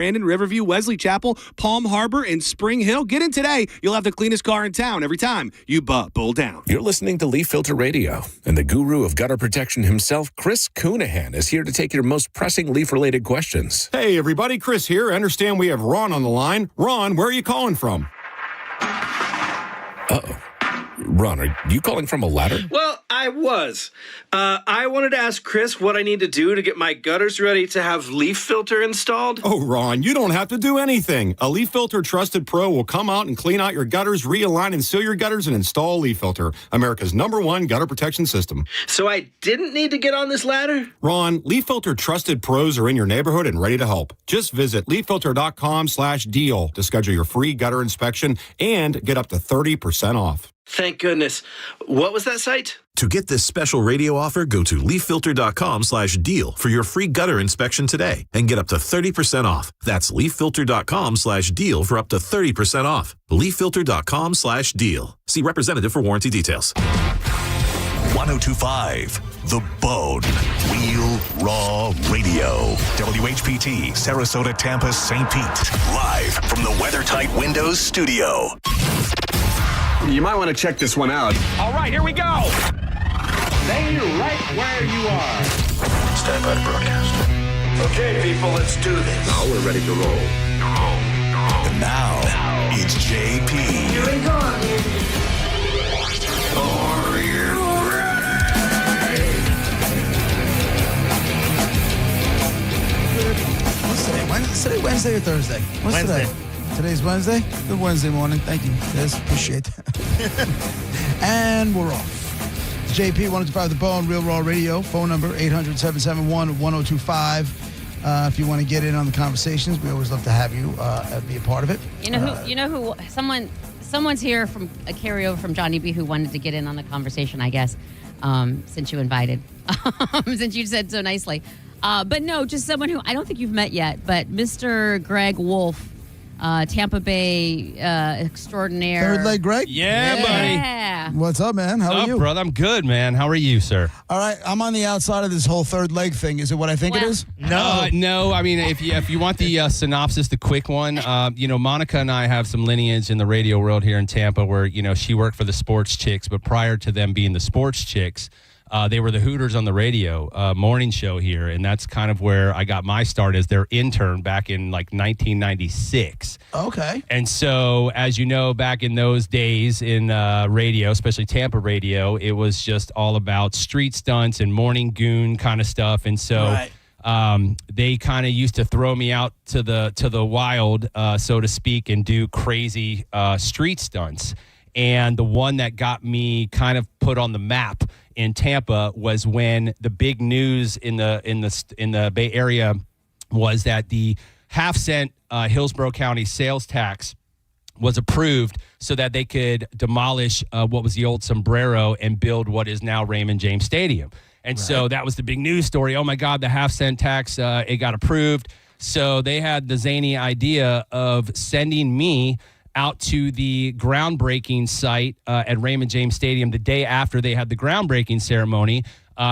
Brandon, Riverview, Wesley Chapel, Palm Harbor, and Spring Hill. Get in today. You'll have the cleanest car in town every time you pull down. You're listening to Leaf Filter Radio, and the guru of gutter protection himself, Chris Coonahan, is here to take your most pressing leaf-related questions. Hey, everybody. Chris here. I understand we have Ron on the line. Ron, where are you calling from? Uh-oh. Ron, are you calling from a ladder? Well, I was. I wanted to ask Chris what I need to do to get my gutters ready to have leaf filter installed. Oh, Ron, you don't have to do anything. A Leaf Filter Trusted Pro will come out and clean out your gutters, realign and seal your gutters, and install Leaf Filter, America's #1 gutter protection system. So I didn't need to get on this ladder? Ron, Leaf Filter Trusted Pros are in your neighborhood and ready to help. Just visit leaffilter.com/deal to schedule your free gutter inspection and get up to 30% off. Thank goodness. What was that site? To get this special radio offer, go to leaffilter.com/deal for your free gutter inspection today and get up to 30% off. That's leaffilter.com/deal for up to 30% off. leaffilter.com/deal. See representative for warranty details. 1025 The Bone. Real Raw Radio. WHPT, Sarasota, Tampa, St. Pete. Live from the WeatherTight Windows studio. You might want to check this one out. All right, here we go. Stay right where you are. Stand by to broadcast. Okay, people, let's do this. Now we're ready to roll. And now, it's JP. Here we go. Are you ready? What's today? Wednesday or Thursday? What's Wednesday. Today? Today's Wednesday. Good Wednesday morning. Thank you. Yes, appreciate that. And we're off. It's JP 1025 The Bone, Real Raw Radio. Phone number 800-771-1025. If you want to get in on the conversations, we always love to have you be a part of it. You know who? Someone's here from a carryover from Johnny B who wanted to get in on the conversation, I guess, since you invited, since you said so nicely. But no, just someone who I don't think you've met yet, but Mr. Greg Wolf. Tampa Bay extraordinaire. Third leg, Greg? Yeah, buddy. What's up, man? How are you? Brother? I'm good, man. How are you, sir? All right, I'm on the outside of this whole third leg thing. Is it what I think it is? No. I mean, if you want the synopsis, the quick one, Monica and I have some lineage in the radio world here in Tampa where, she worked for the Sports Chicks, but prior to them being the Sports Chicks, they were the Hooters on the radio morning show here, and that's kind of where I got my start as their intern back in like 1996. Okay. And so, as you know, back in those days in radio, especially Tampa radio, it was just all about street stunts and morning goon kind of stuff. And so they kind of used to throw me out to the wild, so to speak, and do crazy street stunts. And the one that got me kind of put on the map in Tampa was when the big news in the Bay Area was that the half-cent Hillsborough County sales tax was approved so that they could demolish what was the old Sombrero and build what is now Raymond James Stadium. And so that was the big news story. Oh, my God, the half-cent tax, it got approved. So they had the zany idea of sending me out to the groundbreaking site at Raymond James Stadium the day after they had the groundbreaking ceremony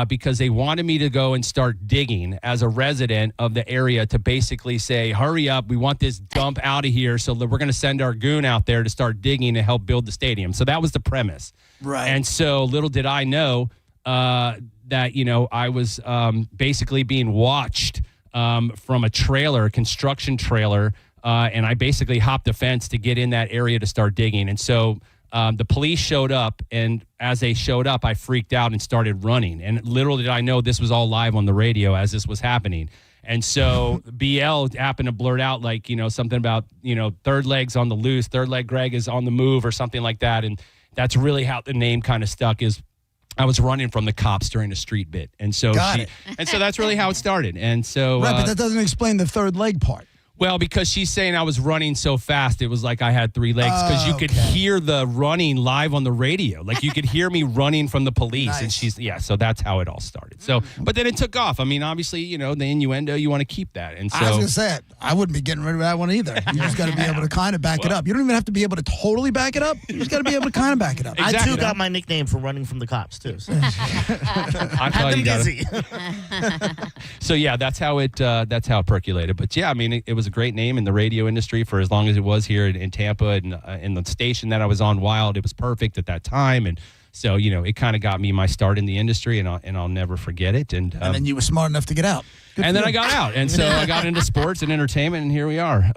because they wanted me to go and start digging as a resident of the area to basically say, hurry up, we want this dump out of here, so we're going to send our goon out there to start digging to help build the stadium. So that was the premise. Right. And so little did I know that, I was basically being watched from a construction trailer, and I basically hopped the fence to get in that area to start digging. And so the police showed up, and as they showed up, I freaked out and started running. And little did I know this was all live on the radio as this was happening. And so BL happened to blurt out something about, third leg's on the loose, third leg Greg is on the move or something like that. And that's really how the name kind of stuck is I was running from the cops during a street bit. And so so that's really how it started. And so but that doesn't explain the third leg part. Well, because she's saying I was running so fast, it was like I had three legs because you could hear the running live on the radio. Like you could hear me running from the police. Nice. And so that's how it all started. So, but then it took off. I mean, obviously, the innuendo, you want to keep that. And so I was going to say it. I wouldn't be getting rid of that one either. You just got to be able to kind of back it up. You don't even have to be able to totally back it up. You just got to be able to kind of back it up. Exactly. I, too, got my nickname for running from the cops, too. So. I've been busy. So, yeah, that's how it percolated. But, yeah, I mean, it was a great name in the radio industry for as long as it was here in Tampa, and in the station that I was on, Wild, it was perfect at that time, and so it kind of got me my start in the industry, and I'll never forget it. And then you were smart enough to get out. And then I got out, and so I got into sports and entertainment, and here we are.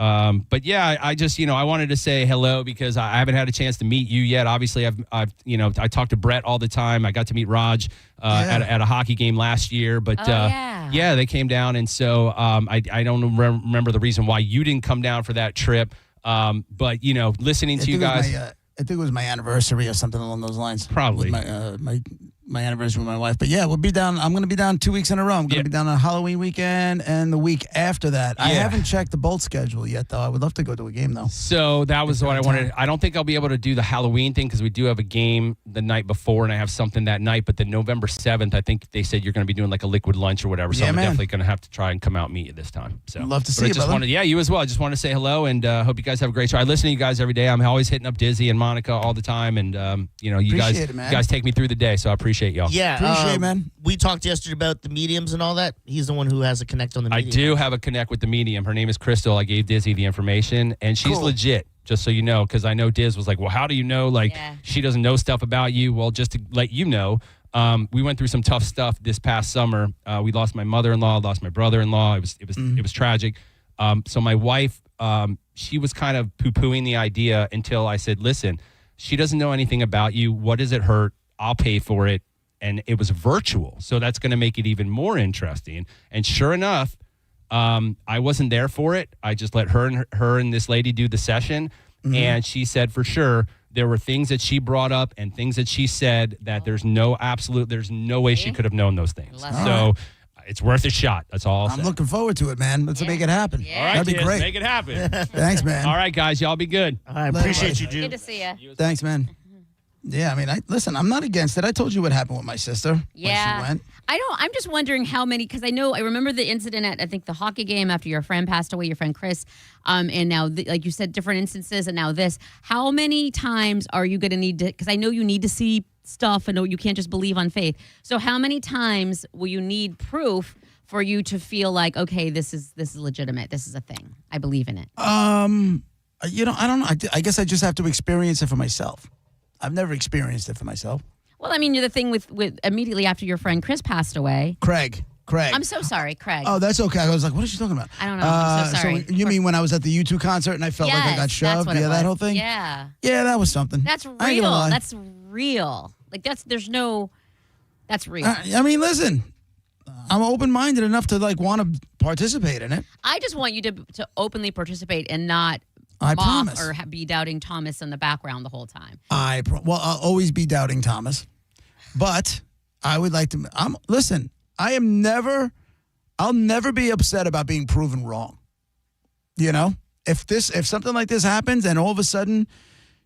But yeah, I just I wanted to say hello because I haven't had a chance to meet you yet. Obviously, I've I talk to Brett all the time. I got to meet Raj at a hockey game last year, but yeah, they came down, and so I don't remember the reason why you didn't come down for that trip. But listening to you guys. I think it was my anniversary or something along those lines. Probably. My anniversary with my wife. But yeah, we'll be down. I'm going to be down 2 weeks in a row. I'm going to be down on Halloween weekend and the week after that. I haven't checked the Bolt schedule yet, though. I would love to go to a game, though. So that was what I wanted. I don't think I'll be able to do the Halloween thing because we do have a game the night before, and I have something that night. But then November 7th, I think they said you're going to be doing like a liquid lunch or whatever. So I'm definitely going to have to try and come out and meet you this time. So love to see you, brother. You as well. I just wanted to say hello and hope you guys have a great show. I listen to you guys every day. I'm always hitting up Dizzy and Monica all the time, and you guys take me through the day. So I appreciate y'all. Yeah, appreciate it, man. We talked yesterday about the mediums and all that. He's the one who has a connect on the medium. I do have a connect with the medium. Her name is Crystal. I gave Dizzy the information, and she's legit, just so you know, because I know Diz was like, well, how do you know? She doesn't know stuff about you. Well, just to let you know, we went through some tough stuff this past summer. We lost my mother-in-law, lost my brother-in-law. It was tragic. So my wife, she was kind of poo-pooing the idea until I said, listen, she doesn't know anything about you. What does it hurt? I'll pay for it. And it was virtual, so that's going to make it even more interesting. And sure enough, I wasn't there for it. I just let her and this lady do the session, and she said for sure there were things that she brought up and things that she said that there's no way she could have known those things. So it's worth a shot. That's all I'm looking forward to it, man. Let's make it happen. All right, that'd be great. Make it happen. Thanks, man. All right, guys, y'all be good. I appreciate you, Jude. Good to see you. Thanks, man. Yeah, I mean, listen, I'm not against it. I told you what happened with my sister when she went. I'm just wondering how many, because I remember the incident at, I think, the hockey game after your friend passed away, your friend Chris, and now, like you said, different instances, and now this. How many times are you going to need to, because I know you need to see stuff, and you can't just believe on faith. So how many times will you need proof for you to feel like, okay, this is legitimate, this is a thing, I believe in it? I don't know. I guess I just have to experience it for myself. I've never experienced it for myself. Well, I mean, the thing with immediately after your friend Chris passed away. Craig. I'm so sorry, Craig. Oh, that's okay. I was like, what is she talking about? I don't know. I'm so sorry. So you mean when I was at the U2 concert and I felt like I got shoved? That's what that whole thing? Yeah. Yeah, that was something. That's real. That's real. Like, that's real. I mean, listen, I'm open-minded enough to want to participate in it. I just want you to openly participate and not promise. Or be doubting Thomas in the background the whole time. I'll always be doubting Thomas, but I would like to. Listen, I'll never be upset about being proven wrong. If something like this happens and all of a sudden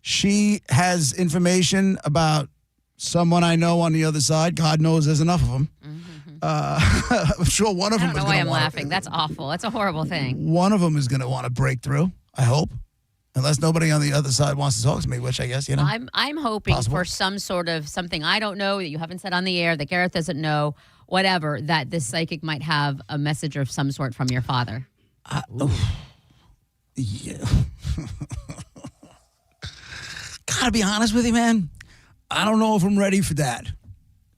she has information about someone I know on the other side, God knows there's enough of them. I'm sure one of them. I don't know why I'm laughing. That's awful. That's a horrible thing. One of them is going to want to break through. I hope. Unless nobody on the other side wants to talk to me, which I guess, I'm hoping for some sort of something I don't know that you haven't said on the air, that Gareth doesn't know, whatever, that this psychic might have a message of some sort from your father. Yeah. Gotta be honest with you, man. I don't know if I'm ready for that.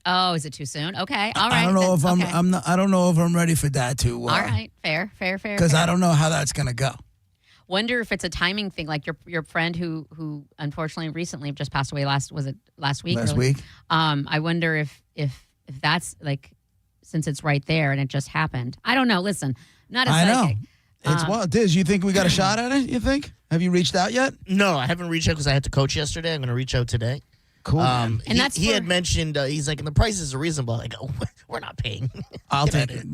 Oh, is it too soon? Okay, all right. I don't know if I don't know if I'm ready for that too. All right, fair. Because I don't know how that's gonna go. Wonder if it's a timing thing, like your friend who unfortunately recently just passed away. Last week? Last week. I wonder if that's like, since it's right there and it just happened. I don't know. Listen, not a psychic. I know. It's wild. Diz, you think we got a shot at it? You think? Have you reached out yet? No, I haven't reached out because I had to coach yesterday. I'm going to reach out today. Cool. And he had mentioned, he's like, and the prices are reasonable. I go, we're not paying. I'll take it.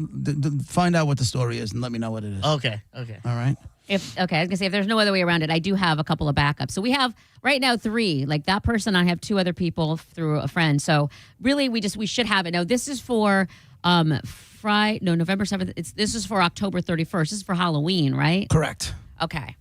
Find out what the story is and let me know what it is. Okay. All right. I was gonna say, if there's no other way around it, I do have a couple of backups. So we have right now 3. Like that person, I have 2 other people through a friend. So really, we should have it. Now this is for November 7th. This is for October 31st. This is for Halloween, right? Correct. Okay.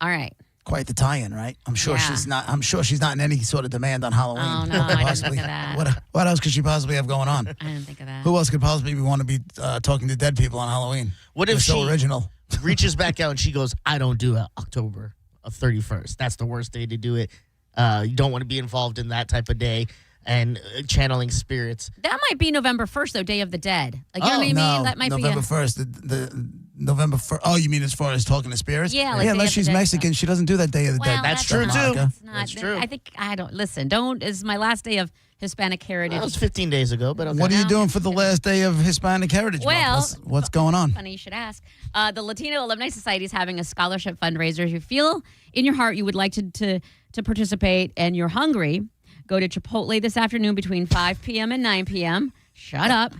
All right. Quite the tie-in, right? I'm sure she's not in any sort of demand on Halloween. Oh no, I didn't think of that. What else could she possibly have going on? I didn't think of that. Who else could possibly want to be talking to dead people on Halloween? What if so original? reaches back out and she goes, I don't do October 31st. That's the worst day to do it. You don't want to be involved in that type of day and channeling spirits. That might be November 1st, though, Day of the Dead. Like, you know what I mean? No, That might November be 1st. The November 1st. Oh, you mean as far as talking to spirits? Yeah, like Day unless of she's the Dead Mexican, she doesn't do that Day of the Dead. That's true, too. It's not, That's true. I think, I don't, listen, it's my last day of Hispanic Heritage. That was 15 days ago, but okay. What are you doing for the last day of Hispanic Heritage Month? Well, What's going on? Funny you should ask. The Latino Alumni Society is having a scholarship fundraiser. If you feel in your heart you would like to participate and you're hungry, go to Chipotle this afternoon between 5 p.m. and 9 p.m. Shut up.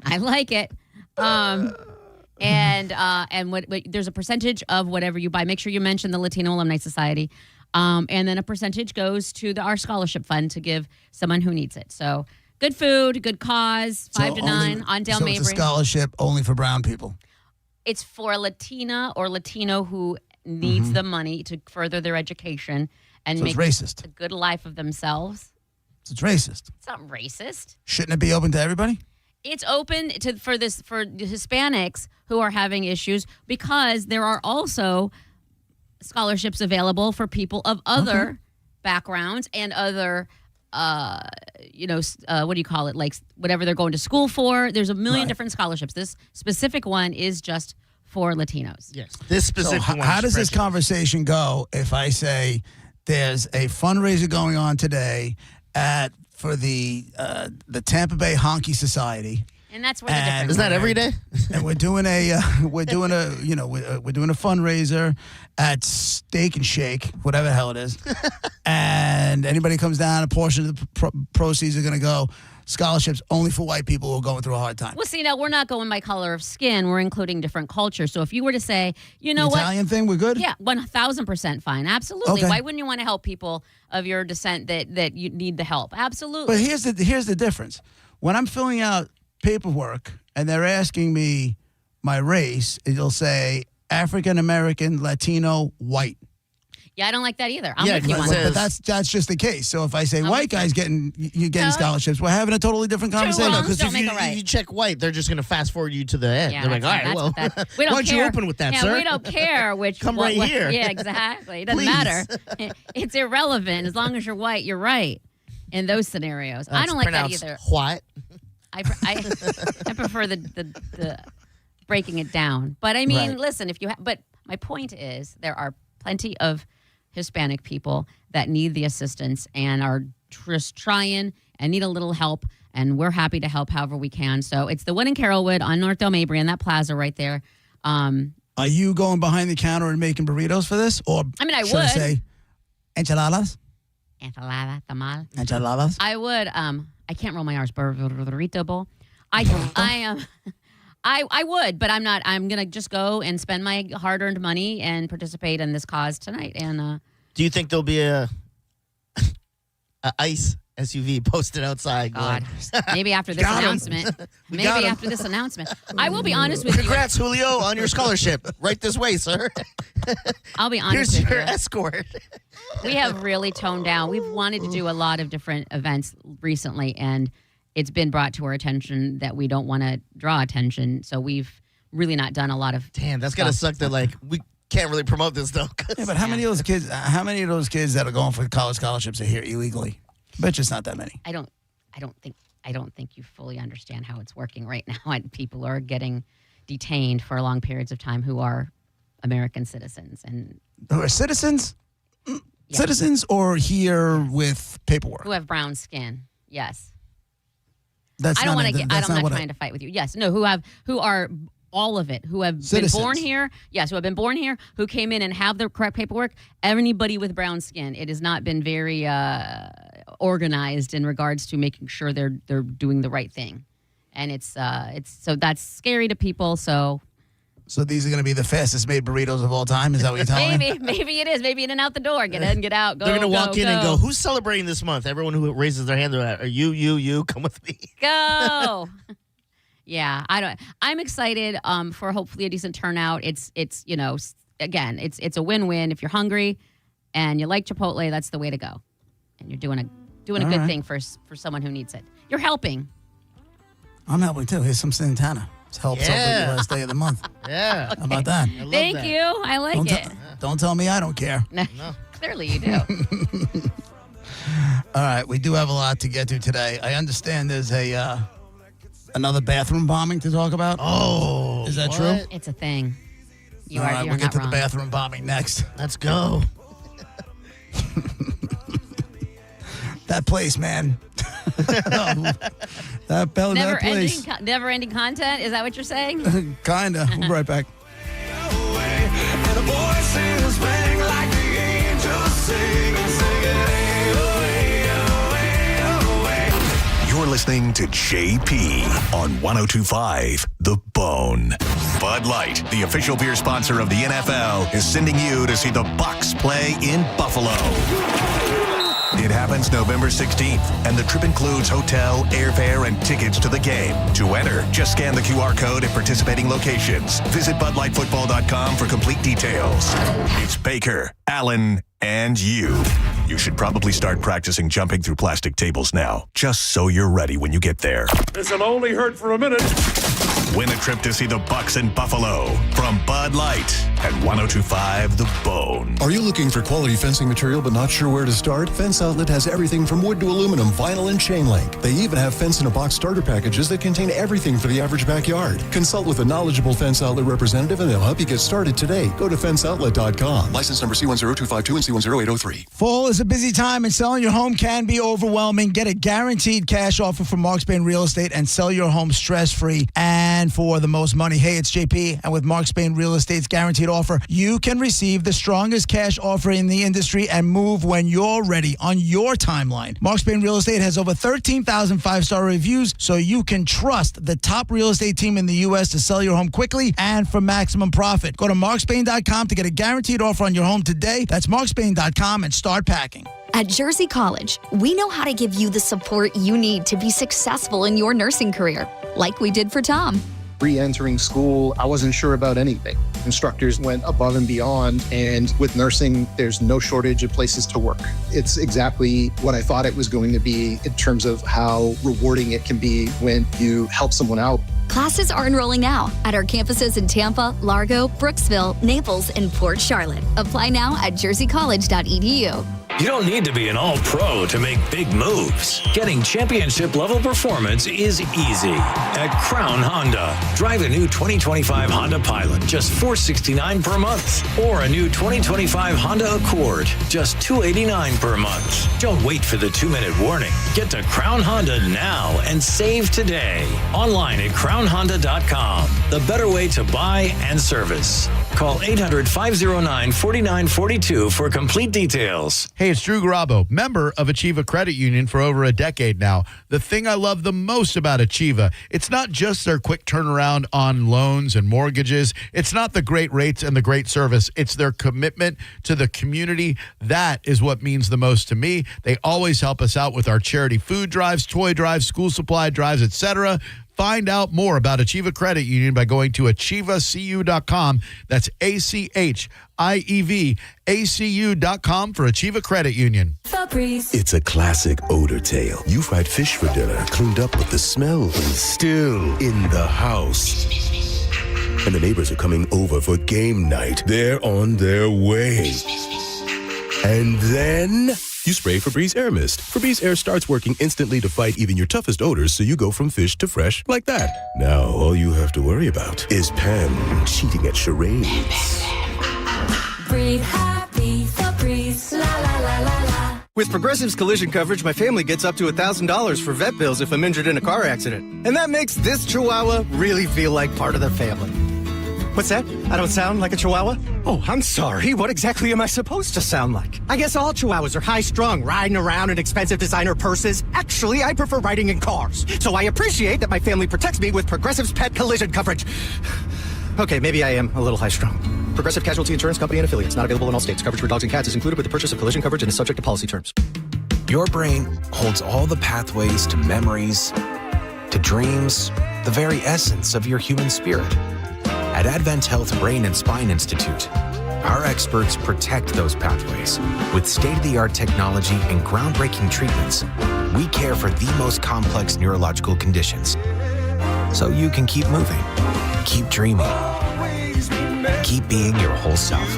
I like it. And what there's a percentage of whatever you buy. Make sure you mention the Latino Alumni Society. And then a percentage goes to our scholarship fund to give someone who needs it. So good food, good cause, 5 to 9 on Dale Mabry. So it's a scholarship only for brown people. It's for a Latina or Latino who needs the money to further their education and So it's make racist. a good life of themselves. So it's racist. It's not racist. Shouldn't it be open to everybody? It's open for the Hispanics who are having issues because there are also scholarships available for people of other backgrounds and other, what do you call it? Like whatever they're going to school for. There's a million different scholarships. This specific one is just for Latinos. Yes. This specific one. How does this conversation go if I say there's a fundraiser going on today for the Tampa Bay Honky Society? And that's where the difference is. That every day? And we're doing a fundraiser at Steak and Shake, whatever the hell it is. And anybody comes down, a portion of the proceeds are going to go scholarships only for white people who are going through a hard time. Well, see, now we're not going by color of skin. We're including different cultures. So if you were to say, you know the what? Italian thing, we're good? Yeah, 1,000% fine. Absolutely. Okay. Why wouldn't you want to help people of your descent that you need the help? Absolutely. But here's the difference. When I'm filling out paperwork and they're asking me my race, it'll say African American, Latino, white. Yeah, I don't like that either. I'm with you on but that. that's just the case. So if I say white guy's getting scholarships, we're having a totally different conversation. wrongs Because don't if make a right. you check white, they're just going to fast forward you to the end. Yeah, They're like, all right, that's well, what that- we don't why don't care. you open with that, yeah, sir? we don't care which. Come right here. Yeah, exactly. It doesn't Please. matter. It's irrelevant. As long as you're white, you're right in those scenarios. I That's don't like that pronounced either. What? I prefer the breaking it down. But I mean, Right. listen, but my point is there are plenty of Hispanic people that need the assistance and are just trying and need a little help, and we're happy to help however we can. So it's the one in Carrollwood on North Del Mabry in that plaza right there. Are you going behind the counter and making burritos for this? Or I mean, I should would. I say enchiladas? Enchilada, tamal. Enchiladas? I would. I can't roll my R's. Burrito bowl. I would, but I'm not. I'm gonna just go and spend my hard-earned money and participate in this cause tonight. And Do you think there'll be a ICE SUV posted outside? God, going, maybe after this Got him. announcement. We Maybe got him. after this announcement. I will be honest with you. Congrats, Julio, on your scholarship. Right this way, sir. I'll be honest Here's with your you. escort. We have really toned down. We've wanted to do a lot of different events recently, and it's been brought to our attention that we don't want to draw attention. So we've really not done a lot of. Damn, that's gotta suck that we can't really promote this though. Yeah, but how many of those kids? How many of those kids that are going for college scholarships are here illegally? I bet you it's not that many. I don't think you fully understand how it's working right now. And people are getting detained for long periods of time who are American citizens and Who are citizens? Yeah. Citizens or here with paperwork? who have brown skin. Yes. That's I don't not want a- to get. that's I'm not what trying to fight with you. Yes, no. Who are all of it? Who have Citizens. been born here? Yes, who have been born here? Who came in and have the correct paperwork? Anybody with brown skin. It has not been very organized in regards to making sure they're doing the right thing, and it's so that's scary to people. So So these are going to be the fastest made burritos of all time? Is that what you're telling me? maybe it is. Maybe in and out the door. Get in, get out. Go. They're gonna walk in and go. go, "Who's celebrating this month?" Everyone who raises their hand, they're like, "Are you? Come with me." Go. Yeah, I'm excited for hopefully a decent turnout. It's again, it's a win-win. If you're hungry and you like Chipotle, that's the way to go. And you're doing a All good right. thing for someone who needs it. You're helping. I'm helping too. Here's some Santana. Help celebrate the last day of the month. Yeah. How about that? Thank you. I like it. Don't tell me I don't care. No. Clearly you do. All right, we do have a lot to get to today. I understand there's another bathroom bombing to talk about. Oh, is that what? true? It's a thing. All right, we'll get to the bathroom bombing next. Let's go. That place, man. That place. Never-ending content? Is that what you're saying? Kinda. We'll be right back. You're listening to JP on 102.5 The Bone. Bud Light, the official beer sponsor of the NFL, is sending you to see the Bucs play in Buffalo. It happens November 16th, and the trip includes hotel, airfare, and tickets to the game. To enter, just scan the QR code at participating locations. Visit BudLightFootball.com for complete details. It's Baker, Allen, and you. You should probably start practicing jumping through plastic tables now, just so you're ready when you get there. This'll only hurt for a minute. Win a trip to see the Bucs in Buffalo from Bud Light at 102.5 The Bone. Are you looking for quality fencing material but not sure where to start? Fence Outlet has everything from wood to aluminum, vinyl, and chain link. They even have fence-in-a-box starter packages that contain everything for the average backyard. Consult with a knowledgeable Fence Outlet representative and they'll help you get started today. Go to fenceoutlet.com. License number C10252 and C10803. Fall is a busy time and selling your home can be overwhelming. Get a guaranteed cash offer from Mark Spain Real Estate and sell your home stress-free and for the most money. Hey, it's JP, and with Mark Spain Real Estate's guaranteed offer, you can receive the strongest cash offer in the industry and move when you're ready on your timeline. Mark Spain Real Estate has over 13,000 five-star reviews, so you can trust the top real estate team in the U.S. to sell your home quickly and for maximum profit. Go to markspain.com to get a guaranteed offer on your home today. That's markspain.com and start packing. At Jersey College, we know how to give you the support you need to be successful in your nursing career, like we did for Tom. Re-entering school, I wasn't sure about anything. Instructors went above and beyond, and with nursing, there's no shortage of places to work. It's exactly what I thought it was going to be in terms of how rewarding it can be when you help someone out. Classes are enrolling now at our campuses in Tampa, Largo, Brooksville, Naples, and Port Charlotte. Apply now at jerseycollege.edu. You don't need to be an all-pro to make big moves. Getting championship-level performance is easy at Crown Honda. Drive a new 2025 Honda Pilot, just $469 per month. Or a new 2025 Honda Accord, just $289 per month. Don't wait for the 2-minute warning. Get to Crown Honda now and save today. Online at crownhonda.com. The better way to buy and service. Call 800-509-4942 for complete details. Hey, it's Drew Garabo, member of Achieva Credit Union for over a decade now. The thing I love the most about Achieva, it's not just their quick turnaround on loans and mortgages. It's not the great rates and the great service. It's their commitment to the community. That is what means the most to me. They always help us out with our charity food drives, toy drives, school supply drives, etc. Find out more about Achieva Credit Union by going to achievacu.com. That's ACHIEVACU.com for Achieva Credit Union. It's a classic odor tale. You fried fish for dinner, cleaned up, but the smell is still in the house. And the neighbors are coming over for game night. They're on their way. And then you spray Febreze Air Mist. Febreze Air starts working instantly to fight even your toughest odors, so you go from fish to fresh like that. Now, all you have to worry about is Pam cheating at charades. Breathe happy, Febreze, la la la la la. With Progressive's collision coverage, my family gets up to $1,000 for vet bills if I'm injured in a car accident. And that makes this Chihuahua really feel like part of the family. What's that? I don't sound like a Chihuahua? Oh, I'm sorry. What exactly am I supposed to sound like? I guess all Chihuahuas are high-strung, riding around in expensive designer purses. Actually, I prefer riding in cars. So I appreciate that my family protects me with Progressive's pet collision coverage. Okay, maybe I am a little high-strung. Progressive Casualty Insurance Company and Affiliates. Not available in all states. Coverage for dogs and cats is included with the purchase of collision coverage and is subject to policy terms. Your brain holds all the pathways to memories, to dreams, the very essence of your human spirit. At Advent Health Brain and Spine Institute, our experts protect those pathways. With state-of-the-art technology and groundbreaking treatments, we care for the most complex neurological conditions, so you can keep moving. Keep dreaming. Keep being your whole self.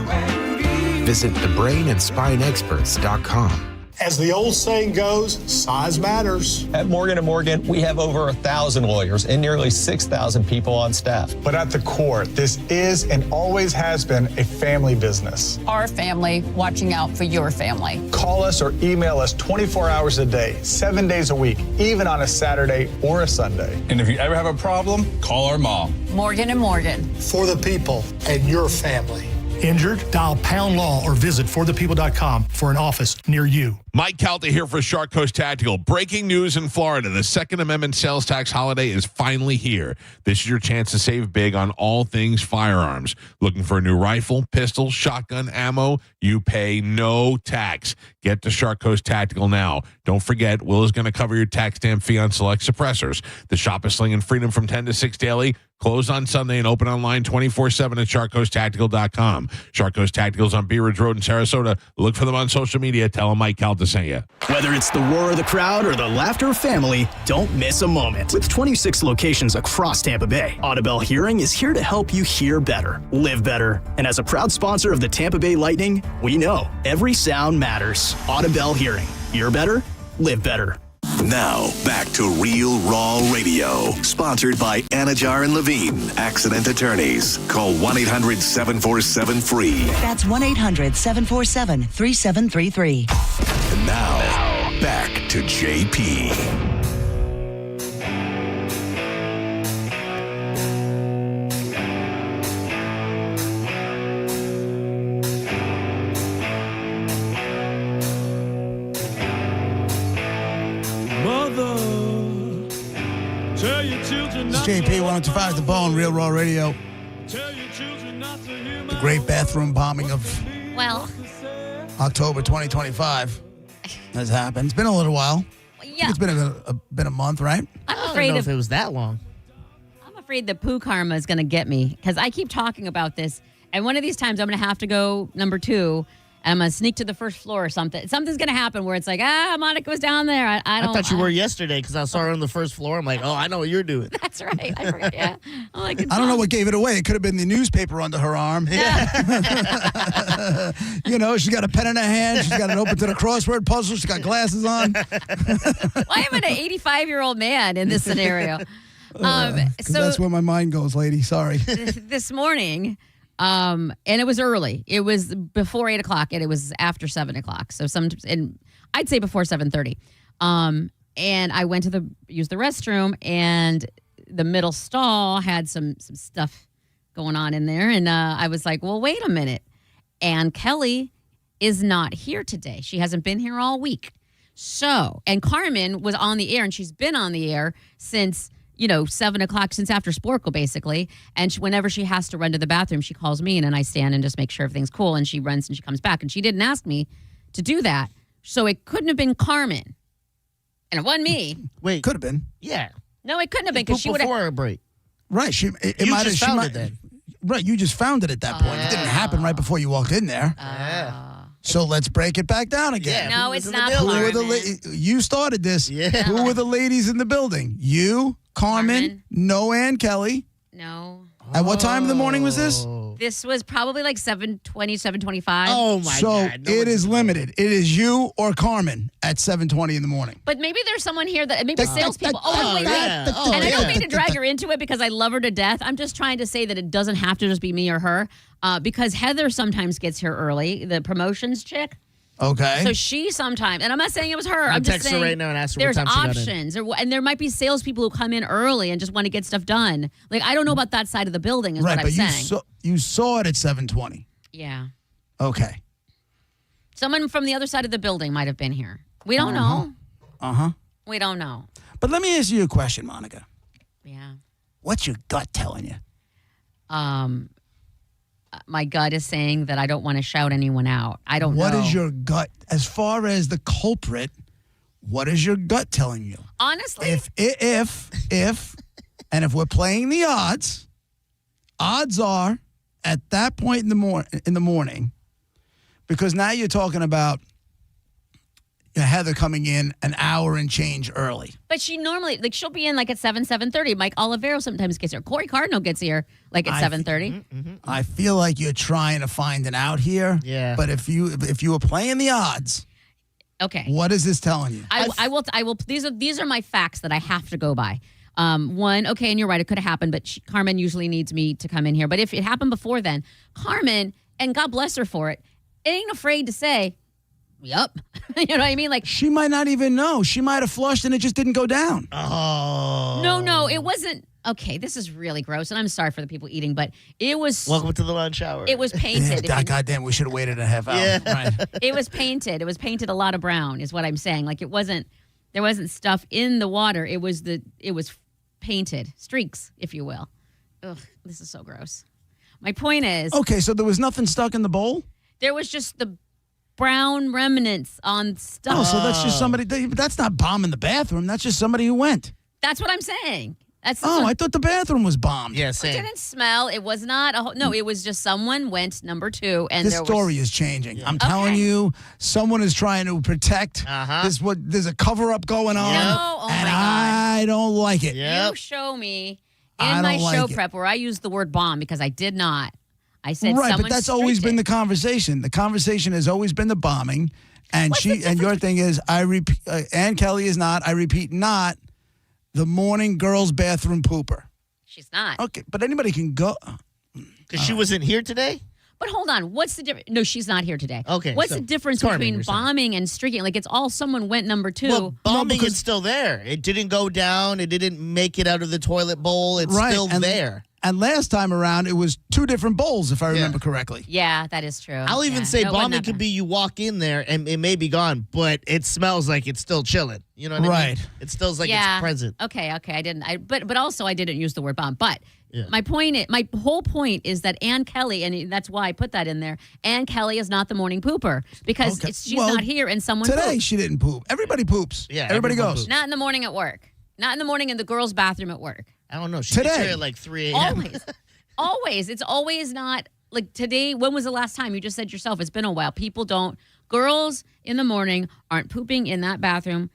Visit thebrainandspineexperts.com. As the old saying goes, size matters. At Morgan & Morgan, we have over 1,000 lawyers and nearly 6,000 people on staff. But at the core, this is and always has been a family business. Our family watching out for your family. Call us or email us 24 hours a day, 7 days a week, even on a Saturday or a Sunday. And if you ever have a problem, call our mom. Morgan & Morgan. For the people and your family. Injured? Dial Pound Law or visit forthepeople.com for an office near you. Mike Calta here for Shark Coast Tactical. Breaking news in Florida. The Second Amendment sales tax holiday is finally here. This is your chance to save big on all things firearms. Looking for a new rifle, pistol, shotgun, ammo? You pay no tax. Get to Shark Coast Tactical now. Don't forget, Will is going to cover your tax stamp fee on select suppressors. The shop is slinging freedom from 10 to 6 daily. Closed on Sunday and open online 24/7 at SharkCoastTactical.com. Shark Coast Tactical's on Bee Ridge Road in Sarasota. Look for them on social media. Tell them Mike Calta sent you. Whether it's the roar of the crowd or the laughter of family, don't miss a moment. With 26 locations across Tampa Bay, Audibel Hearing is here to help you hear better, live better. And as a proud sponsor of the Tampa Bay Lightning, we know every sound matters. Audibel Hearing. Hear better, live better. Now, back to Real Raw Radio. Sponsored by Anajar and Levine, Accident Attorneys. Call 1-800-747-FREE. That's 1-800-747-3733. And now, back to JP. It's JP 105 The Bone, Real Raw Radio. The great bathroom bombing of October 2025 has happened. It's been a little while. Yeah. It's been a month, right? I'm afraid if it was that long. I'm afraid the poo karma is going to get me because I keep talking about this. And one of these times I'm going to have to go number 2. And I'm going to sneak to the first floor or something. Something's going to happen where it's like, Monica was down there. I thought you were yesterday because I saw her on the first floor. I'm like, oh, I know what you're doing. That's right. I forget. Yeah. I'm like, I don't know what gave it away. It could have been the newspaper under her arm. Yeah. You know, she's got a pen in her hand. She's got it open to the crossword puzzle. She's got glasses on. Why am I an 85-year-old man in this scenario? So that's where my mind goes, lady. Sorry. This morning... and it was early. It was before 8 o'clock, and it was after 7 o'clock. So and I'd say before 7:30. And I went to use the restroom, and the middle stall had some stuff going on in there, and I was like, well, wait a minute. And Kelly is not here today. She hasn't been here all week. So, and Carmen was on the air, and she's been on the air since 7 o'clock, since after Sporkle, basically. And whenever she has to run to the bathroom, she calls me, and I stand and just make sure everything's cool. And she runs and she comes back. And she didn't ask me to do that. So it couldn't have been Carmen. And it wasn't me. Wait. Could have been. Yeah. No, it couldn't have been because she would have. Before a break. Right. You just found it then. Right. You just found it at that point. It didn't happen right before you walked in there. So let's break it back down again. No, it's not Who were Carmen. you started this. Yeah. Who were the ladies in the building? You, Carmen, no Ann Kelly. No. At what time in the morning was this? This was probably like 7:20, 7:25. Oh, my So God. it is limited. It is you or Carmen at 7:20 in the morning. But maybe there's someone here that maybe salespeople. Wait. And I don't mean to drag her into it because I love her to death. I'm just trying to say that it doesn't have to just be me or her because Heather sometimes gets here early, the promotions chick. Okay. So she sometimes, and I'm not saying it was her. I'm just text her saying right now and ask her there's what time she got in. options, and there might be salespeople who come in early and just want to get stuff done. Like I don't know about that side of the building, is right, what I'm but saying. you saw it at 7:20. Yeah. Okay. Someone from the other side of the building might have been here. We don't know. We don't know. But let me ask you a question, Monica. Yeah. What's your gut telling you? My gut is saying that I don't want to shout anyone out. I don't know. What is your gut, as far as the culprit, what is your gut telling you? Honestly? If, and if we're playing the odds are at that point in the morning, because now you're talking about, Heather coming in an hour and change early. But she normally, like, she'll be in like at 7:30. Mike Olivero sometimes gets here. Corey Cardinal gets here like at 7:30. I feel like you're trying to find an out here. Yeah. But if you were playing the odds, Okay. what is this telling you? I will. These are my facts that I have to go by. One, okay, and you're right, it could have happened, but Carmen usually needs me to come in here. But if it happened before then, Carmen, and God bless her for it, ain't afraid to say, "Yup." You know what I mean? Like, She might not even know. She might have flushed and it just didn't go down. Oh. no, it wasn't. Okay, this is really gross, and I'm sorry for the people eating, but it was. Welcome to the lunch hour. It was painted. Yeah, goddamn, we should have waited a half hour. Yeah. Right. It was painted. It was painted a lot of brown, is what I'm saying. Like, it wasn't. There wasn't stuff in the water. It was painted streaks, if you will. Ugh, this is so gross. My point is, Okay, so there was nothing stuck in the bowl? there was just the brown remnants on stuff. Oh, so that's just somebody. That's not bombing the bathroom. That's just somebody who went. That's what I'm saying. That's Oh, I thought the bathroom was bombed. Yeah, It same. didn't smell. It was not. No, it was just someone went number 2, and This there story was. is changing. I'm telling you, someone is trying to protect this. There's a cover up going on, No, oh and my God. I don't like it. You show me I in my don't like show it. prep where I used the word bomb because I did not. I said Right, someone but that's always been the conversation. The conversation has always been the bombing, and your thing is I repeat. Ann Kelly is not. I repeat, not the morning girls' bathroom pooper. She's not. Okay, but anybody can go. Because she wasn't here today? But hold on, what's the difference? No, she's not here today. Okay, What's so the difference Carmen, between you're saying. bombing and streaking? Like, it's all someone went number 2. Well, bombing because- is still there. It didn't go down. It didn't make it out of the toilet bowl. It's Right, still and- there. And last time around, it was 2 different bowls, if I remember correctly. Yeah, that is true. I'll even Yeah. say No, it wasn't bombing that could bad. be you walk in there and it may be gone, but it smells like it's still chilling. You know what I Right. mean? It smells like Yeah. it's present. Okay, I didn't. But also I didn't use the word bomb. But Yeah. my whole point is that Ann Kelly, and that's why I put that in there. Ann Kelly is not the morning pooper because Okay. she's Well, not here, and someone Today, pooped. she didn't poop. Everybody poops. Yeah, Everybody everyone goes. poops. Not in the morning at work. Not in the morning in the girls' bathroom at work. I don't know. She Today. gets here at like 3 a.m. Always. Always. It's always not like today. When was the last time? You just said yourself, it's been a while. Girls in the morning aren't pooping in that bathroom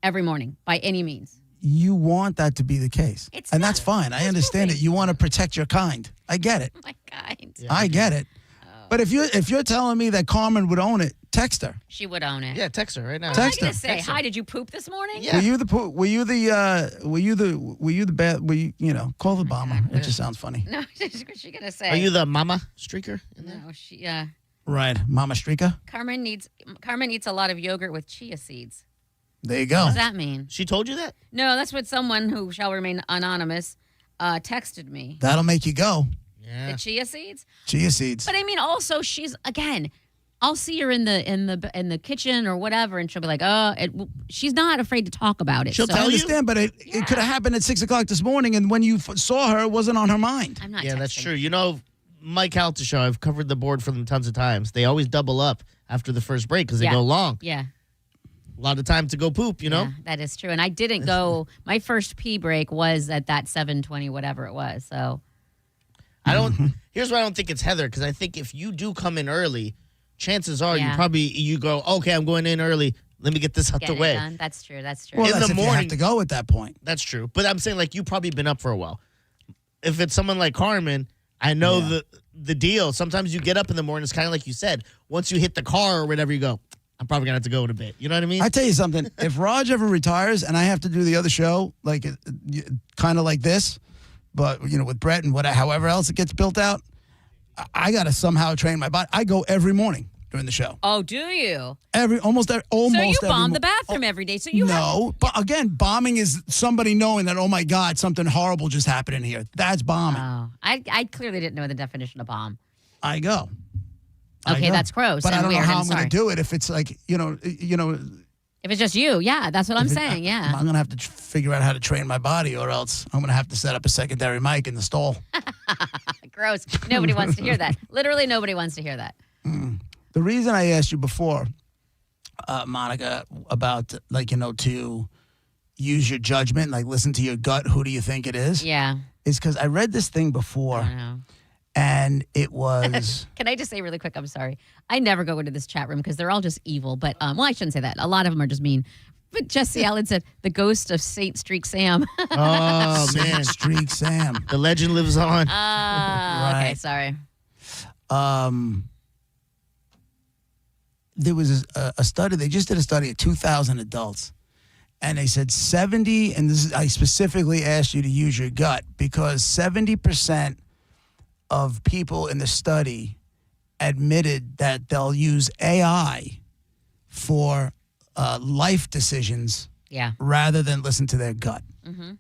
every morning by any means. You want that to be the case. It's and not. that's fine. I understand it. You want to protect your kind. I get it. My kind. I get it. But if you're telling me that Carmen would own it, text her. She would own it. Yeah, text her right now. What am I Text going her. to say? Text her. Hi, did you poop this morning? Yeah. Were you the bomber? It just sounds funny. No, what's she going to say? Are you the mama streaker? No, she. Right, Mama Streaker. Carmen eats a lot of yogurt with chia seeds. There you What go. does that mean? She told you that? No, that's what someone who shall remain anonymous texted me. That'll make you go. Yeah. The chia seeds. Chia seeds. But I mean, also she's again. I'll see her in the kitchen or whatever, and she'll be like, "Oh," she's not afraid to talk about it. She'll so I understand, but it could have happened at 6:00 this morning, and when you saw her, it wasn't on her mind. I'm not. Yeah, that's texting. true. You know, Mike Halter show, I've covered the board for them tons of times. They always double up after the first break because they Yeah. go long. Yeah. A lot of time to go poop, you know? Yeah, that is true. And I didn't go. My first pee break was at that 7:20, whatever it was. So I don't. Here's why I don't think it's Heather, because I think if you do come in early, chances are Yeah. you go, okay, I'm going in early. Let me get this out get the it way. done. That's true. That's true. Well, In that's the if you have morning- to go at that point. That's true. But I'm saying, like, you've probably been up for a while. If it's someone like Carmen, I know the deal. Sometimes you get up in the morning, it's kind of like you said. Once you hit the car or whatever, you go, I'm probably going to have to go in a bit. You know what I mean? I tell you something. If Raj ever retires and I have to do the other show, like kind of like this, but with Brett and however else it gets built out, I got to somehow train my body. I go every morning during the show. Oh, do you? Almost So you every bomb mo- the bathroom every day. So you have. No, but again, bombing is somebody knowing that, oh my God, something horrible just happened in here. That's bombing. Oh, I clearly didn't know the definition of bomb. I go. Okay, that's gross But I and don't know weird. how I'm I'm going sorry. to do it if it's like, If it's just you, yeah, that's what I'm saying. Yeah. I'm going to have to figure out how to train my body, or else I'm going to have to set up a secondary mic in the stall. Gross. Nobody wants to hear that. Literally, nobody wants to hear that. The reason I asked you before, Monica, about to use your judgment, like listen to your gut, who do you think it is? Yeah. Is because I read this thing before, I know. and it was. Can I just say really quick? I'm sorry. I never go into this chat room because they're all just evil. But well, I shouldn't say that. A lot of them are just mean. But Jesse Allen said the ghost of Saint Streak Sam. Oh man, Streak Sam. The legend lives on. Okay, Right. sorry. There was a study. They just did a study of 2,000 adults, and they said 70. And this is, I specifically asked you to use your gut because 70% of people in the study admitted that they'll use AI for life decisions Yeah. rather than listen to their gut. Mm-hmm.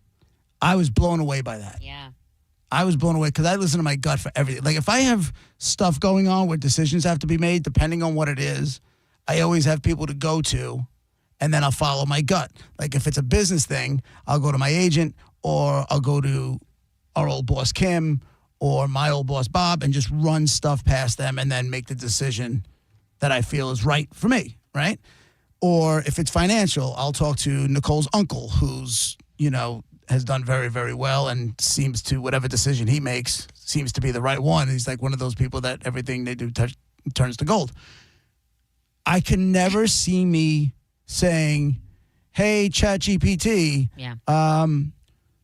I was blown away by that. Yeah. I was blown away because I listen to my gut for everything. Like if I have stuff going on where decisions have to be made, depending on what it is, I always have people to go to, and then I'll follow my gut. Like if it's a business thing, I'll go to my agent, or I'll go to our old boss Kim, or my old boss Bob, and just run stuff past them, and then make the decision that I feel is right for me, right? Or if it's financial, I'll talk to Nicole's uncle, who's, has done very, very well and seems to, whatever decision he makes, seems to be the right one. He's like one of those people that everything they do turns to gold. I can never see me saying, hey, ChatGPT,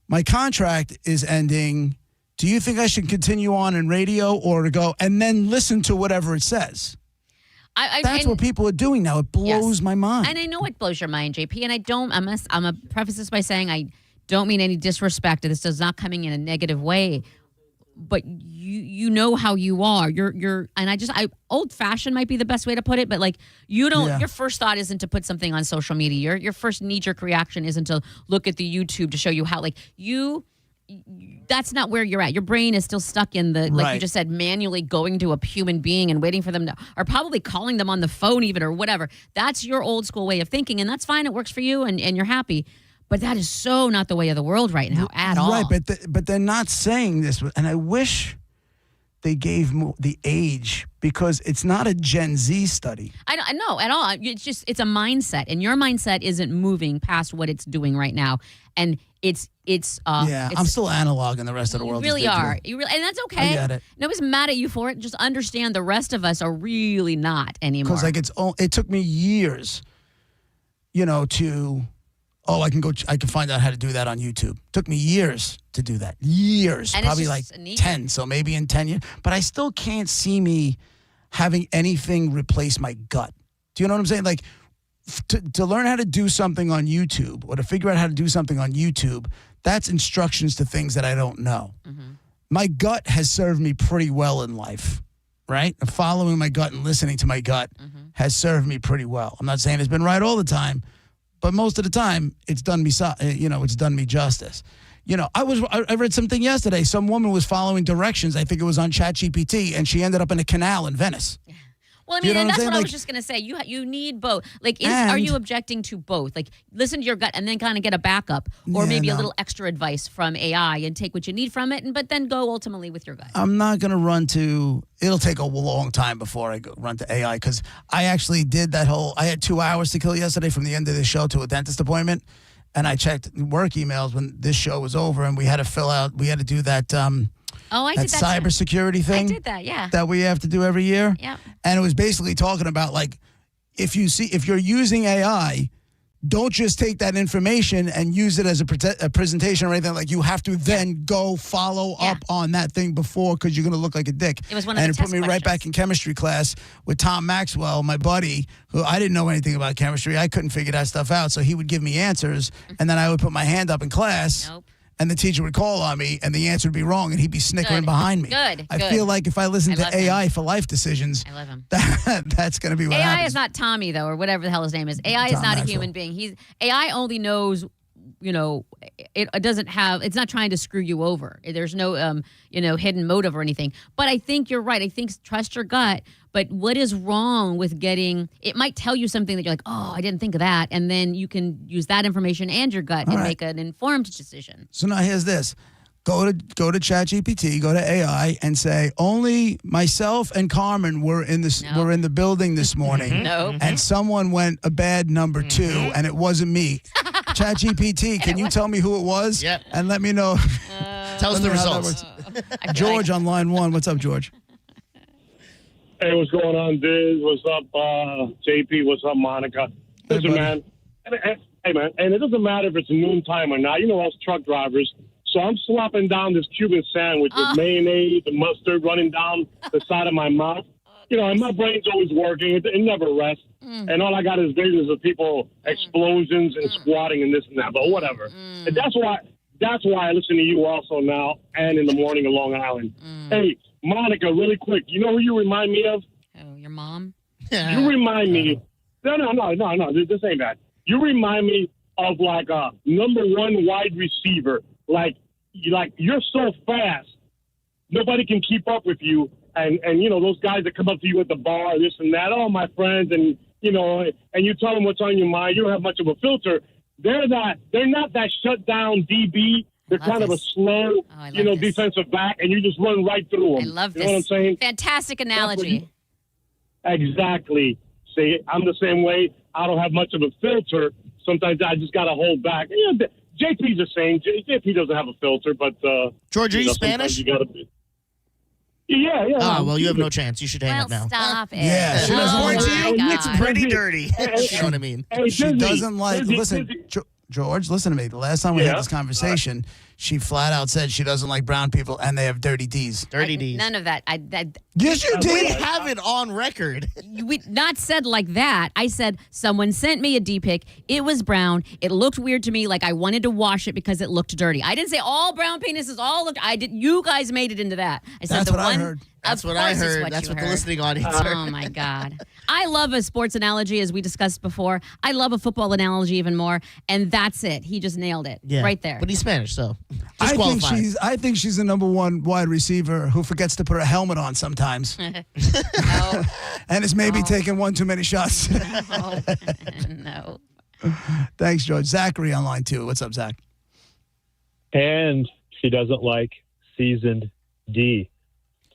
my contract is ending. Do you think I should continue on in radio or to go and then listen to whatever it says? That's what people are doing now. It blows my mind. And I know it blows your mind, JP. And I'm gonna preface this by saying I don't mean any disrespect. This is not coming in a negative way. But you know how you are. You're and old fashioned might be the best way to put it, but like you don't your first thought isn't to put something on social media. Your first knee-jerk reaction isn't to look at the YouTube to show you how that's not where you're at. Your brain is still stuck in the, like you just said, manually going to a human being and waiting for them to, or probably calling them on the phone even or whatever. That's your old school way of thinking, and that's fine. It works for you, and you're happy. But that is so not the way of the world right now at all. Right, but they're not saying this, and I wish they gave the age because it's not a Gen Z study. I know at all. It's a mindset, and your mindset isn't moving past what it's doing right now, and it's I'm still analog, and the rest of the world. You really is are. You really, and that's okay. I get it. Nobody's mad at you for it. Just understand the rest of us are really not anymore. Because it took me years, I can find out how to do that on YouTube. Took me years to do that. Years. And probably like 10. So maybe in 10 years. But I still can't see me having anything replace my gut. Do you know what I'm saying? Like to learn how to do something on YouTube or to figure out how to do something on YouTube, that's instructions to things that I don't know. Mm-hmm. My gut has served me pretty well in life, right? Following my gut and listening to my gut has served me pretty well. I'm not saying it's been right all the time, but most of the time, it's done me, it's done me justice. I read something yesterday. Some woman was following directions. I think it was on ChatGPT, and she ended up in a canal in Venice. Well, I mean, and that's what I was just going to say. You need both. Like, are you objecting to both? Like, listen to your gut and then kind of get a backup, or maybe a little extra advice from AI and take what you need from it, but then go ultimately with your gut. I'm not going to run to. It'll take a long time before I run to AI because I actually did that whole. I had 2 hours to kill yesterday from the end of the show to a dentist appointment, and I checked work emails when this show was over, and we had to do that. I did that cybersecurity thing. I did that, yeah. That we have to do every year. Yeah. And it was basically talking about like, if you're using AI, don't just take that information and use it as a presentation or anything. Like you have to then go follow up on that thing before because you're going to look like a dick. It was one of and the it put me right back in chemistry class with Tom Maxwell, my buddy, who I didn't know anything about chemistry. I couldn't figure that stuff out. So he would give me answers, and then I would put my hand up in class. Nope. And the teacher would call on me, and the answer would be wrong, and he'd be snickering behind me. Good. I feel like if I listen to AI for life decisions, I love him. That's going to be what happens. AI is not Tommy, though, or whatever the hell his name is. AI is not a human being. AI only knows, it doesn't have, it's not trying to screw you over. There's no, hidden motive or anything. But I think you're right. I think trust your gut. But what is wrong with it might tell you something that you're like, oh, I didn't think of that. And then you can use that information and your gut and make an informed decision. So now here's this. Go to ChatGPT, go to AI, and say, only myself and Carmen were in the building this morning. Nope. And someone went a bad number 2, and it wasn't me. ChatGPT, can you tell me who it was? Yep. And let me know. Tell us the results. George on line 1. What's up, George? Hey, what's going on, Diz? What's up, JP? What's up, Monica? Listen, man. Hey, man. And it doesn't matter if it's noontime or not. You know us truck drivers. So I'm slopping down this Cuban sandwich with mayonnaise and mustard running down the side of my mouth. You know, and my brain's always working. It never rests. And all I got is visions of people, explosions and squatting and this and that. But whatever. And that's why I listen to you also now and in the morning in Long Island. Hey, Monica, really quick. You know who you remind me of? Oh, your mom? You remind me. No. This ain't that. You remind me of like a number 1 wide receiver. Like you're so fast, nobody can keep up with you. And you know those guys that come up to you at the bar, this and that. Oh, my friends, and you know, and you tell them what's on your mind. You don't have much of a filter. They're not that shut down DB. They're kind of a slow, defensive back, and you just run right through them. I love this. You know what I'm saying? Fantastic analogy. Exactly. See, I'm the same way. I don't have much of a filter. Sometimes I just got to hold back. You know, JP's the same. JP doesn't have a filter, but George, are you Spanish? You gotta be. Yeah. Oh, well, you have no chance. You should hang up now. Stop it. Yeah, she doesn't like It's pretty dirty. You know what I mean? She doesn't like. Listen, George, listen to me. The last time we had this conversation, she flat out said she doesn't like brown people and they have dirty D's. Dirty D's. None of that. Yes, you did. We have it on record. We not said like that. I said someone sent me a D pic. It was brown. It looked weird to me. Like I wanted to wash it because it looked dirty. I didn't say all brown penises all looked. I did. You guys made it into that. I said That's what I heard. That's what I heard. That's what the listening audience heard. Oh my God. I love a sports analogy, as we discussed before. I love a football analogy even more. And that's it. He just nailed it. Yeah. Right there. But he's Spanish, so I think she's the number 1 wide receiver who forgets to put her helmet on sometimes. No. And is maybe taking one too many shots. No. Thanks, George. Zachary on line 2. What's up, Zach? And she doesn't like seasoned D.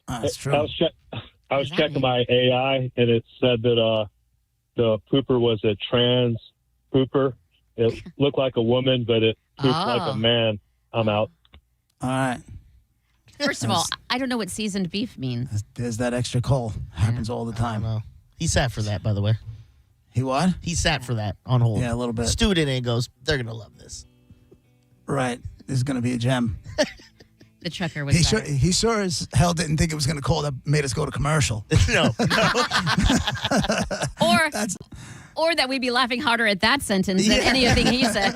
That's true. I was checking my AI, and it said that the pooper was a trans pooper. It looked like a woman, but it pooped like a man. I'm out. All right. First of all, I don't know what seasoned beef means. There's that extra coal. Happens all the time. He sat for that, by the way. He what? He sat for that on hold. Yeah, a little bit. Student and goes, they're going to love this. Right. This is going to be a gem. The trucker was he sure as hell didn't think it was going to call that made us go to commercial. No. Or that we'd be laughing harder at that sentence than anything he said.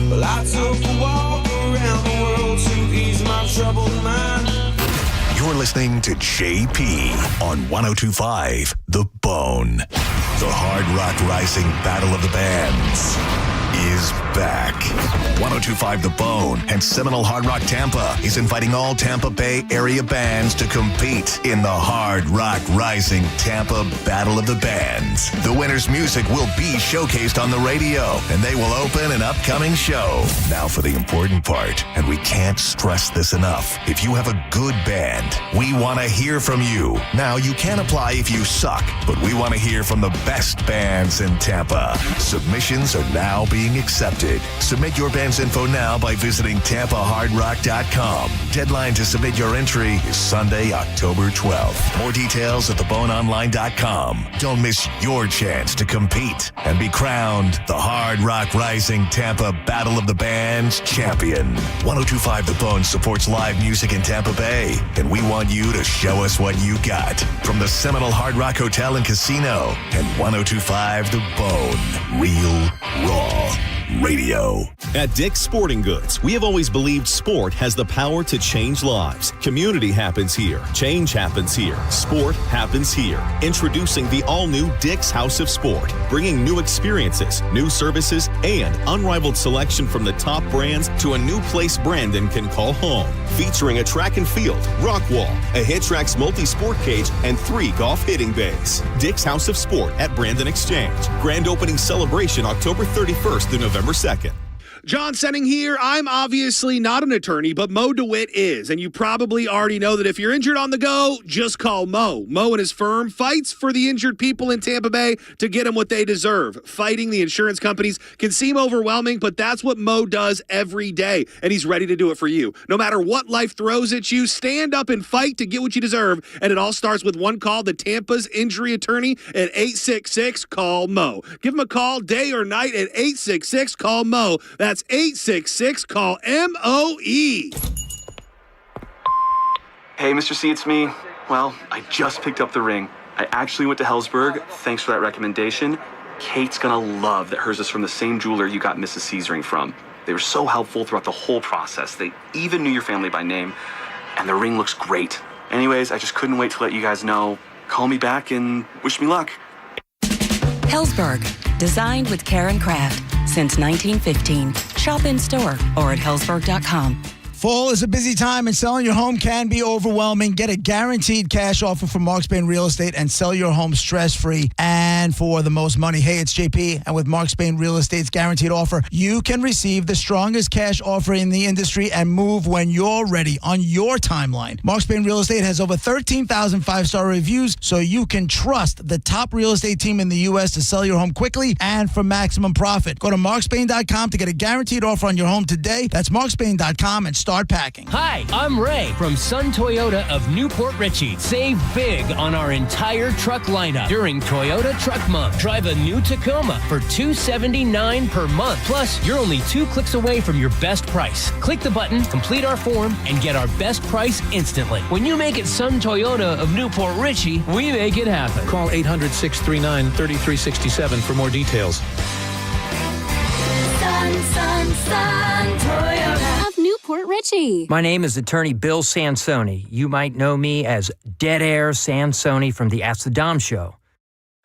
Well, I took a walk around the world to ease my troubled mind. You're listening to JP on 102.5 The Bone. The Hard Rock Rising Battle of the Bands is back. 102.5 The Bone and Seminole Hard Rock Tampa is inviting all Tampa Bay area bands to compete in the Hard Rock Rising Tampa Battle of the Bands. The winner's music will be showcased on the radio, and they will open an upcoming show. Now for the important part, and we can't stress this enough. If you have a good band, we want to hear from you. Now, you can apply if you suck, but we want to hear from the best bands in Tampa. Submissions are now being accepted. Submit your band's info now by visiting TampaHardRock.com. Deadline to submit your entry is Sunday, October 12th. More details at TheBoneOnline.com. Don't miss your chance to compete and be crowned the Hard Rock Rising Tampa Battle of the Bands champion. 102.5 The Bone supports live music in Tampa Bay, and we want you to show us what you got. From the Seminole Hard Rock Hotel and Casino and 102.5 The Bone. Real, raw radio. At Dick's Sporting Goods, we have always believed sport has the power to change lives. Community happens here. Change happens here. Sport happens here. Introducing the all-new Dick's House of Sport, bringing new experiences, new services, and unrivaled selection from the top brands to a new place Brandon can call home. Featuring a track and field, rock wall, a HitTrax multi-sport cage, and 3 golf hitting bays. Dick's House of Sport at Brandon Exchange. Grand opening celebration October 31st through November 2nd. John Senning here. I'm obviously not an attorney, but Mo DeWitt is. And you probably already know that if you're injured on the go, just call Mo. Mo and his firm fights for the injured people in Tampa Bay to get them what they deserve. Fighting the insurance companies can seem overwhelming, but that's what Mo does every day. And he's ready to do it for you. No matter what life throws at you, stand up and fight to get what you deserve. And it all starts with one call to Tampa's injury attorney at 866-CALL-MO. Give him a call day or night at 866-CALL-MO. That's 866-CALL-MOE. Hey, Mr. C, it's me. Well, I just picked up the ring. I actually went to Hellsberg. Thanks for that recommendation. Kate's gonna love that hers is from the same jeweler you got Mrs. C's ring from. They were so helpful throughout the whole process. They even knew your family by name, and the ring looks great. Anyways, I just couldn't wait to let you guys know. Call me back and wish me luck. Hellsberg, designed with care and craft since 1915. Shop in store or at hellsberg.com. Fall is a busy time and selling your home can be overwhelming. Get a guaranteed cash offer from Mark Spain Real Estate and sell your home stress-free and for the most money. Hey, it's JP, and with Mark Spain Real Estate's guaranteed offer, you can receive the strongest cash offer in the industry and move when you're ready on your timeline. Mark Spain Real Estate has over 13,000 five-star reviews, so you can trust the top real estate team in the U.S. to sell your home quickly and for maximum profit. Go to markspain.com to get a guaranteed offer on your home today. That's markspain.com and start packing. Hi, I'm Ray from Sun Toyota of Newport Richey. Save big on our entire truck lineup during Toyota Truck Month. Drive a new Tacoma for $279 per month. Plus, you're only 2 clicks away from your best price. Click the button, complete our form, and get our best price instantly. When you make it Sun Toyota of Newport Richey, we make it happen. Call 800-639-3367 for more details. Sun Toyota of Newport Richey. My name is attorney Bill Sansoni. You might know me as Dead Air Sansoni from the Ask the Dom show.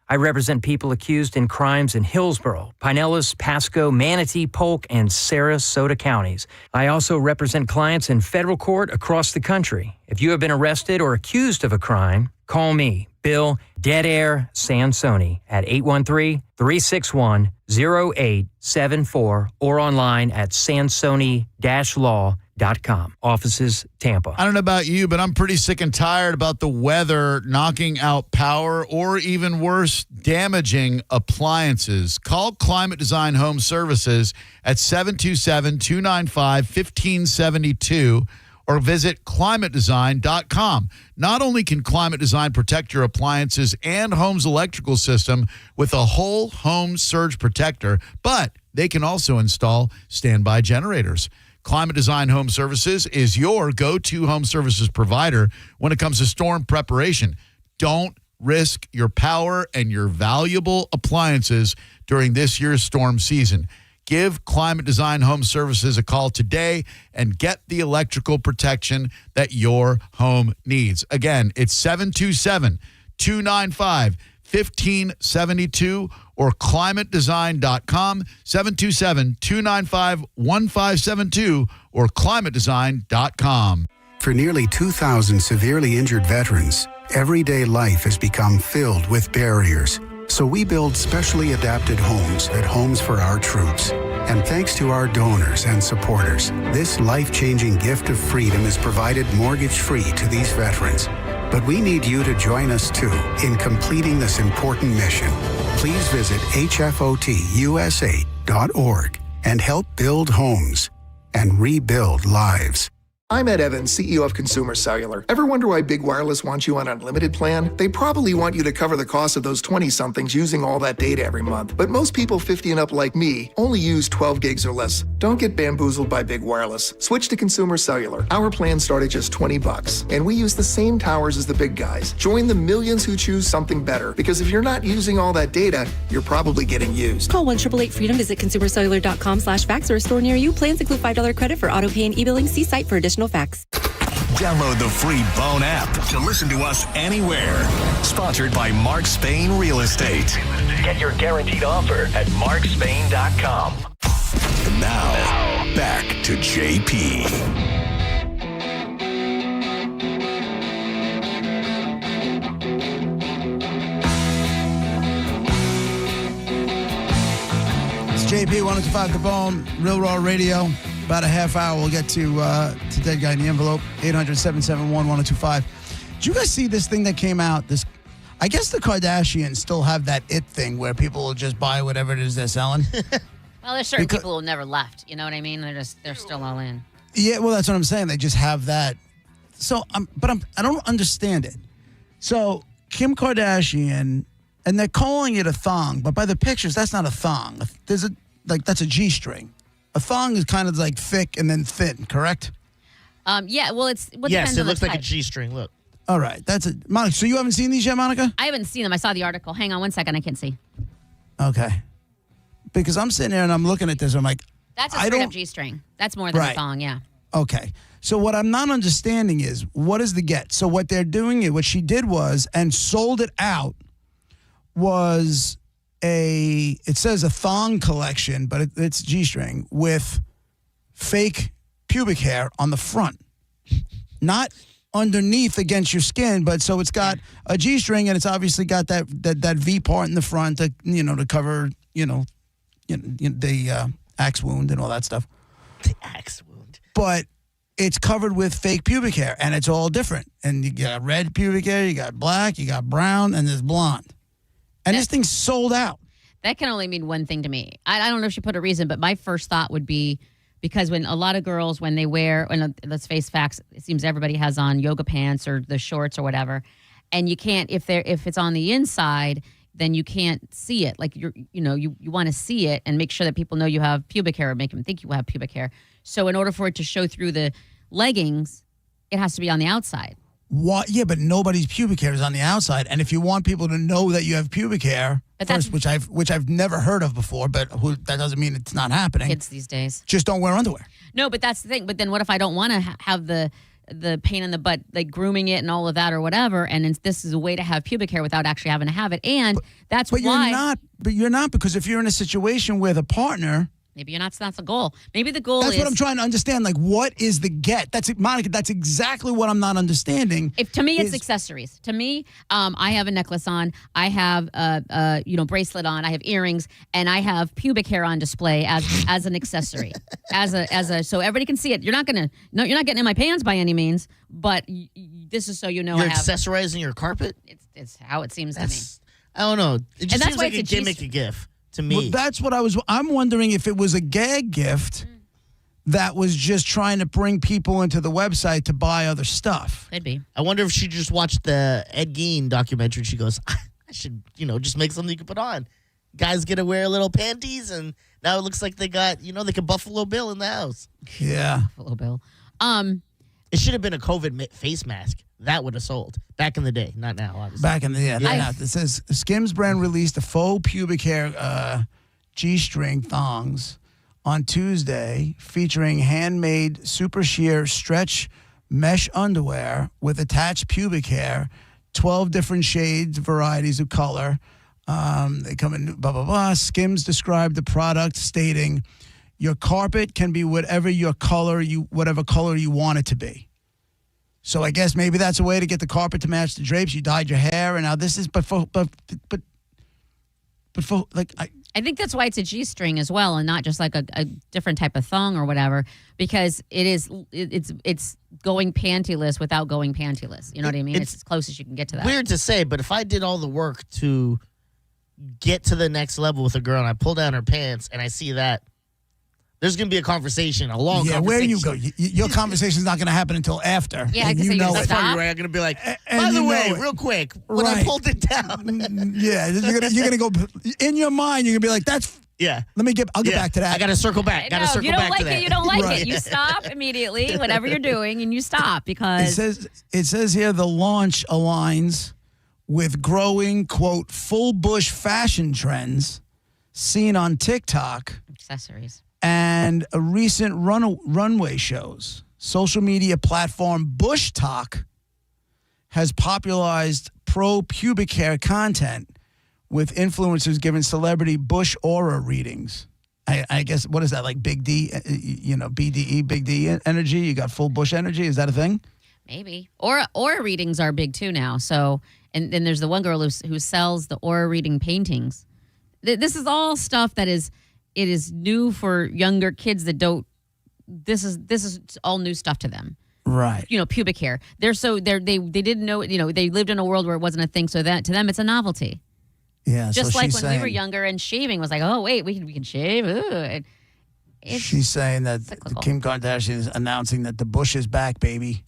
I represent people accused in crimes in Hillsborough, Pinellas, Pasco, Manatee, Polk, and Sarasota counties. I also represent clients in federal court across the country. If you have been arrested or accused of a crime, call me, Bill Dead Air Sansoni, at 813-361-0874 or online at sansoni-law.com. Offices, Tampa. I don't know about you, but I'm pretty sick and tired about the weather knocking out power or even worse, damaging appliances. Call Climate Design Home Services at 727-295-1572 or visit climatedesign.com. Not only can Climate Design protect your appliances and home's electrical system with a whole home surge protector, but they can also install standby generators. Climate Design Home Services is your go-to home services provider when it comes to storm preparation. Don't risk your power and your valuable appliances during this year's storm season. Give Climate Design Home Services a call today and get the electrical protection that your home needs. Again, it's 727-295-1572 or climatedesign.com, 727-295-1572 or climatedesign.com. For nearly 2,000 severely injured veterans, everyday life has become filled with barriers. So we build specially adapted homes at Homes for Our Troops. And thanks to our donors and supporters, this life-changing gift of freedom is provided mortgage-free to these veterans. But we need you to join us, too, in completing this important mission. Please visit hfotusa.org and help build homes and rebuild lives. I'm Ed Evans, CEO of Consumer Cellular. Ever wonder why Big Wireless wants you on an unlimited plan? They probably want you to cover the cost of those 20-somethings using all that data every month. But most people 50 and up like me only use 12 gigs or less. Don't get bamboozled by Big Wireless. Switch to Consumer Cellular. Our plans start at just $20, and we use the same towers as the big guys. Join the millions who choose something better, because if you're not using all that data, you're probably getting used. Call 1-888-FREEDOM, visit consumercellular.com/fax or a store near you. Plans include $5 credit for auto pay and e-billing. See site for additional facts. Download the free Bone app to listen to us anywhere. Sponsored by Mark Spain Real Estate. Get your guaranteed offer at markspain.com. And now, back to JP. It's JP 105 The Bone, Real Raw Radio. About a half hour, we'll get to Dead Guy in the Envelope, 800-771-1025. Did you guys see this thing that came out? I guess the Kardashians still have that it thing where people will just buy whatever it is they're selling. Well, there's certain people who never left. You know what I mean? They're still all in. Yeah, well, that's what I'm saying. They just have that. So, I don't understand it. So, Kim Kardashian, and they're calling it a thong, but by the pictures, that's not a thong. That's a G-string. A thong is kind of like thick and then thin, correct? Yeah, well, yes, depends it on looks the like a type. G-string. Look. All right, that's it. Monica, so you haven't seen these yet, Monica? I haven't seen them. I saw the article. Hang on one second. I can't see. Okay. Because I'm sitting there and I'm looking at this. I'm like, That's a straight-up G-string. That's more than a thong, yeah. Okay. So what I'm not understanding is, what is the get? So what they're doing, what she did was, and sold it out, was it says a thong collection, but it's G-string with fake pubic hair on the front. Not underneath against your skin, but so it's got a G-string and it's obviously got that V part in the front to, to cover, the axe wound and all that stuff. The axe wound. But it's covered with fake pubic hair and it's all different. And you got red pubic hair, you got black, you got brown, and there's blonde. And this thing's sold out. That can only mean one thing to me. I don't know if she put a reason, but my first thought would be because when a lot of girls, when they wear, let's face facts, it seems everybody has on yoga pants or the shorts or whatever, and you can't, if it's on the inside, then you can't see it. Like you want to see it and make sure that people know you have pubic hair or make them think you have pubic hair. So in order for it to show through the leggings, it has to be on the outside. What? Yeah, but nobody's pubic hair is on the outside. And if you want people to know that you have pubic hair, first, which I've never heard of before, but that doesn't mean it's not happening. Kids these days just don't wear underwear. No, but that's the thing. But then what if I don't want to have the pain in the butt, like grooming it and all of that or whatever? And this is a way to have pubic hair without actually having to have it. And that's why. You're not, because if you're in a situation with a partner. Maybe you're not. That's the goal. Maybe the goal That's what I'm trying to understand. Like, what is the get? That's it, Monica. That's exactly what I'm not understanding. To me, it's accessories. To me, I have a necklace on. I have a bracelet on. I have earrings, and I have pubic hair on display as an accessory, so everybody can see it. You're not getting in my pants by any means, but this is so you know. You're accessorizing your carpet. It's how it seems to me. I don't know. It just that's seems why like it's a a gimmicky gift. To me. Well, that's what I'm wondering if it was a gag gift that was just trying to bring people into the website to buy other stuff. Could be. I wonder if she just watched the Ed Gein documentary and she goes, I should, just make something you can put on. Guys get to wear little panties and now it looks like they got, they can Buffalo Bill in the house. Yeah. Buffalo Bill. It should have been a COVID face mask. That would have sold. Back in the day. Not now, obviously. Back in the day. It says Skims brand released a faux pubic hair G-string thongs on Tuesday featuring handmade super sheer stretch mesh underwear with attached pubic hair, 12 different shades, varieties of color. They come in blah, blah, blah. Skims described the product stating, your carpet can be whatever color you want it to be. So I guess maybe that's a way to get the carpet to match the drapes. You dyed your hair, and now this is, I think that's why it's a G-string as well, and not just like a different type of thong or whatever, because it's going pantyless without going pantyless. You know what I mean? It's as close as you can get to that. Weird to say, but if I did all the work to get to the next level with a girl and I pull down her pants and I see that, there's going to be a conversation, a long conversation. Where you go? Your conversation's not going to happen until after. Yeah, because you know That's probably right. I'm going to be like, by the way, real quick, when I pulled it down. Yeah, you're gonna go, in your mind, you're going to be like, that's, yeah. I'll get back to that. I got to circle back. No, if you don't like it, you don't like it. You stop immediately, whatever you're doing, and you stop because... It says here the launch aligns with growing, quote, full bush fashion trends seen on TikTok. Accessories. And a recent runway shows. Social media platform Bush Talk has popularized pro-pubic hair content with influencers giving celebrity Bush aura readings. I guess, what is that, like Big D, BDE, Big D energy? You got full Bush energy? Is that a thing? Maybe. Aura readings are big too now. So, and then there's the one girl who sells the aura reading paintings. This is all stuff that is it is new for younger kids that don't. This is all new stuff to them. Right. You know, pubic hair. They didn't know. You know, they lived in a world where it wasn't a thing. So that to them, it's a novelty. Yeah. Just so like she's when we were saying- younger and shaving was like, oh wait, we can shave. Ooh. She's saying that Kim Kardashian is announcing that the bush is back, baby.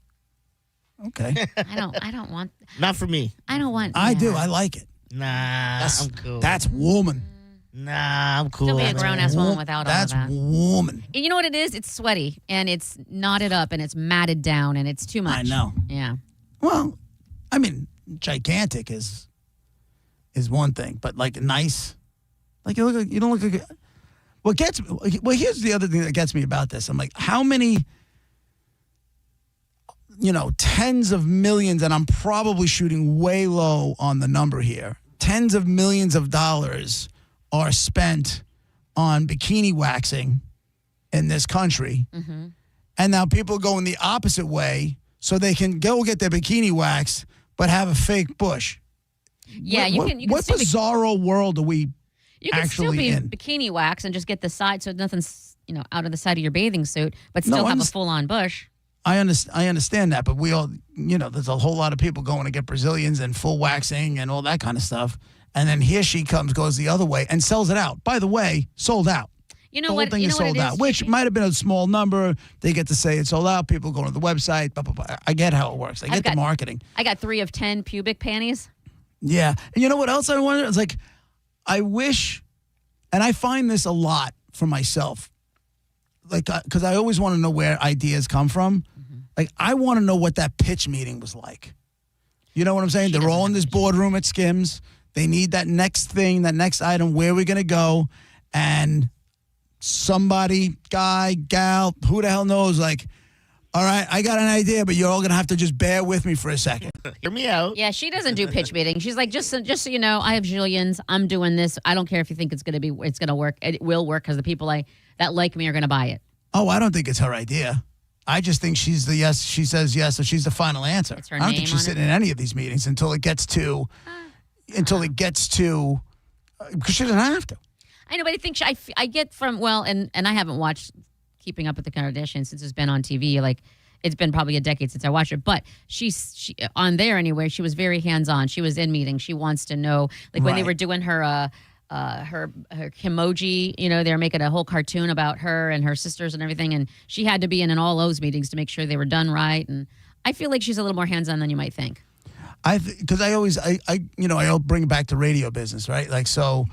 Okay. I don't want. Not for me. I don't want. I do. I like it. Nah, I'm cool. That's woman. Nah, I'm cool. Don't be a grown ass woman without That's all of that. woman. And you know what it is? It's sweaty and it's knotted up and it's matted down and it's too much. I know. Yeah. Well, I mean, gigantic is one thing, but like nice, like you don't look like. Well, here's the other thing that gets me about this. I'm like, how many, tens of millions, and I'm probably shooting way low on the number here. Tens of millions of dollars are spent on bikini waxing in this country. Mm-hmm. And now people are going the opposite way so they can go get their bikini waxed but have a fake bush. Yeah, you can What still bizarro world are we you can still actually be in? bikini wax and just get the side so nothing's out of the side of your bathing suit, but still have a full on bush. I understand that, but we all, there's a whole lot of people going to get Brazilians and full waxing and all that kind of stuff. And then here she goes the other way and sells it out. By the way, sold out. You know the whole what? thing You is know what sold it out, is, which might have been a small number. They get to say it's sold out. People go to the website. Blah, blah, blah. I get how it works. I get the marketing. I got 3 of 10 pubic panties. Yeah. And you know what else I wonder? It's like, I wish, and I find this a lot for myself, like, because I always want to know where ideas come from. Mm-hmm. Like, I want to know what that pitch meeting was like. You know what I'm saying? They're all in this boardroom at Skims. They need that next thing, that next item. Where are we going to go? And somebody, guy, gal, who the hell knows, like, all right, I got an idea, but you're all going to have to just bear with me for a second. Hear me out. Yeah, she doesn't do pitch meetings. She's like, just so you know, I have Jillian's. I'm doing this. I don't care if you think it's going to work. It will work because the people that like me are going to buy it. Oh, I don't think it's her idea. I just think she's the yes. She says yes, so she's the final answer. It's her I don't name think she's on sitting in any of these meetings until it gets to, because she doesn't have to. I know, but I think I get from, and I haven't watched Keeping Up with the Kardashians since it's been on TV. Like, it's been probably a decade since I watched it. But she on there anyway, she was very hands-on. She was in meetings. She wants to know, like when they were doing her Kimoji, they were making a whole cartoon about her and her sisters and everything. And she had to be in all those meetings to make sure they were done right. And I feel like she's a little more hands-on than you might think. Because I'll bring it back to radio business, right? Like, so,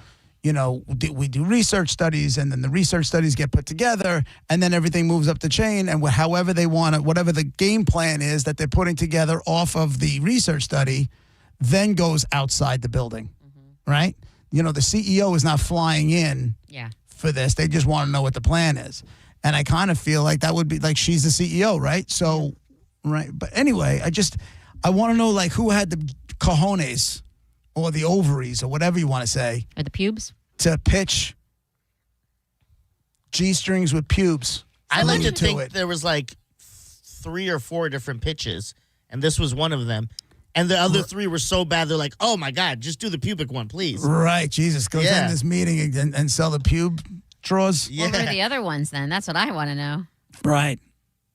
we do research studies, and then the research studies get put together, and then everything moves up the chain, and however they want it, whatever the game plan is that they're putting together off of the research study, then goes outside the building, right? The CEO is not flying in for this. They just want to know what the plan is. And I kind of feel like that would be like she's the CEO, right? So, right. But anyway, I want to know, like, who had the cojones or the ovaries or whatever you want to say. Or the pubes? To pitch G-strings with pubes. I like to think there was like 3 or 4 different pitches, and this was one of them. And the other 3 were so bad, they're like, oh, my God, just do the pubic one, please. Right, Jesus. Go in this meeting and sell the pube drawers. Yeah. What were the other ones then? That's what I want to know. Right.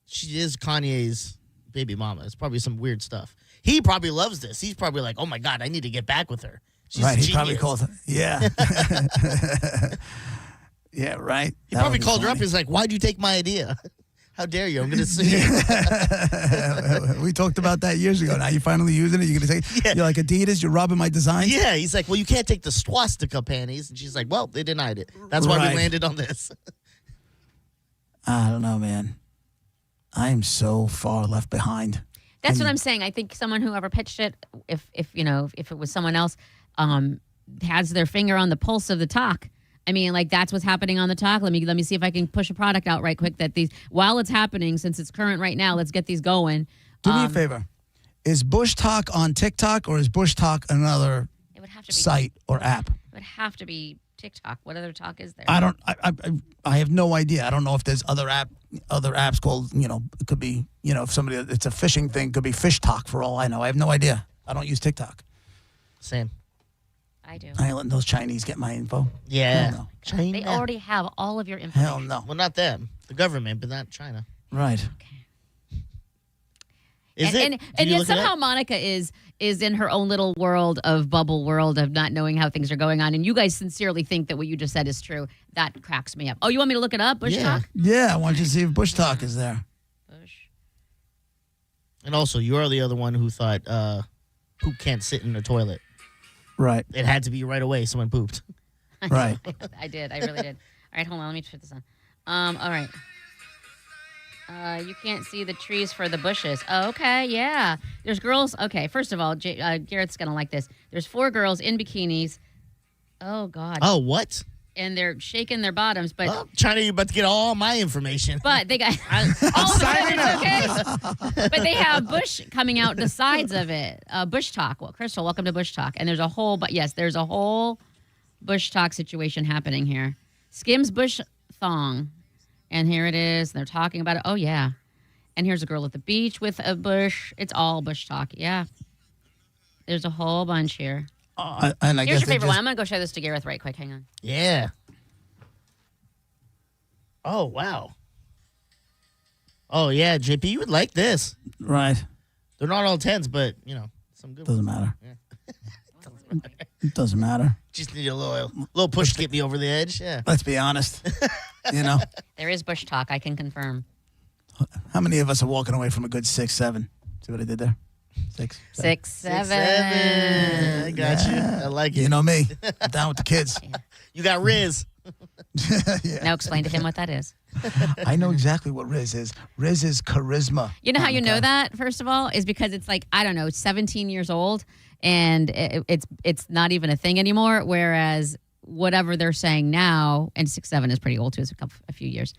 She is Kanye's baby mama. It's probably some weird stuff. He probably loves this. He's probably like, oh, my God, I need to get back with her. She's right, a he probably genius. called her. Yeah. Yeah, right. He probably called her up. He's like, why'd you take my idea? How dare you? I'm going to sue you. We talked about that years ago. Now you're finally using it. You're going to take You're like, Adidas, you're robbing my designs? Yeah, he's like, well, you can't take the swastika panties. And she's like, well, they denied it. That's why we landed on this. I don't know, man. I am so far left behind. That's what I'm saying. I think whoever pitched it, if it was someone else, has their finger on the pulse of the talk. I mean, like, that's what's happening on the talk. Let me see if I can push a product out right quick while it's happening, since it's current right now, let's get these going. Do me a favor. Is Bush Talk on TikTok, or is Bush Talk another site or app? It would have to be TikTok. What other talk is there? I have no idea. I don't know if there's other apps called, it could be, if somebody, it's a fishing thing, could be Fish Talk for all I know. I have no idea. I don't use TikTok. Same. I do. I ain't letting those Chinese get my info. Yeah. Hell China. They already have all of your information. Hell no. Well, not them. The government, but not China. Right. Is and it? and yet somehow Monica is in her own little world of bubble world of not knowing how things are going on. And you guys sincerely think that what you just said is true. That cracks me up. Oh, you want me to look it up? Bush Talk? Yeah, I want you to see if Bush Talk is there. And also, you're the other one who thought poop can't sit in the toilet. Right. It had to be right away. Someone pooped. Right. I did. I really did. All right, hold on. Let me put this on. All right. You can't see the trees for the bushes. Oh, okay, yeah. There's girls. Okay, first of all, Garrett's going to like this. There's 4 girls in bikinis. Oh, God. Oh, what? And they're shaking their bottoms, but China, you're about to get all my information. But they got all of a sudden it's okay. But they have Bush coming out the sides of it. Bush Talk. Well, Crystal, welcome to Bush Talk. And there's a whole, there's a whole Bush Talk situation happening here. Skims Bush thong, and here it is. They're talking about it. Oh yeah, and here's a girl at the beach with a bush. It's all Bush Talk. Yeah, there's a whole bunch here. And I Here's guess your favorite one. I'm gonna go show this to Gareth right quick. Hang on. Yeah. Oh, wow. Oh, yeah, JP, you would like this. Right. They're not all 10s, but, some good Doesn't ones. matter. Yeah. It doesn't matter. Just need a little push to get me over the edge. Yeah. Let's be honest. There is Bush Talk. I can confirm. How many of us are walking away from a good 6, 7? See what I did there? 6, 6, 7. I got you. I like it. You know me. I'm down with the kids. You got Riz. Now explain to him what that is. I know exactly what Riz is. Riz is charisma. You know how you know that, first of all, is because it's like, I don't know, 17 years old, and it's not even a thing anymore, whereas whatever they're saying now, and 6, 7 is pretty old too, it's a few years.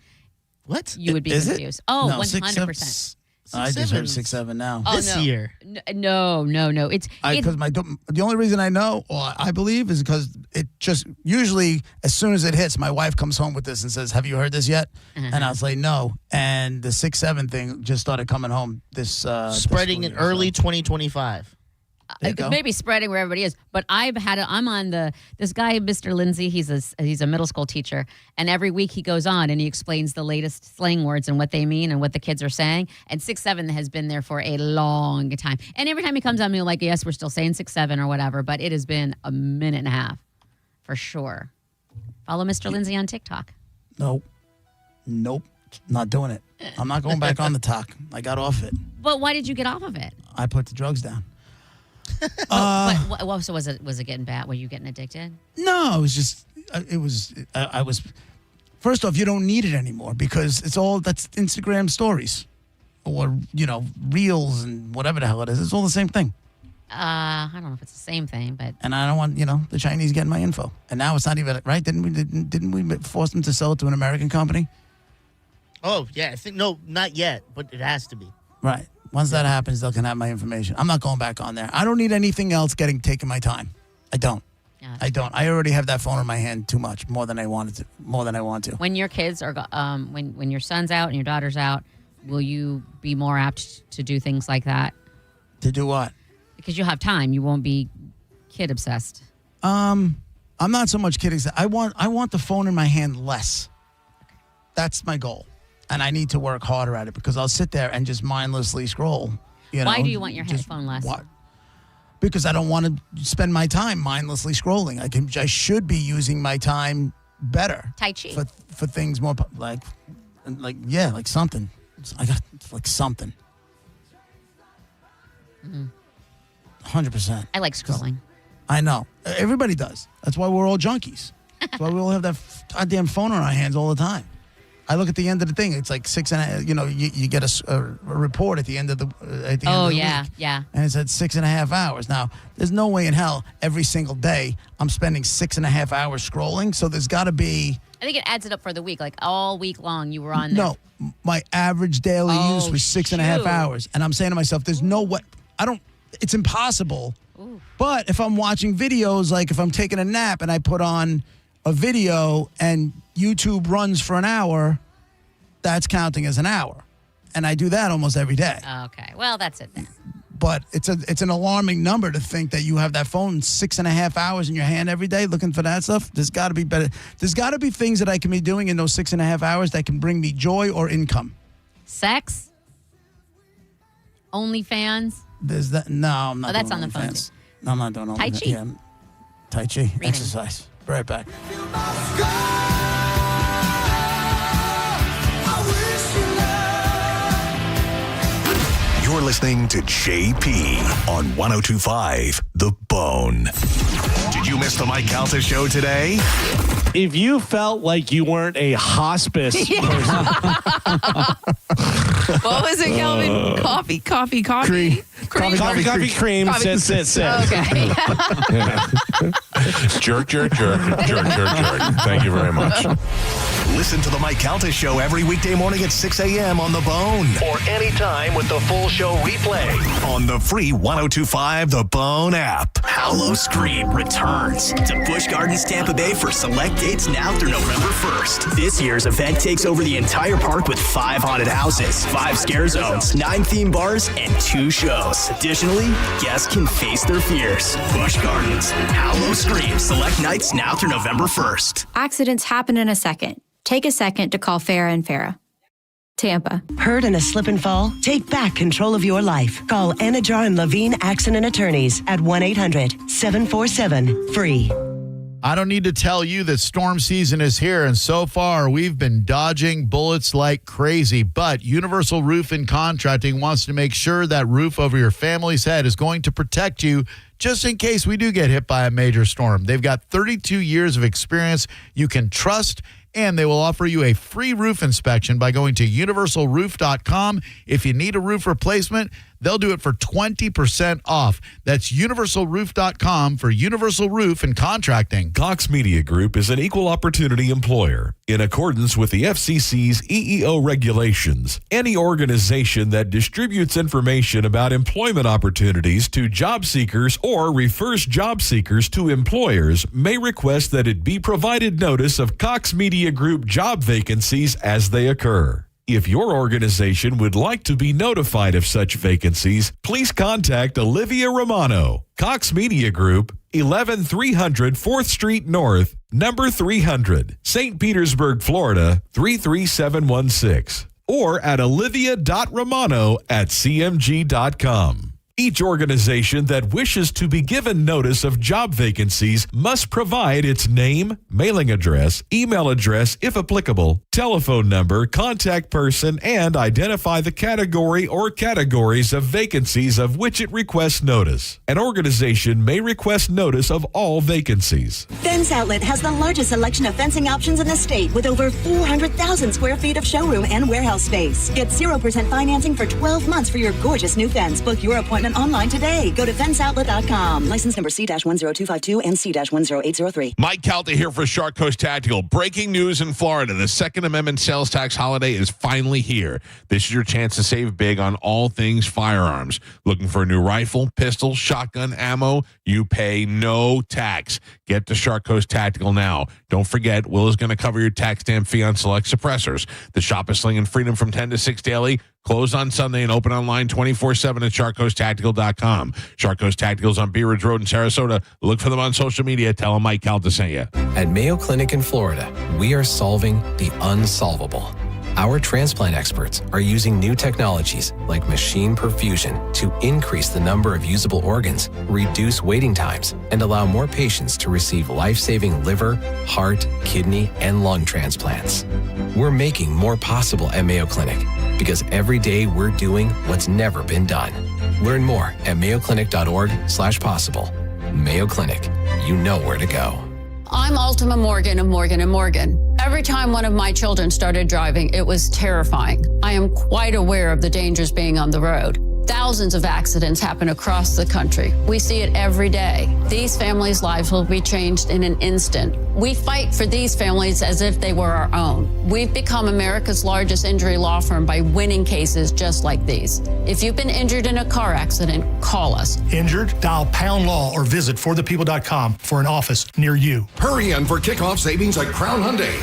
What? You would be Is it? confused. Oh, No, 100%. I just heard 6, 7 now. Oh, This no. year. No. It's Because the only reason I know, or I believe, is because it just usually as soon as it hits, my wife comes home with this and says, "Have you heard this yet?" And I was like, "No." And the 6, 7 thing just started coming home this Spreading this in school year, early 2025. There you go. maybe spreading where everybody is, but I'm on this guy, Mr. Lindsay. He's a middle school teacher, and every week he goes on and he explains the latest slang words and what they mean and what the kids are saying. And 6, 7 has been there for a long time, and every time he comes on, we're like, yes, we're still saying 6, 7 or whatever, but it has been a minute and a half for sure. Follow Mr. Lindsay on TikTok. Nope, not doing it. I'm not going back on the talk. I got off it. But why did you get off of it? I put the drugs down. So was it getting bad? Were you getting addicted? No, it was just, I was, first off, you don't need it anymore because that's Instagram stories or, reels and whatever the hell it is. It's all the same thing. I don't know if it's the same thing, but And I don't want, the Chinese getting my info. And now it's not even, right? Didn't we force them to sell it to an American company? Oh, yeah. I think, no, not yet, but it has to be. Right. Once that happens, they can have my information. I'm not going back on there. I don't need anything else taking my time. I don't. Yeah, I don't. I already have that phone in my hand too much, more than I want to. when your kids are, when your son's out and your daughter's out, will you be more apt to do things like that? To do what? Because you'll have time. You won't be kid obsessed. I'm not so much kidding. I want the phone in my hand less. That's my goal. And I need to work harder at it because I'll sit there and just mindlessly scroll. Why do you want your phone less? Because I don't want to spend my time mindlessly scrolling. I should be using my time better. Tai Chi. For things more like something. I got like something. 100%. I like scrolling. I know. Everybody does. That's why we're all junkies. That's why we all have that goddamn phone on our hands all the time. I look at the end of the thing. It's like 6.5. You get a report at the end of the week. Yeah. And it's at 6.5 hours. Now, there's no way in hell every single day I'm spending 6.5 hours scrolling. So there's got to be. I think it adds it up for the week. Like all week long, you were on there. No, my average daily use was 6.5 hours, and I'm saying to myself, "There's no way. It's impossible." Ooh. But if I'm watching videos, like if I'm taking a nap and I put on a video and YouTube runs for an hour, that's counting as an hour. And I do that almost every day. Okay. Well, that's it then. but it's an alarming number to think that you have that phone 6.5 hours in your hand every day looking for that stuff. There's got to be better. There's got to be things that I can be doing in those 6.5 hours that can bring me joy or income. Sex? OnlyFans? There's that. No, I'm not. Oh, that's doing on the phone, OnlyFans. too. No, I'm not doing OnlyFans. Tai Chi? Yeah. Tai Chi. Exercise. Be right back. You're listening to JP on 102.5 The Bone. Did you miss the Mike Calta show today? If you felt like you weren't a hospice person. What was it, Calvin? Coffee. Coffee, cream, sit. Okay. Jerk. Thank you very much. Listen to the Mike Calta show every weekday morning at 6 a.m. on The Bone. Or anytime with the full show replay on the free 102.5 The Bone app. Hallow Scream returns to Busch Gardens, Tampa Bay for select dates now through November 1st. This year's event takes over the entire park with 5 haunted houses, 5 scare zones, 9 theme bars, and 2 shows. Additionally, guests can face their fears. Busch Gardens, Hallow Scream, select nights now through November 1st. Accidents happen in a second. Take a second to call Farah and Farah. Tampa. Hurt in a slip and fall? Take back control of your life. Call Anajar and Levine Accident Attorneys at 1-800-747-FREE. I don't need to tell you that storm season is here, and so far we've been dodging bullets like crazy. But Universal Roof and Contracting wants to make sure that roof over your family's head is going to protect you just in case we do get hit by a major storm. They've got 32 years of experience you can trust, and they will offer you a free roof inspection by going to universalroof.com. If you need a roof replacement, they'll do it for 20% off. That's universalroof.com for Universal Roof and Contracting. Cox Media Group is an equal opportunity employer. In accordance with the FCC's EEO regulations, any organization that distributes information about employment opportunities to job seekers or refers job seekers to employers may request that it be provided notice of Cox Media Group job vacancies as they occur. If your organization would like to be notified of such vacancies, please contact Olivia Romano, Cox Media Group, 11300 4th Street North, number 300, St. Petersburg, Florida, 33716, or at olivia.romano@cmg.com. Each organization that wishes to be given notice of job vacancies must provide its name, mailing address, email address if applicable, telephone number, contact person, and identify the category or categories of vacancies of which it requests notice. An organization may request notice of all vacancies. Fence Outlet has the largest selection of fencing options in the state with over 400,000 square feet of showroom and warehouse space. Get 0% financing for 12 months for your gorgeous new fence. Book your appointment online today. Go to fenceoutlet.com. License number C-10252 and C-10803. Mike Calta here for Shark Coast Tactical. Breaking news in Florida. The Second Amendment sales tax holiday is finally here. This is your chance to save big on all things firearms. Looking for a new rifle, pistol, shotgun, ammo? You pay no tax. Get to Shark Coast Tactical now. Don't forget, Will is going to cover your tax stamp fee on select suppressors. The shop is slinging freedom from 10 to 6 daily. Closed on Sunday and open online 24/7 at SharkCoastTactical.com. Shark Coast Tactical's on Bee Ridge Road in Sarasota. Look for them on social media. Tell them Mike Calta sent you. At Mayo Clinic in Florida, we are solving the unsolvable. Our transplant experts are using new technologies like machine perfusion to increase the number of usable organs, reduce waiting times, and allow more patients to receive life-saving liver, heart, kidney, and lung transplants. We're making more possible at Mayo Clinic because every day we're doing what's never been done. Learn more at mayoclinic.org/possible. Mayo Clinic, you know where to go. I'm Ultima Morgan of Morgan & Morgan. Every time one of my children started driving, it was terrifying. I am quite aware of the dangers being on the road. Thousands of accidents happen across the country. We see it every day. These families' lives will be changed in an instant. We fight for these families as if they were our own. We've become America's largest injury law firm by winning cases just like these. If you've been injured in a car accident, call us. Injured? Dial Pound Law or visit forthepeople.com for an office near you. Hurry in for kickoff savings at Crown Hyundai.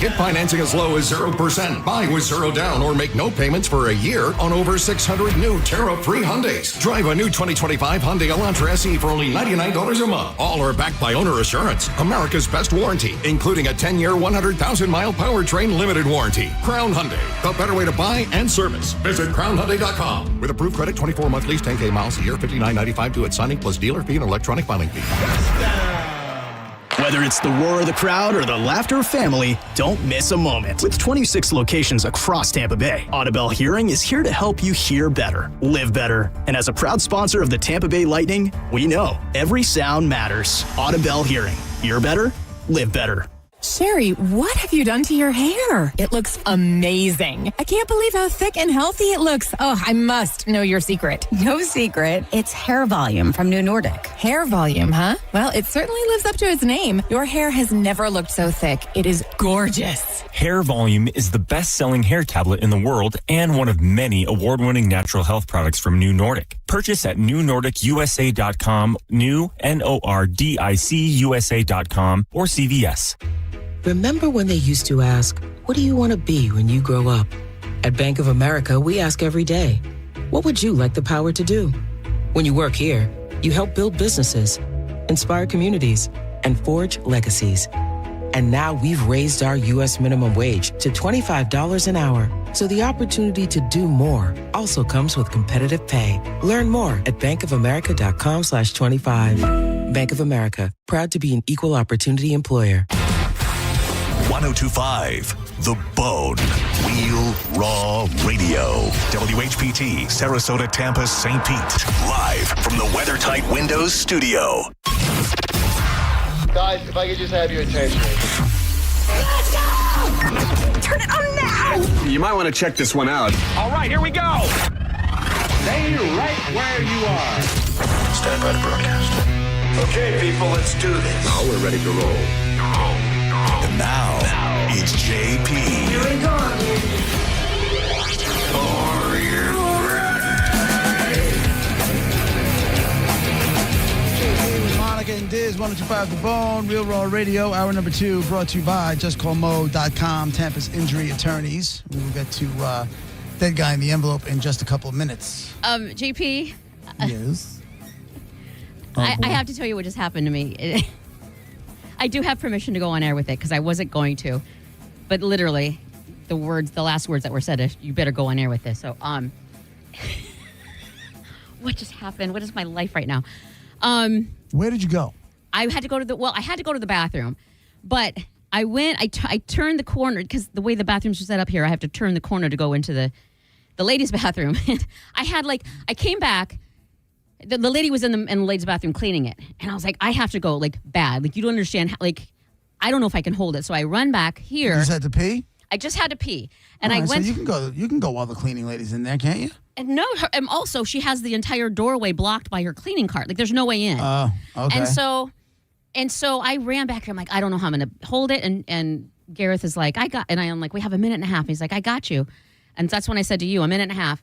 Get financing as low as 0%. Buy with 0 down or make no payments for a year on over 600 new tariff-free Hyundais. Drive a new 2025 Hyundai Elantra SE for only $99 a month. All are backed by Owner Assurance, America's best warranty, including a 10-year, 100,000-mile powertrain limited warranty. Crown Hyundai, the better way to buy and service. Visit crownhyundai.com. With approved credit, 24-month lease, 10K miles a year, $59.95 due at signing, plus dealer fee and electronic filing fee. Whether it's the roar of the crowd or the laughter of family, don't miss a moment. With 26 locations across Tampa Bay, Audibel Hearing is here to help you hear better, live better. And as a proud sponsor of the Tampa Bay Lightning, we know every sound matters. Audibel Hearing. Hear better, live better. Sherry, what have you done to your hair? It looks amazing. I can't believe how thick and healthy it looks. Oh, I must know your secret. No secret. It's Hair Volume from New Nordic. Hair volume, huh? Well, it certainly lives up to its name. Your hair has never looked so thick. It is gorgeous. Hair Volume is the best-selling hair tablet in the world and one of many award-winning natural health products from New Nordic. Purchase at newnordicusa.com, new, NORDICUSA.com, or CVS. Remember when they used to ask, what do you want to be when you grow up? At Bank of America, we ask every day, what would you like the power to do? When you work here, you help build businesses, inspire communities, and forge legacies. And now we've raised our U.S. minimum wage to $25 an hour. So the opportunity to do more also comes with competitive pay. Learn more at bankofamerica.com/25. Bank of America, proud to be an equal opportunity employer. 1025, The Bone. Real Raw Radio. WHPT, Sarasota, Tampa, St. Pete. Live from the WeatherTight Windows studio. Guys, if I could just have your attention. Let's go! Turn it on now! You might want to check this one out. All right, here we go. Stay right where you are. Stand by to broadcast. Okay, people, let's do this. Now we're ready to roll. And now, it's JP. Here we go. Are you JP, Monica and Diz, 102.5 The Bone, Real Raw Radio. Hour number 2 brought to you by JustCallMo.com, Tampa's injury attorneys. We will get to Dead Guy in the Envelope in just a couple of minutes. JP. Yes. I have to tell you what just happened to me. I do have permission to go on air with it because I wasn't going to, but literally, the last words that were said, you better go on air with this. So, what just happened? What is my life right now? Where did you go? I had to go to the bathroom, but I went. I turned the corner because the way the bathrooms are set up here, I have to turn the corner to go into the ladies' bathroom. And I came back. The lady was in the ladies' bathroom cleaning it. And I was like, I have to go, bad. You don't understand how, I don't know if I can hold it. So I run back here. You just had to pee? I just had to pee. And All right, I went. So you can go while the cleaning lady's in there, can't you? And no, and also she has the entire doorway blocked by her cleaning cart. There's no way in. Oh, okay. And so I ran back here. I'm like, I don't know how I'm going to hold it. And Gareth is like, and I'm like, we have a minute and a half. He's like, I got you. And that's when I said to you, a minute and a half.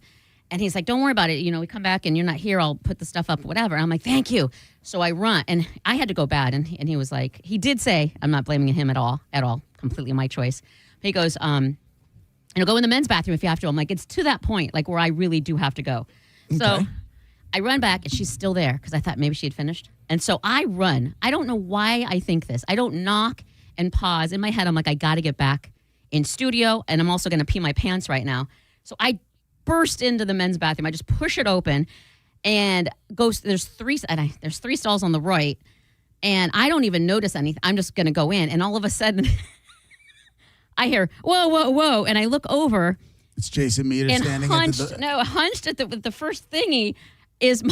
And he's like, don't worry about it. We come back and you're not here. I'll put the stuff up, whatever. And I'm like, thank you. So I run. And I had to go bad. And he was like, he did say, I'm not blaming him at all. Completely my choice. He goes, go in the men's bathroom if you have to. I'm like, it's to that point, where I really do have to go. Okay. So I run back and she's still there because I thought maybe she had finished. And so I run. I don't know why I think this. I don't knock and pause. In my head, I'm like, I got to get back in studio. And I'm also going to pee my pants right now. So I burst into the men's bathroom. I just push it open and there's three stalls on the right and I don't even notice anything. I'm just going to go in and all of a sudden I hear, whoa, whoa, whoa. And I look over. It's Jason Meter standing hunched at the first thingy is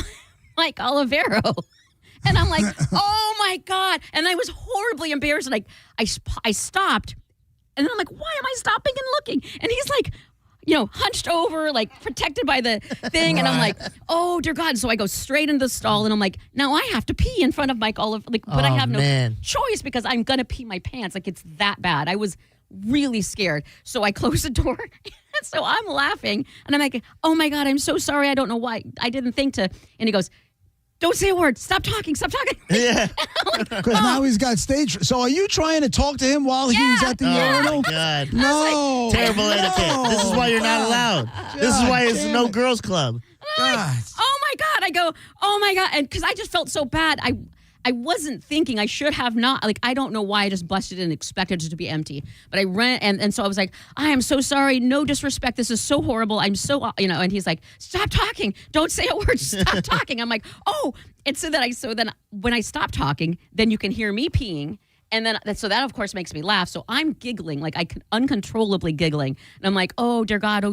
Mike Olivero. And I'm like, oh my God. And I was horribly embarrassed. And I stopped and then I'm like, why am I stopping and looking? And he's like, hunched over, protected by the thing. And I'm like, oh, dear God. So I go straight into the stall, and I'm like, now I have to pee in front of Mike Oliver. But I have no choice because I'm going to pee my pants. It's that bad. I was really scared. So I closed the door. So I'm laughing. And I'm like, oh, my God, I'm so sorry. I don't know why. I didn't think to. And he goes, don't say a word. Stop talking. Stop talking. Yeah. Because now he's got stage. So are you trying to talk to him while he was at the urinal? Oh, my God. No. Terrible etiquette. This is why you're not allowed. This is why it's no girls club. God. Oh my God. I go, oh my God. And because I just felt so bad. I wasn't thinking. I should have not. Like, I don't know why I just busted in and expected it to be empty. But I ran, and so I was like, I am so sorry. No disrespect. This is so horrible. I'm so, and he's like, stop talking. Don't say a word. Stop talking. I'm like, oh. And so then when I stop talking, then you can hear me peeing. And then, so that, of course, makes me laugh. So I'm giggling, like uncontrollably giggling. And I'm like, oh, dear God.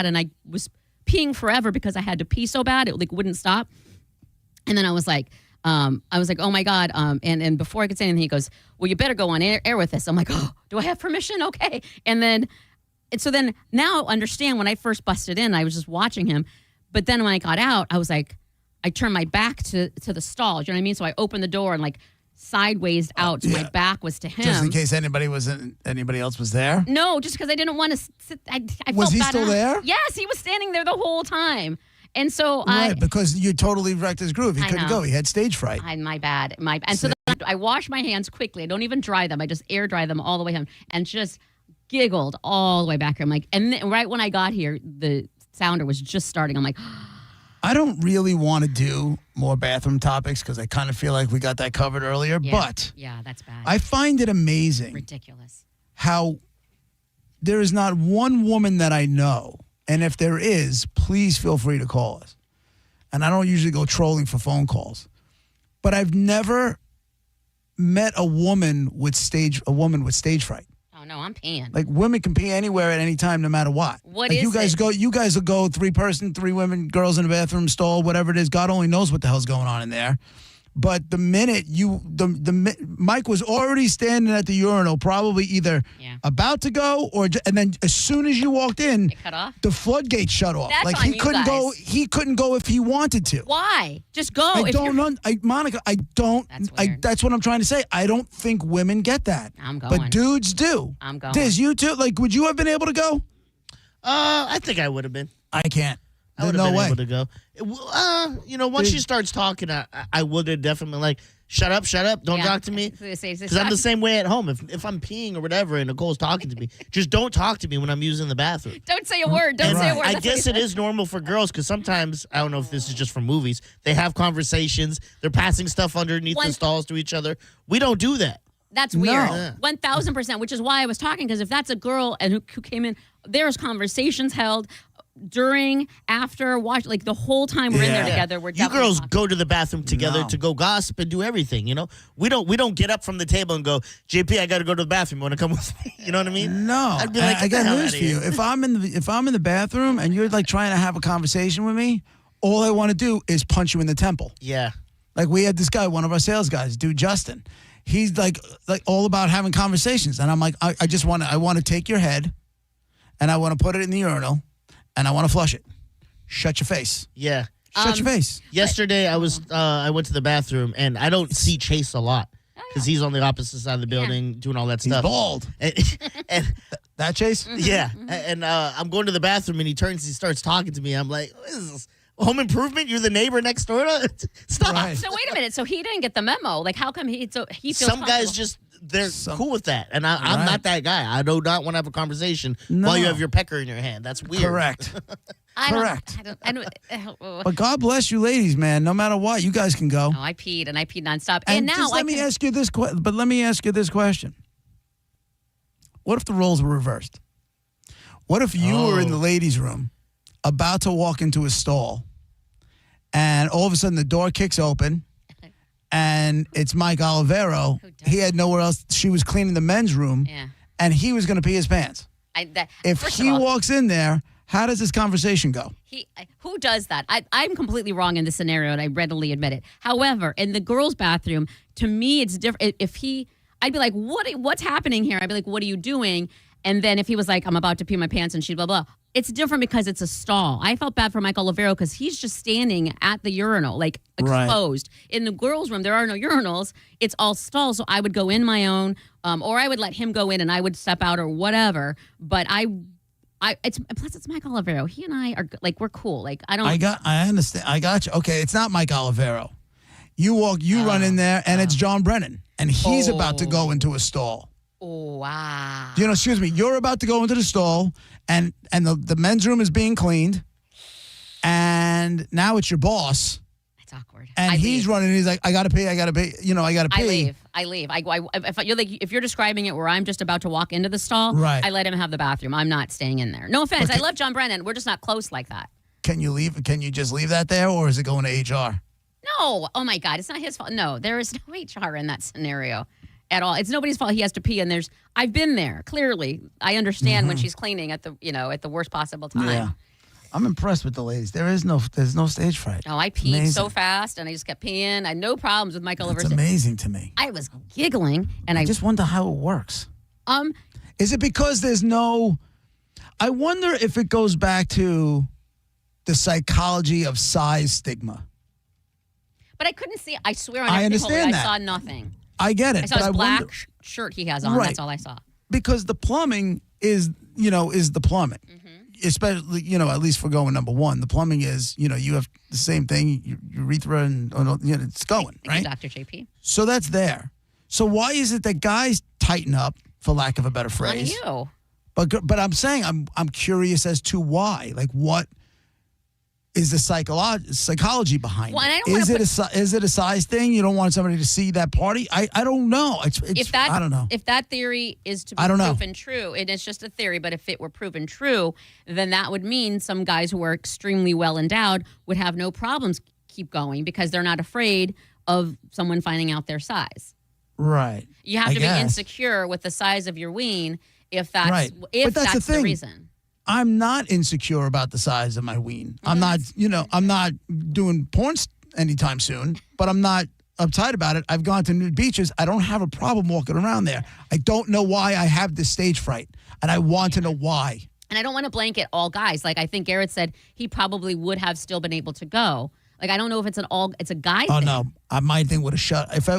And I was peeing forever because I had to pee so bad. It like wouldn't stop. And then I was like, oh my God. And before I could say anything, he goes, well, you better go on air with this. I'm like, oh, do I have permission? Okay. And so then now understand when I first busted in, I was just watching him. But then when I got out, I was like, I turned my back to the stall. Do you know what I mean? So I opened the door and like sideways out. So my back was to him. Just in case anybody else was there? No, just because I didn't want to sit. I Was felt he bad still enough. there? Yes, he was standing there the whole time. And so Right, because you totally wrecked his groove. He I couldn't know. go. He had stage fright. My bad. And so then I wash my hands quickly. I don't even dry them. I just air dry them all the way home and just giggled all the way back here. I'm like, and then right when I got here, the sounder was just starting. I'm like, I don't really want to do more bathroom topics because I kind of feel like we got that covered earlier. yeah, But yeah, that's bad. I find it amazing Ridiculous. how there is not one woman that I know, and if there is, please feel free to call us. And I don't usually go trolling for phone calls, but I've never met a woman with stage fright. Oh no, I'm peeing. Like women can pee anywhere at any time, no matter what. What like is you guys it? go? You guys will go 3-person, 3 women, girls in a bathroom stall, whatever it is. God only knows what the hell's going on in there. But the minute Mike was already standing at the urinal, probably either about to go and then as soon as you walked in, It cut off? the floodgates shut off. That's like on he you couldn't go. guys. He couldn't go if he wanted to. Why? Just go. I If don't you're- know. Monica, I don't. That's what I'm trying to say. I don't think women get that. I'm going. But dudes do. I'm going. Diz, you too? Like, would you have been able to go? I think I would have been. I can't. I would There's have no been way. able to go. Once she starts talking, I would have definitely like, shut up, don't Yeah. talk to me. Because Because I'm the same way at home. If I'm peeing or whatever and Nicole's talking to me, just don't talk to me when I'm using the bathroom. Don't say a word. Don't say a word. I That's guess what it he is said. normal for girls because sometimes, I don't know if this is just from movies, they have conversations, they're passing stuff underneath the stalls to each other. We don't do that. That's No. weird. Yeah. 1,000%, which is why I was talking, because if that's a girl and who came in, there's conversations held during, after, watch, like the whole time we're in there together. We're You definitely girls talking. go to the bathroom together No. to go gossip and do everything, We don't get up from the table and go, JP, I got to go to the bathroom. You want to come with me? You know what I mean? No, I'd be like, I "Get the got hell news outta for you. here." If I'm in the bathroom and you're like trying to have a conversation with me, all I want to do is punch you in the temple. Yeah. Like we had this guy, one of our sales guys, dude Justin. He's like all about having conversations, and I'm like, I want to take your head, and I want to put it in the urinal, and I want to flush it. Shut your face. Yeah. Shut your face. Yesterday, I went to the bathroom, and I don't see Chase a lot because he's on the opposite side of the building doing all that He's stuff. bald. And that Chase? Yeah. And I'm going to the bathroom, and he starts talking to me. I'm like, what is this? Home Improvement? You're the neighbor next door to? Stop. Right. So wait a minute. So he didn't get the memo. Like, how come he feels Some guys comfortable? just, they're cool with that. And I'm Right. not that guy. I do not want to have a conversation No. while you have your pecker in your hand. That's weird. Correct. Correct. I don't. But God bless you, ladies, man. No matter what, you guys can go. I peed and I peed nonstop. And And now just let me ask you this question. What if the roles were reversed? What if you were in the ladies' room about to walk into a stall and all of a sudden the door kicks open and it's Mike Olivero. He had nowhere else. She was cleaning the men's room and he was going to pee his pants. If first he of all, walks in there, how does this conversation go? Who does that? I'm completely wrong in this scenario, and I readily admit it. However, in the girls' bathroom, to me, it's different. I'd be like, what's happening here? I'd be like, what are you doing? And then if he was like, I'm about to pee my pants and she blah, blah. It's different because it's a stall. I felt bad for Mike Olivero because he's just standing at the urinal, like exposed. Right. In the girls' room, there are no urinals. It's all stalls. So I would go in my own, or I would let him go in and I would step out or whatever. But plus it's Mike Olivero. He and I are like, we're cool. Like I understand. I got you. Okay, it's not Mike Olivero. You run in there, and it's John Brennan, and he's about to go into a stall. Oh, wow. Excuse me, you're about to go into the stall, and the men's room is being cleaned, and now it's your boss. It's awkward. And he's running, and he's like, I got to pee. I got to pee. I got to pee. I leave. If you're describing it where I'm just about to walk into the stall, right. I let him have the bathroom. I'm not staying in there. No offense. I love John Brennan. We're just not close like that. Can you leave? Can you just leave that there, or is it going to HR? No. Oh, my God. It's not his fault. No, there is no HR in that scenario at all. It's nobody's fault he has to pee, and I've been there, clearly. I understand when she's cleaning at the worst possible time. Yeah. I'm impressed with the ladies. There's no stage fright. Oh, I peed so fast, and I just kept peeing. I had no problems with Michael Oliver. It's amazing to me. I was giggling, and I just wonder how it works. Is it because there's no... I wonder if it goes back to the psychology of size stigma. But I couldn't see. I swear on I everything understand I that. saw nothing. I get it. I saw his but black wonder, shirt he has on. Right. That's all I saw. Because the plumbing is the plumbing. Mm-hmm. Especially, at least for going number one. The plumbing is, you have the same thing, your urethra, and it's going, right? Dr. JP. So that's there. So why is it that guys tighten up, for lack of a better phrase? On you. But I'm saying I'm curious as to why. Like, what is the psychology behind Well, and I it? don't Is it a size thing? You don't want somebody to see that party? I don't know. I don't know. If that theory is to be proven true, it is just a theory, but if it were proven true, then that would mean some guys who are extremely well endowed would have no problems keep going because they're not afraid of someone finding out their size. Right. You have to be insecure with the size of your ween if that's right. if but that's the reason. I'm not insecure about the size of my ween. I'm not doing porn anytime soon, but I'm not uptight about it. I've gone to nude beaches. I don't have a problem walking around there. I don't know why I have this stage fright, and I want to know why. And I don't want to blanket all guys. Like I think Garrett said, he probably would have still been able to go. Like I don't know if it's a guy thing. Oh no, my thing would have shut. If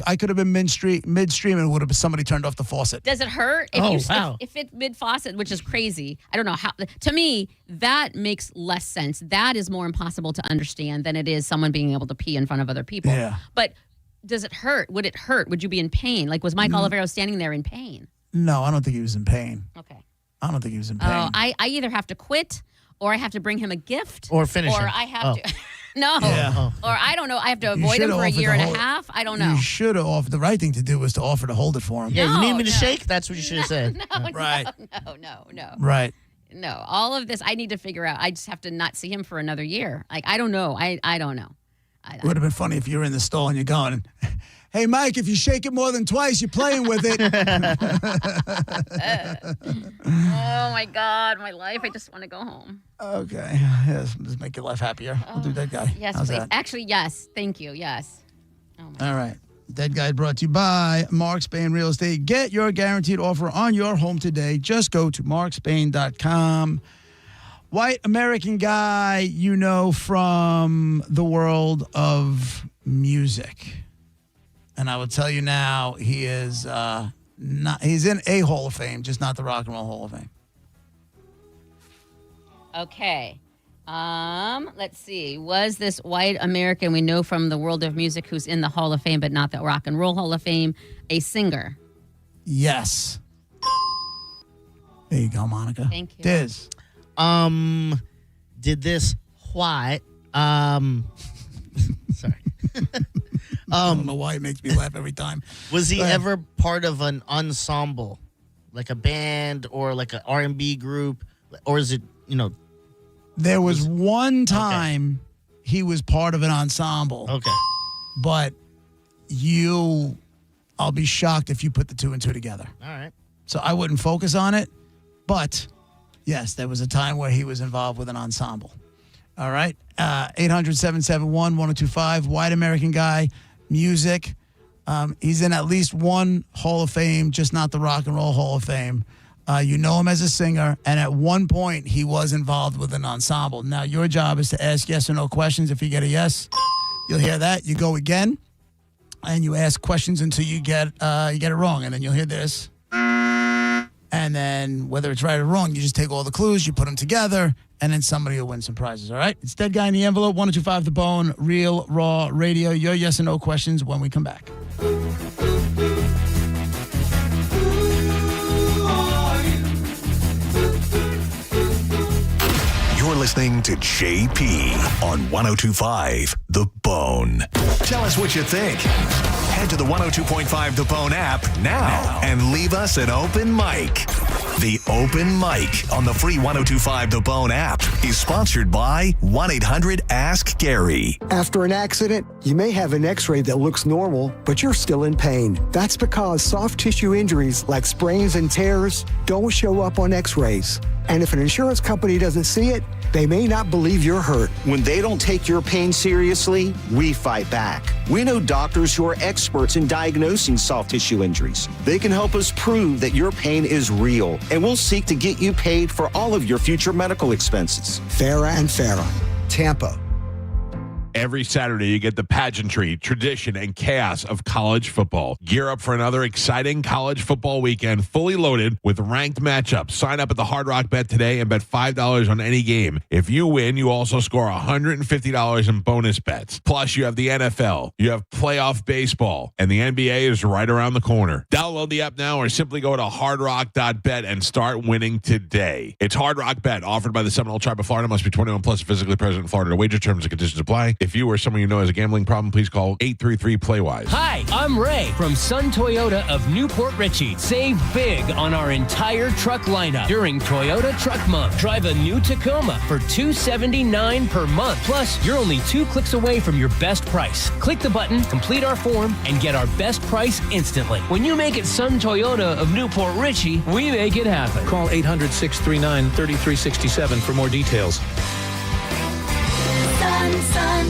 I could have been midstream, and it would have been somebody turned off the faucet. Does it hurt? If it's mid faucet, which is crazy. I don't know how. To me, that makes less sense. That is more impossible to understand than it is someone being able to pee in front of other people. Yeah. But does it hurt? Would it hurt? Would you be in pain? Like was Mike Olivero standing there in pain? No, I don't think he was in pain. Okay. I don't think he was in pain. Oh, I either have to quit, or I have to bring him a gift, or finish or him. I have to. No. Yeah. Or I don't know. I have to avoid him for a year and a half. I don't know. You should have offered. The right thing to do was to offer to hold it for him. Yeah, you need me to shake? That's what you should have said. Right. No. Right. No. All of this I need to figure out. I just have to not see him for another year. Like, I don't know. I don't know. It would have been funny if you were in the stall and you're going, hey, Mike, if you shake it more than twice, you're playing with it. Oh, my God. My life. I just want to go home. Okay. Yes, just make your life happier. We'll do that guy. Yes, How's please. that? Actually, yes. Thank you. Yes. All right. Dead Guy brought to you by Mark Spain Real Estate. Get your guaranteed offer on your home today. Just go to markspain.com. White American guy, from the world of music. And I will tell you now, he is he's in a Hall of Fame, just not the Rock and Roll Hall of Fame. Okay. Let's see. Was this white American we know from the world of music who's in the Hall of Fame but not the Rock and Roll Hall of Fame a singer? Yes. There you go, Monica. Thank you. Diz. Did this white sorry. I don't know why it makes me laugh every time. Was he ever part of an ensemble, like a band or like an R&B group, or is it There was one time he was part of an ensemble. Okay. But I'll be shocked if you put the two and two together. All right. So I wouldn't focus on it. But yes, there was a time where he was involved with an ensemble. All right. 800-771-1025. White American guy, music. He's in at least one Hall of Fame, just not the Rock and Roll Hall of Fame. You know him as a singer, and at one point he was involved with an ensemble. Now your job is to ask yes or no questions. If you get a yes, you'll hear that. You go again, and you ask questions until you get it wrong, and then you'll hear this. And then whether it's right or wrong, you just take all the clues, you put them together, and then somebody will win some prizes, all right? It's Dead Guy in the Envelope, 1025 The Bone, Real Raw Radio. Your yes and no questions when we come back. You're listening to JP on 1025 The Bone. Tell us what you think. Head to the 102.5 The Bone app now and leave us an open mic. The Open Mic on the free 1025 The Bone app is sponsored by 1-800-ASK-GARY. After an accident, you may have an x-ray that looks normal, but you're still in pain. That's because soft tissue injuries like sprains and tears don't show up on x-rays. And if an insurance company doesn't see it, they may not believe you're hurt. When they don't take your pain seriously, we fight back. We know doctors who are experts in diagnosing soft tissue injuries. They can help us prove that your pain is real, and we'll seek to get you paid for all of your future medical expenses. Farah and Farah, Tampa. Every Saturday, you get the pageantry, tradition, and chaos of college football. Gear up for another exciting college football weekend, fully loaded with ranked matchups. Sign up at the Hard Rock Bet today and bet $5 on any game. If you win, you also score $150 in bonus bets. Plus, you have the NFL, you have playoff baseball, and the NBA is right around the corner. Download the app now or simply go to hardrock.bet and start winning today. It's Hard Rock Bet, offered by the Seminole Tribe of Florida. Must be 21 plus, physically present in Florida. Wager terms and conditions apply. If you or someone you know has a gambling problem, please call 833-PLAY-WISE. Hi, I'm Ray from Sun Toyota of Newport Richey. Save big on our entire truck lineup during Toyota Truck Month. Drive a new Tacoma for $279 per month. Plus, you're only 2 clicks away from your best price. Click the button, complete our form, and get our best price instantly. When you make it Sun Toyota of Newport Richey, we make it happen. Call 800-639-3367 for more details. Sun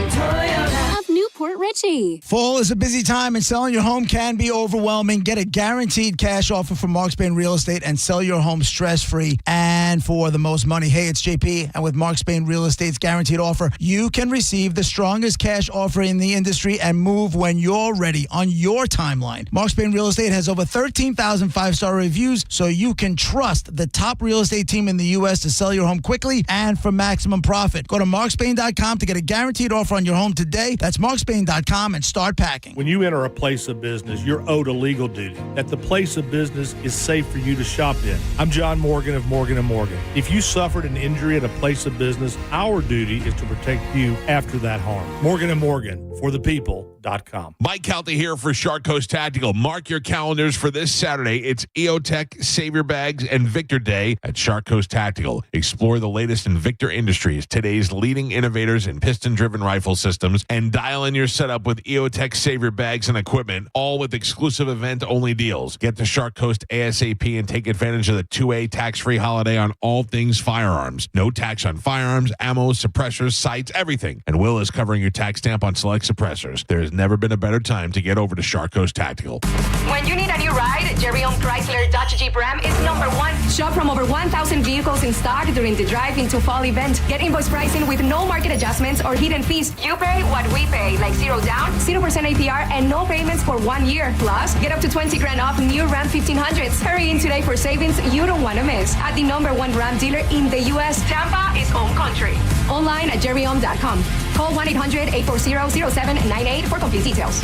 Toyota of Newport Richey. Fall is a busy time and selling your home can be overwhelming. Get a guaranteed cash offer from Mark Spain Real Estate and sell your home stress-free and for the most money. Hey, it's JP, and with Mark Spain Real Estate's guaranteed offer, you can receive the strongest cash offer in the industry and move when you're ready on your timeline. Mark Spain Real Estate has over 13,000 five-star reviews, so you can trust the top real estate team in the U.S. to sell your home quickly and for maximum profit. Go to markspain.com to get a guaranteed offer on your home today. That's markspain.com and start packing. When you enter a place of business, you're owed a legal duty that the place of business is safe for you to shop in. I'm John Morgan of Morgan & Morgan. If you suffered an injury at a place of business, our duty is to protect you after that harm. Morgan & Morgan, for the people.com. Mike Calta here for Shark Coast Tactical. Mark your calendars for this Saturday. It's EOTech, Savior Bags, and Victor Day at Shark Coast Tactical. Explore the latest in Victor Industries, today's leading innovators in piston-driven rifle systems, and dial in your setup with EOTech Savior Bags and equipment, all with exclusive event-only deals. Get to Shark Coast ASAP and take advantage of the 2A tax-free holiday on all things firearms. No tax on firearms, ammo, suppressors, sights, everything. And Will is covering your tax stamp on select suppressors. There has never been a better time to get over to Shark Coast Tactical. When you need a new ride, Jerry-owned Chrysler Dodge Jeep Ram is number one. Shop from over 1,000 vehicles in stock during the Drive Into Fall event. Get invoice pricing with no market adjustments or hidden fees. You pay what we pay, like 0 down, 0% APR, and no payments for 1 year. Plus, get up to $20,000 off new Ram 1500s. Hurry in today for savings you don't want to miss. At the number one Ram dealer in the U.S., Tampa is home country. Online at jerryohm.com. Call 1-800-840-0798 for complete details.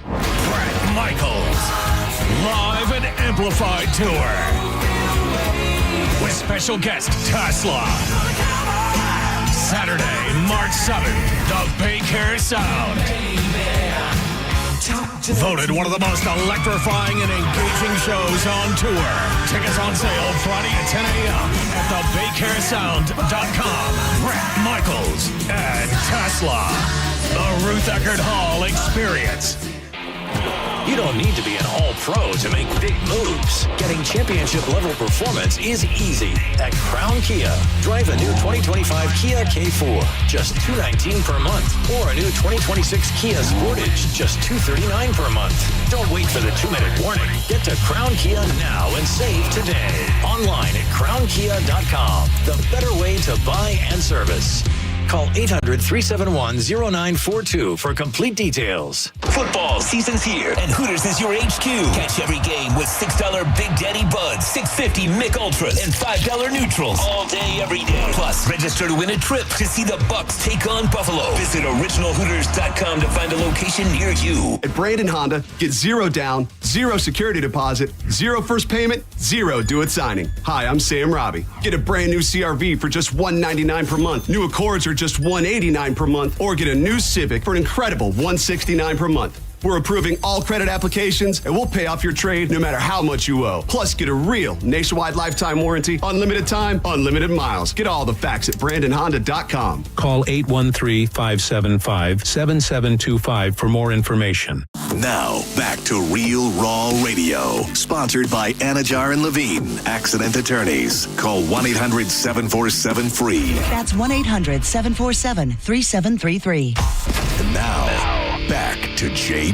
Bret Michaels, live and amplified tour with special guest Tesla. Saturday, March 7th, the Baycare Sound. Voted one of the most electrifying and engaging shows on tour. Tickets on sale Friday at 10 a.m. at thebaycaresound.com. Bret Michaels and Tesla. The Ruth Eckerd Hall Experience. You don't need to be an all-pro to make big moves. Getting championship-level performance is easy at Crown Kia. Drive a new 2025 Kia K4, just $219 per month. Or a new 2026 Kia Sportage, just $239 per month. Don't wait for the 2-minute warning. Get to Crown Kia now and save today. Online at crownkia.com. The better way to buy and service. Call 800-371-0942 for complete details. Football season's here, and Hooters is your HQ. Catch every game with $6 Big Daddy Buds, $6.50 Mick Ultras, and $5 Neutrals all day, every day. Plus, register to win a trip to see the Bucks take on Buffalo. Visit originalhooters.com to find a location near you. At Brandon Honda, get 0 down, 0 security deposit, 0 first payment, 0 do-it signing. Hi, I'm Sam Robbie. Get a brand new CRV for just $199 per month. New Accords are just $189 per month, or get a new Civic for an incredible $169 per month. We're approving all credit applications, and we'll pay off your trade no matter how much you owe. Plus, get a real nationwide lifetime warranty, unlimited time, unlimited miles. Get all the facts at BrandonHonda.com. Call 813-575-7725 for more information. Now, back to Real Raw Radio. Sponsored by Anajar and Levine, accident attorneys. Call 1-800-747-FREE. That's 1-800-747-3733. And now, back to JP.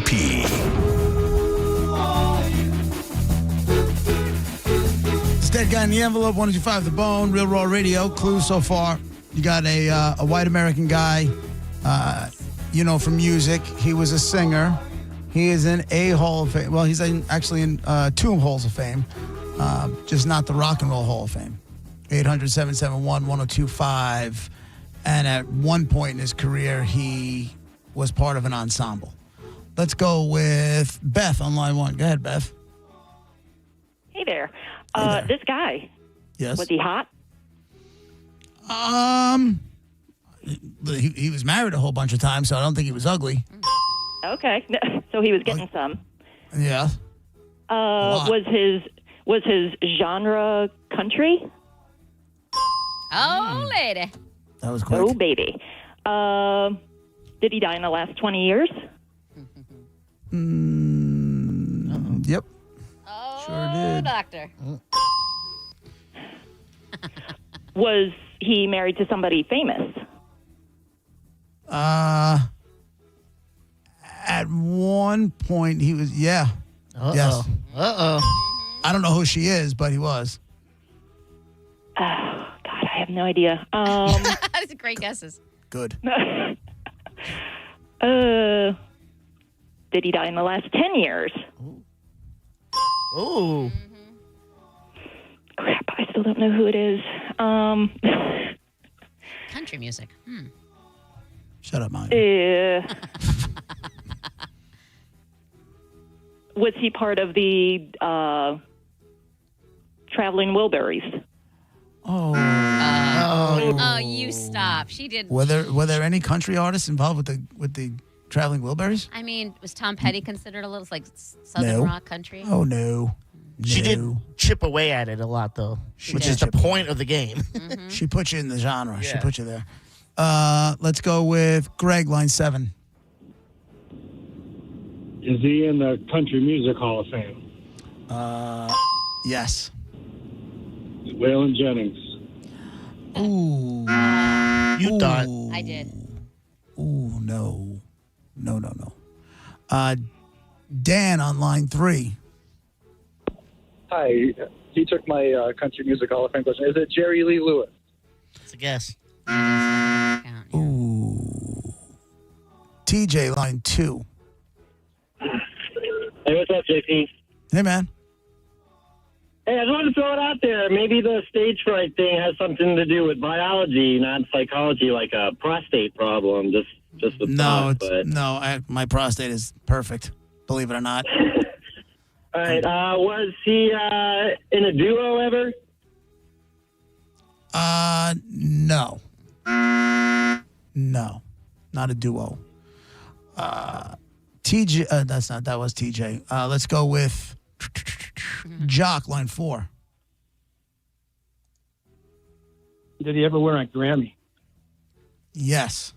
It's Dead Guy in the Envelope, 125 The Bone, Real Raw Radio. Clues so far. You got a white American guy, from music. He was a singer. He is in a Hall of Fame. Well, he's actually in 2 Halls of Fame, just not the Rock and Roll Hall of Fame. 800-771-1025. And at one point in his career, he was part of an ensemble. Let's go with Beth on line 1. Go ahead, Beth. Hey there. This guy. Yes. Was he hot? He was married a whole bunch of times, so I don't think he was ugly. Okay. So he was getting some. Yeah. Was his genre country? Oh, lady. That was quick. Oh, baby. Did he die in the last 20 years? Yep. Oh, sure did. Doctor. Was he married to somebody famous? At one point he was, yeah. Yes. I don't know who she is, but he was. Oh, God, I have no idea. That's great guesses. Good. Did he die in the last 10 years? Ooh. Crap, I still don't know who it is. Country music. Shut up, Mom. Was he part of the Traveling Wilburys? Oh, you stop. She did. Were there any country artists involved with the Traveling Wilburys? I mean, was Tom Petty considered a little Southern rock country? Oh no. She did chip away at it a lot, though, which is the point of the game. Mm-hmm. She put you in the genre. Yeah. She put you there. Let's go with Greg, line 7. Is he in the Country Music Hall of Fame? Yes. Waylon Jennings. Ooh. You thought. I did. Ooh, no. No. Dan on line 3. Hi. He took my Country Music Hall of Fame question. Is it Jerry Lee Lewis? It's a guess. Ooh. TJ, line 2. Hey, what's up, JP? Hey, man. Hey, I just wanted to throw it out there. Maybe the stage fright thing has something to do with biology, not psychology, like a prostate problem. Just a thought, but... my prostate is perfect, believe it or not. All right. Was he in a duo ever? No. No, not a duo. TJ, that was TJ. Let's go with Jock, line 4. Did he ever win a Grammy? Yes.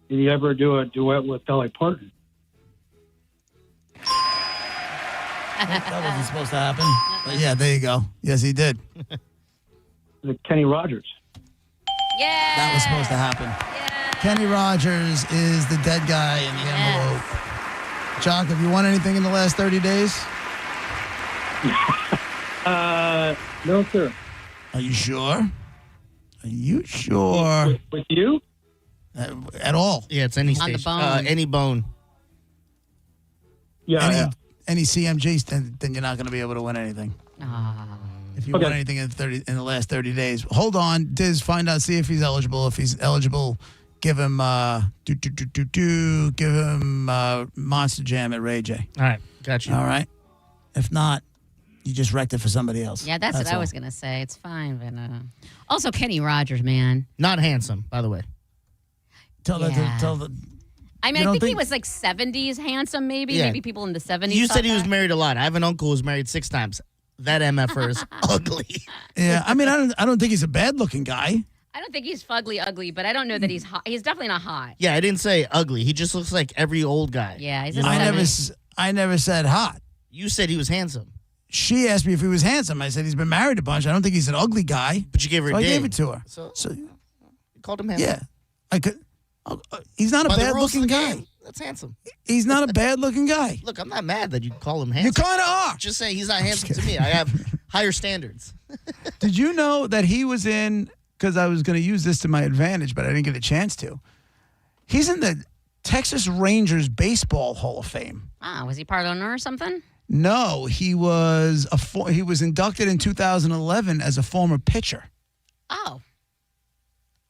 Did he ever do a duet with Dolly Parton? That wasn't supposed to happen. But yeah, there you go. Yes, he did. Kenny Rogers. Yeah. That was supposed to happen. Yeah. Kenny Rogers is the dead guy in the envelope. Jock, have you won anything in the last 30 days? No, sir. Are you sure? Are you sure? With you? At all? Yeah, it's any On the station. bone. Any bone. Yeah. Any CMGs, then you're not going to be able to win anything. If you won anything in the last 30 days. Hold on, Diz, find out, see if he's eligible. If he's eligible, give him Monster Jam at Ray J. All right, got you. All right. If not, you just wrecked it for somebody else. Yeah, that's what I was going to say. It's fine, but also Kenny Rogers, man. Not handsome, by the way. Tell the. I mean, I think he was like 70s handsome, maybe. Yeah. Maybe people in the 70s. You thought said he was that. married a lot. I have an uncle who's married 6 times. That MFer is ugly. Yeah, I mean, I don't think he's a bad-looking guy. I don't think he's fugly ugly, but I don't know that he's hot. He's definitely not hot. Yeah, I didn't say ugly. He just looks like every old guy. Yeah, he's I never said hot. You said he was handsome. She asked me if he was handsome. I said he's been married a bunch. I don't think he's an ugly guy. But you gave her so a I ding. gave it to her. So you called him handsome. Yeah, I could. He's not a By the rules bad-looking of the guy. game, that's handsome. He's not a bad-looking guy. Look, I'm not mad that you call him handsome. You kind of are. Just saying he's not handsome to me. I have higher standards. Did you know that he was in, because I was going to use this to my advantage, but I didn't get a chance to. He's in the Texas Rangers Baseball Hall of Fame. Was he part owner or something? No, he was he was inducted in 2011 as a former pitcher. Oh.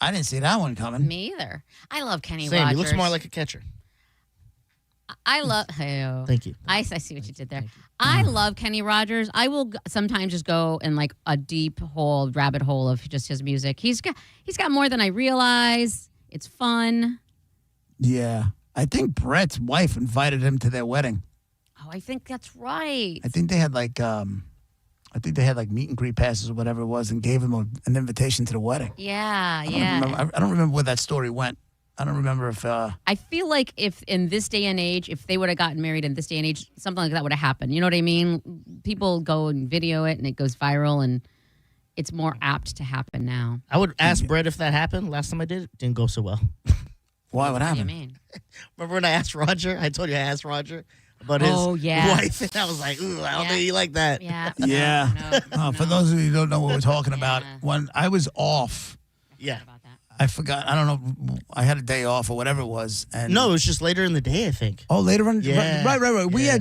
I didn't see that one coming. Me either. I love Kenny Same. Rogers. He looks more like a catcher. I love. Hey, Thank you. I see what you did there. I love Kenny Rogers. I will sometimes just go in like a deep hole, rabbit hole of just his music. He's got more than I realize. It's fun. Yeah. I think Brett's wife invited him to their wedding. Oh, I think that's right. I think they had like meet and greet passes or whatever it was and gave him an invitation to the wedding. Yeah, I don't remember where that story went. I don't remember if I feel like if in this day and age, if they would have gotten married in this day and age, something like that would have happened. You know what I mean? People go and video it and it goes viral and it's more apt to happen now. I would ask Brett if that happened. Last time I did it, didn't go so well. Why? What What do happened? you mean? Remember when I asked Roger? I told you I asked Roger about his wife, and I was like, ooh, I don't think you like that. Yeah. Yeah. For those of you who don't know what we're talking about, when I was off, Yeah. I forgot. I don't know. I had a day off or whatever it was. And No, it was just later in the day, I think. Oh, later on? Yeah. Right. We Yeah.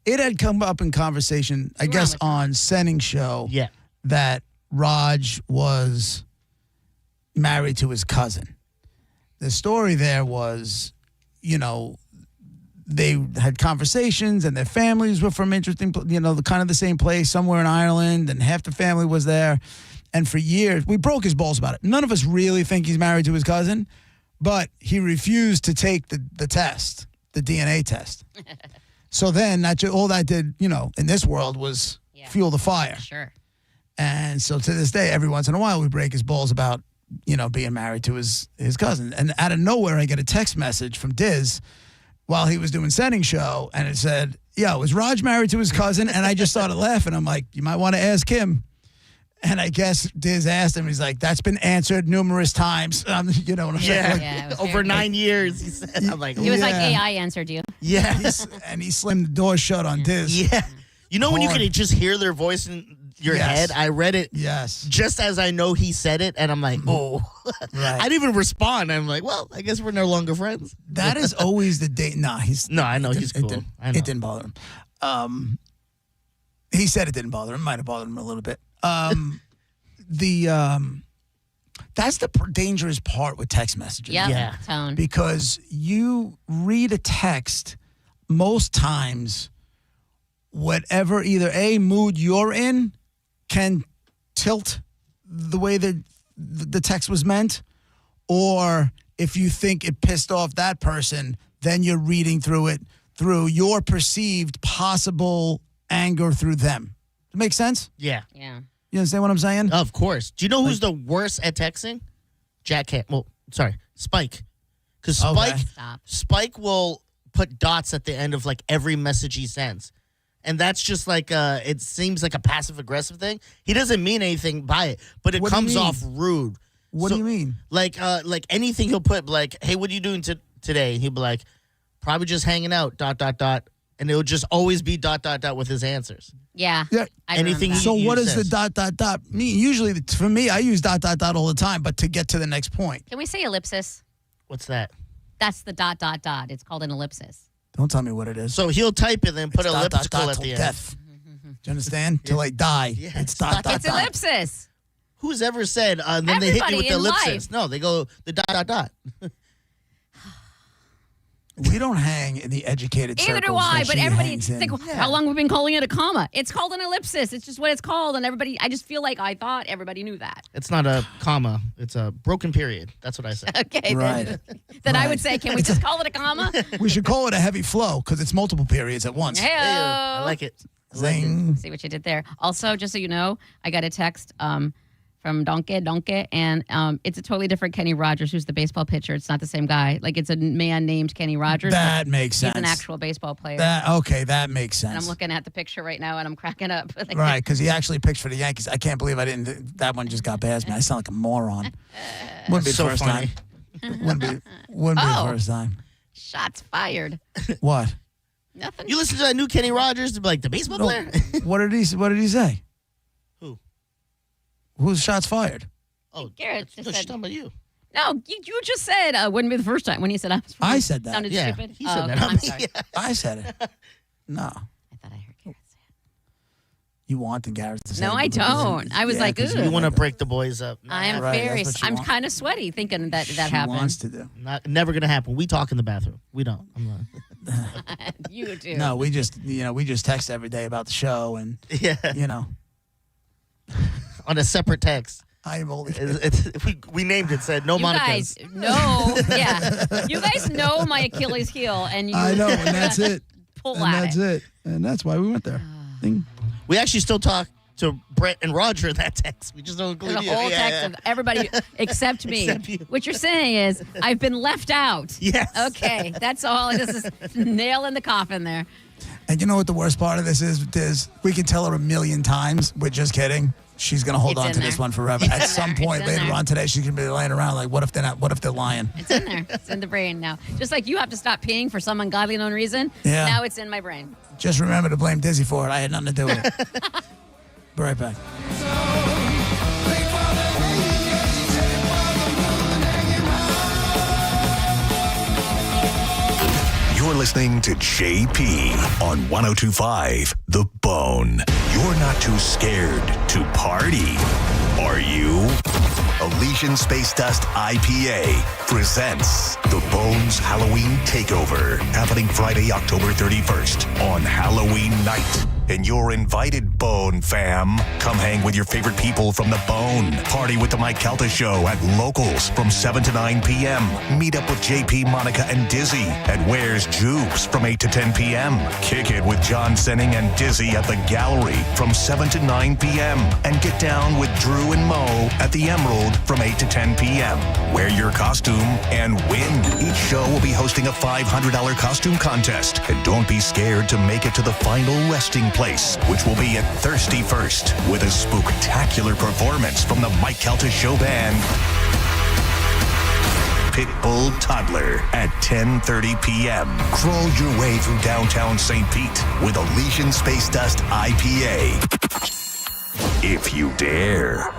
it had come up in conversation, I guess, on Senning's show that Raj was married to his cousin. The story there was, they had conversations and their families were from interesting, kind of the same place, somewhere in Ireland, and half the family was there. And for years, we broke his balls about it. None of us really think he's married to his cousin, but he refused to take the test, the DNA test. So then all that did, in this world was fuel the fire. Sure. And so to this day, every once in a while, we break his balls about, being married to his cousin. And out of nowhere, I get a text message from Diz while he was doing Senning's show, and it said, yo, is Raj married to his cousin? And I just started laughing. I'm like, you might want to ask him. And I guess Diz asked him. He's like, that's been answered numerous times. You know what I'm saying? Yeah, it was Over very 9 years, he said. I'm like, It was like AI answered you. Yeah. And he slammed the door shut on Diz. Yeah. You know when you Hard. can just hear their voice in your Yes. head? I read it Yes. just as I know he said it, and I'm like, oh. Right. I didn't even respond. I'm like, well, I guess we're no longer friends. That is always the date. Nah, he's No, I know he's cool. I know. It didn't bother him. He said it didn't bother him. Might have bothered him a little bit. That's the dangerous part with text messages. Yep. Yeah. Tone. Because you read a text most times, whatever either A, mood you're in can tilt the way that the text was meant, or if you think it pissed off that person, then you're reading through it through your perceived possible anger through them. Does it make sense? Yeah. Yeah. You understand what I'm saying? Of course. Do you know who's the worst at texting? Spike. Because Okay. Spike will put dots at the end of like every message he sends. And that's just like it seems like a passive aggressive thing. He doesn't mean anything by it, but it What do you comes mean? off rude. What do you mean? Like anything he'll put like, hey, what are you doing today? And he'll be like, probably just hanging out, ... and it would just always be ... with his answers. Yeah. Yeah. I Anything remember that. So what says. is the ... mean? Usually, for me, I use ... all the time, but to get to the next point. Can we say ellipsis? What's that? That's the ... It's called an ellipsis. Don't tell me what it is. So he'll type it and put It's ... elliptical at till the end. death. Do you understand? Till I die. Yeah, It's ... It's ellipsis. Who's ever said, then they hit you with Everybody the in ellipsis? life. No, they go the ... We don't hang in the educated Either circles do I, that but she everybody hangs in. think, how long have we been calling it a comma? It's called an ellipsis. It's just what it's called, and everybody. I just feel like I thought everybody knew that. It's not a comma. It's a broken period. That's what I said. Okay, Right. then I would say, can we just call it a comma? We should call it a heavy flow because it's multiple periods at once. Hey-o. I like it. Zing. See what you did there. Also, just so you know, I got a text from Donkey, and it's a totally different Kenny Rogers, who's the baseball pitcher. It's not the same guy. Like, it's a man named Kenny Rogers. That makes sense. He's an actual baseball player. That makes sense. And I'm looking at the picture right now, and I'm cracking up. Like, Right, because he actually pitched for the Yankees. I can't believe I didn't. That one just got past me. I sound like a moron. Wouldn't be the So first funny. time. Wouldn't be the first time. Shots fired. What? Nothing. You listen to that new Kenny Rogers, to be like the baseball No. player? What did he say? Who? Whose shots fired? Oh, Garrett just no, she's said. talking about you. No, you just said wouldn't be the first time when he said I was. I said that. Sounded Yeah, stupid. he said that. I'm sorry. I said it. No. I thought I heard Garrett say You wanted Garrett to say No, it, I but- don't. I was like, 'cause ugh. You want to break the boys up. I am Right, very. that's what you I'm want. kind of sweaty thinking that She happened. wants to do. Never going to happen. We talk in the bathroom. We don't. I'm not. You do. No, we just text every day about the show and Yeah. On a separate text. I am only. We named it, said no You Monica's. guys know, yeah. You guys know my Achilles heel, and you. I know, and that's it. Pull And at that's it. And that's why we went there. Ding. We actually still talk to Brett and Roger in that text. We just don't include The you. whole Yeah, text yeah. of everybody except me. Except you. What you're saying is I've been left out. Yes. Okay, that's all. This is nail in the coffin there. And you know what the worst part of this is? Diz? We can tell her 1,000,000 times. We're just kidding. She's gonna hold It's on in to this there. one forever. It's At in some there. point It's in later there. on today, she's gonna be laying around like, what if they're not? What if they're lying? It's in there. It's in the brain now. Just like you have to stop peeing for some ungodly known reason. Yeah. Now it's in my brain. Just remember to blame Dizzy for it. I had nothing to do with it. Be right back. You're listening to JP on 102.5 The Bone. You're not too scared to party, are you? Elysian Space Dust IPA presents The Bone's Halloween Takeover, happening Friday, October 31st on Halloween night. And you're invited, Bone fam. Come hang with your favorite people from The Bone. Party with the Mike Calta Show at Locals from 7 to 9 p.m. Meet up with JP, Monica, and Dizzy at Where's Jubes from 8 to 10 p.m. Kick it with John Senning and Dizzy at the Gallery from 7 to 9 p.m. And get down with Drew and Mo at the Emerald from 8 to 10 p.m. Wear your costume and win. Each show will be hosting a $500 costume contest. And don't be scared to make it to the final resting place, which will be at Thirsty First, with a spooktacular performance from the Mike Calta Show Band. Pitbull Toddler at 10:30 p.m. Crawl your way through downtown St. Pete with Elysian Space Dust IPA. If you dare.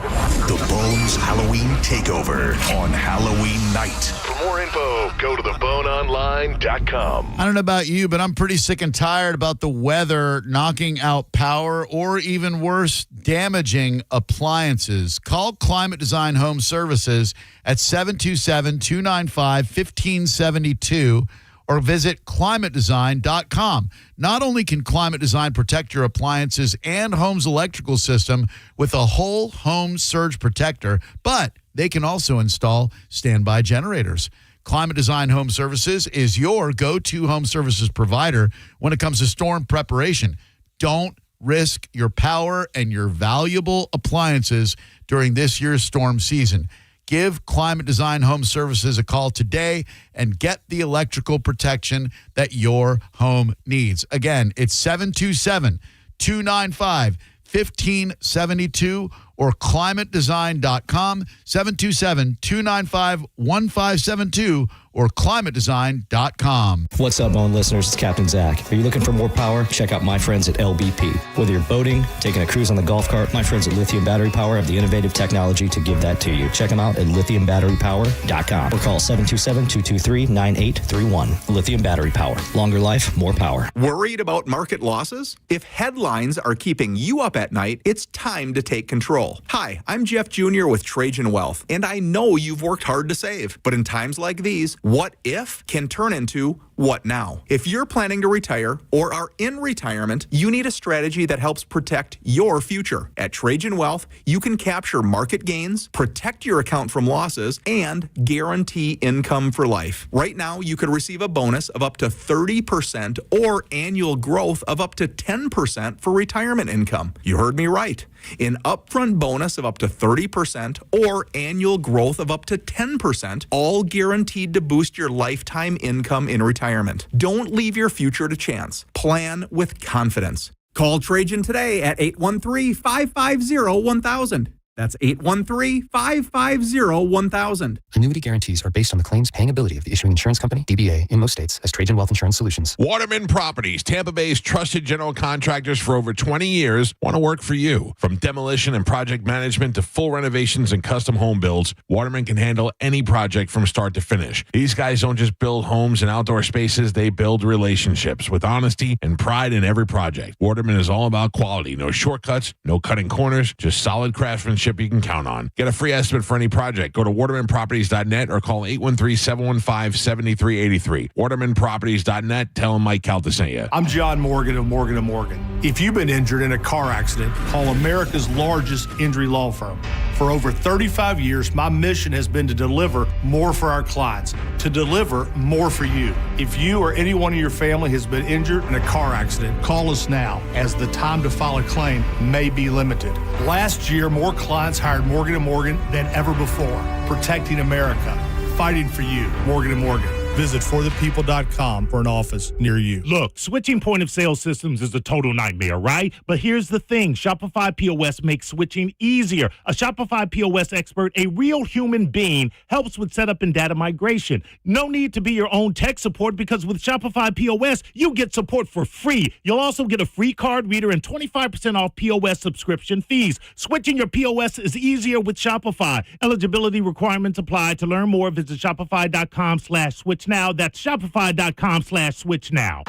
The Bones Halloween Takeover on Halloween night. For more info, go to theboneonline.com. I don't know about you, but I'm pretty sick and tired about the weather knocking out power or even worse, damaging appliances. Call Climate Design Home Services at 727-295-1572 or visit climatedesign.com. Not only can Climate Design protect your appliances and home's electrical system with a whole home surge protector, but they can also install standby generators. Climate Design Home Services is your go-to home services provider when it comes to storm preparation. Don't risk your power and your valuable appliances during this year's storm season. Give Climate Design Home Services a call today and get the electrical protection that your home needs. Again, it's 727-295-1572 or climatedesign.com, 727-295-1572, or climatedesign.com. What's up, Bone listeners? It's Captain Zach. Are you looking for more power? Check out my friends at LBP. Whether you're boating, taking a cruise on the golf cart, my friends at Lithium Battery Power have the innovative technology to give that to you. Check them out at lithiumbatterypower.com or call 727-223-9831. Lithium Battery Power. Longer life, more power. Worried about market losses? If headlines are keeping you up at night, it's time to take control. Hi, I'm Jeff Jr. with Trajan Wealth, and I know you've worked hard to save. But in times like these, what if can turn into what now? If you're planning to retire or are in retirement, you need a strategy that helps protect your future. At Trajan Wealth, you can capture market gains, protect your account from losses, and guarantee income for life. Right now, you could receive a bonus of up to 30% or annual growth of up to 10% for retirement income. You heard me right. An upfront bonus of up to 30% or annual growth of up to 10%, all guaranteed to boost your lifetime income in retirement. Don't leave your future to chance. Plan with confidence. Call Trajan today at 813-550-1000. That's 813-550-1000. Annuity guarantees are based on the claims paying ability of the issuing insurance company, DBA, in most states as Trajan Wealth Insurance Solutions. Waterman Properties, Tampa Bay's trusted general contractors for over 20 years, want to work for you. From demolition and project management to full renovations and custom home builds, Waterman can handle any project from start to finish. These guys don't just build homes and outdoor spaces, they build relationships with honesty and pride in every project. Waterman is all about quality. No shortcuts, no cutting corners, just solid craftsmanship you can count on. Get a free estimate for any project. Go to watermanproperties.net or call 813-715-7383. watermanproperties.net. Tell them Mike Calta sent you. I'm John Morgan of Morgan & Morgan. If you've been injured in a car accident, call America's largest injury law firm. For over 35 years, my mission has been to deliver more for our clients, to deliver more for you. If you or anyone in your family has been injured in a car accident, call us now, as the time to file a claim may be limited. Last year, more clients hired Morgan & Morgan than ever before, protecting America, fighting for you. Morgan & Morgan. Visit forthepeople.com for an office near you. Look, switching point of sale systems is a total nightmare, right? But here's the thing. Shopify POS makes switching easier. A Shopify POS expert, a real human being, helps with setup and data migration. No need to be your own tech support, because with Shopify POS, you get support for free. You'll also get a free card reader and 25% off POS subscription fees. Switching your POS is easier with Shopify. Eligibility requirements apply. To learn more, visit shopify.com/switch now. That's shopify.com/switch now.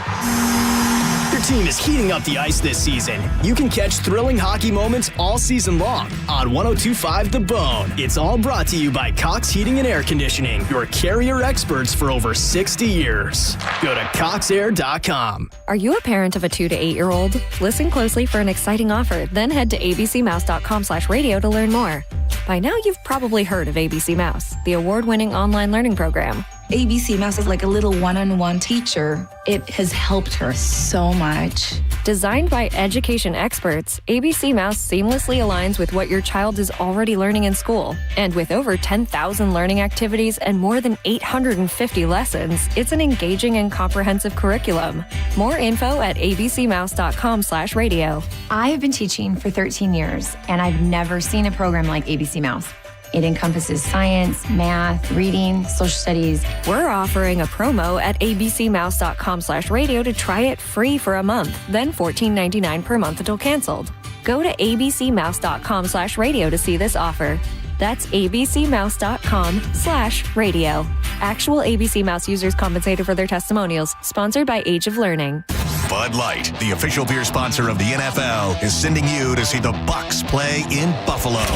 Your team is heating up the ice this season. You can catch thrilling hockey moments all season long on 102.5 The Bone. It's all brought to you by Cox Heating and Air Conditioning, your Carrier experts for over 60 years. Go to coxair.com. Are you a parent of a 2 to 8 year old? Listen closely for an exciting offer, then head to abcmouse.com/radio to learn more. By now, you've probably heard of ABC Mouse, the award-winning online learning program. ABC Mouse is like a little one-on-one teacher. It has helped her so much. Designed by education experts, ABC Mouse seamlessly aligns with what your child is already learning in school. And with over 10,000 learning activities and more than 850 lessons, it's an engaging and comprehensive curriculum. More info at abcmouse.com/radio. I have been teaching for 13 years, and I've never seen a program like ABC Mouse. It encompasses science, math, reading, social studies. We're offering a promo at abcmouse.com/radio to try it free for a month, then $14.99 per month until canceled. Go to abcmouse.com/radio to see this offer. That's abcmouse.com/radio. Actual ABC Mouse users compensated for their testimonials. Sponsored by Age of Learning. Bud Light, the official beer sponsor of the NFL, is sending you to see the Bucs play in Buffalo.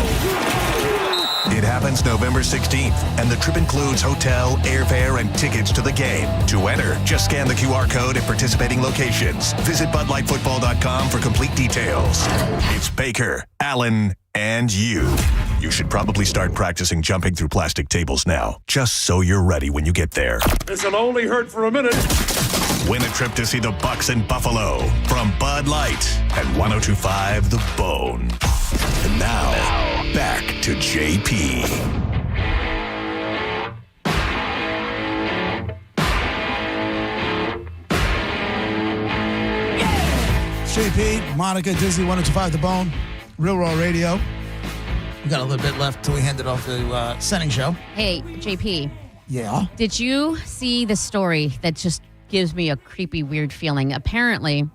It happens November 16th, and the trip includes hotel, airfare, and tickets to the game. To enter, just scan the QR code at participating locations. Visit BudLightFootball.com for complete details. It's Baker, Allen, and you. You should probably start practicing jumping through plastic tables now, just so you're ready when you get there. This'll only hurt for a minute. Win a trip to see the Bucs in Buffalo from Bud Light at 102.5 The Bone. And now, back to JP. JP, Monica, Disney, 102.5 The Bone, Real Raw Radio. We got a little bit left till we hand it off to Setting Show. Hey, JP. Yeah. Did you see the story that just gives me a creepy, weird feeling? Apparently,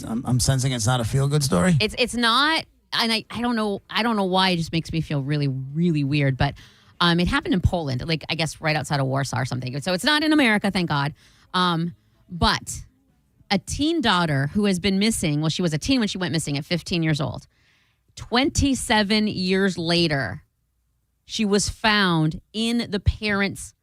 I'm sensing it's not a feel-good story. it's not, and I don't know why. It just makes me feel really, really weird. But it happened in Poland, like I guess right outside of Warsaw or something. So it's not in America, thank God. But a teen daughter who has been missing. Well, she was a teen when she went missing at 15 years old. 27 years later, she was found in the parents'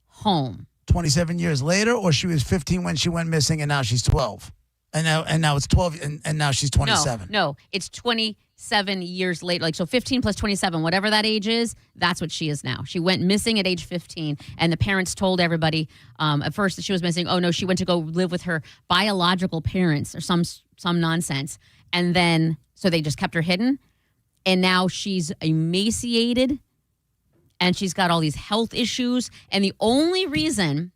home. 27 years later, or she was 15 when she went missing, and now she's 12, and now it's 12, and now she's 27. No, it's 27 years later. Like so, 15 plus 27, whatever that age is, that's what she is now. She went missing at age 15, and the parents told everybody at first that she was missing. Oh no, she went to go live with her biological parents or some nonsense, and then so they just kept her hidden, and now she's emaciated. And she's got all these health issues. And the only reason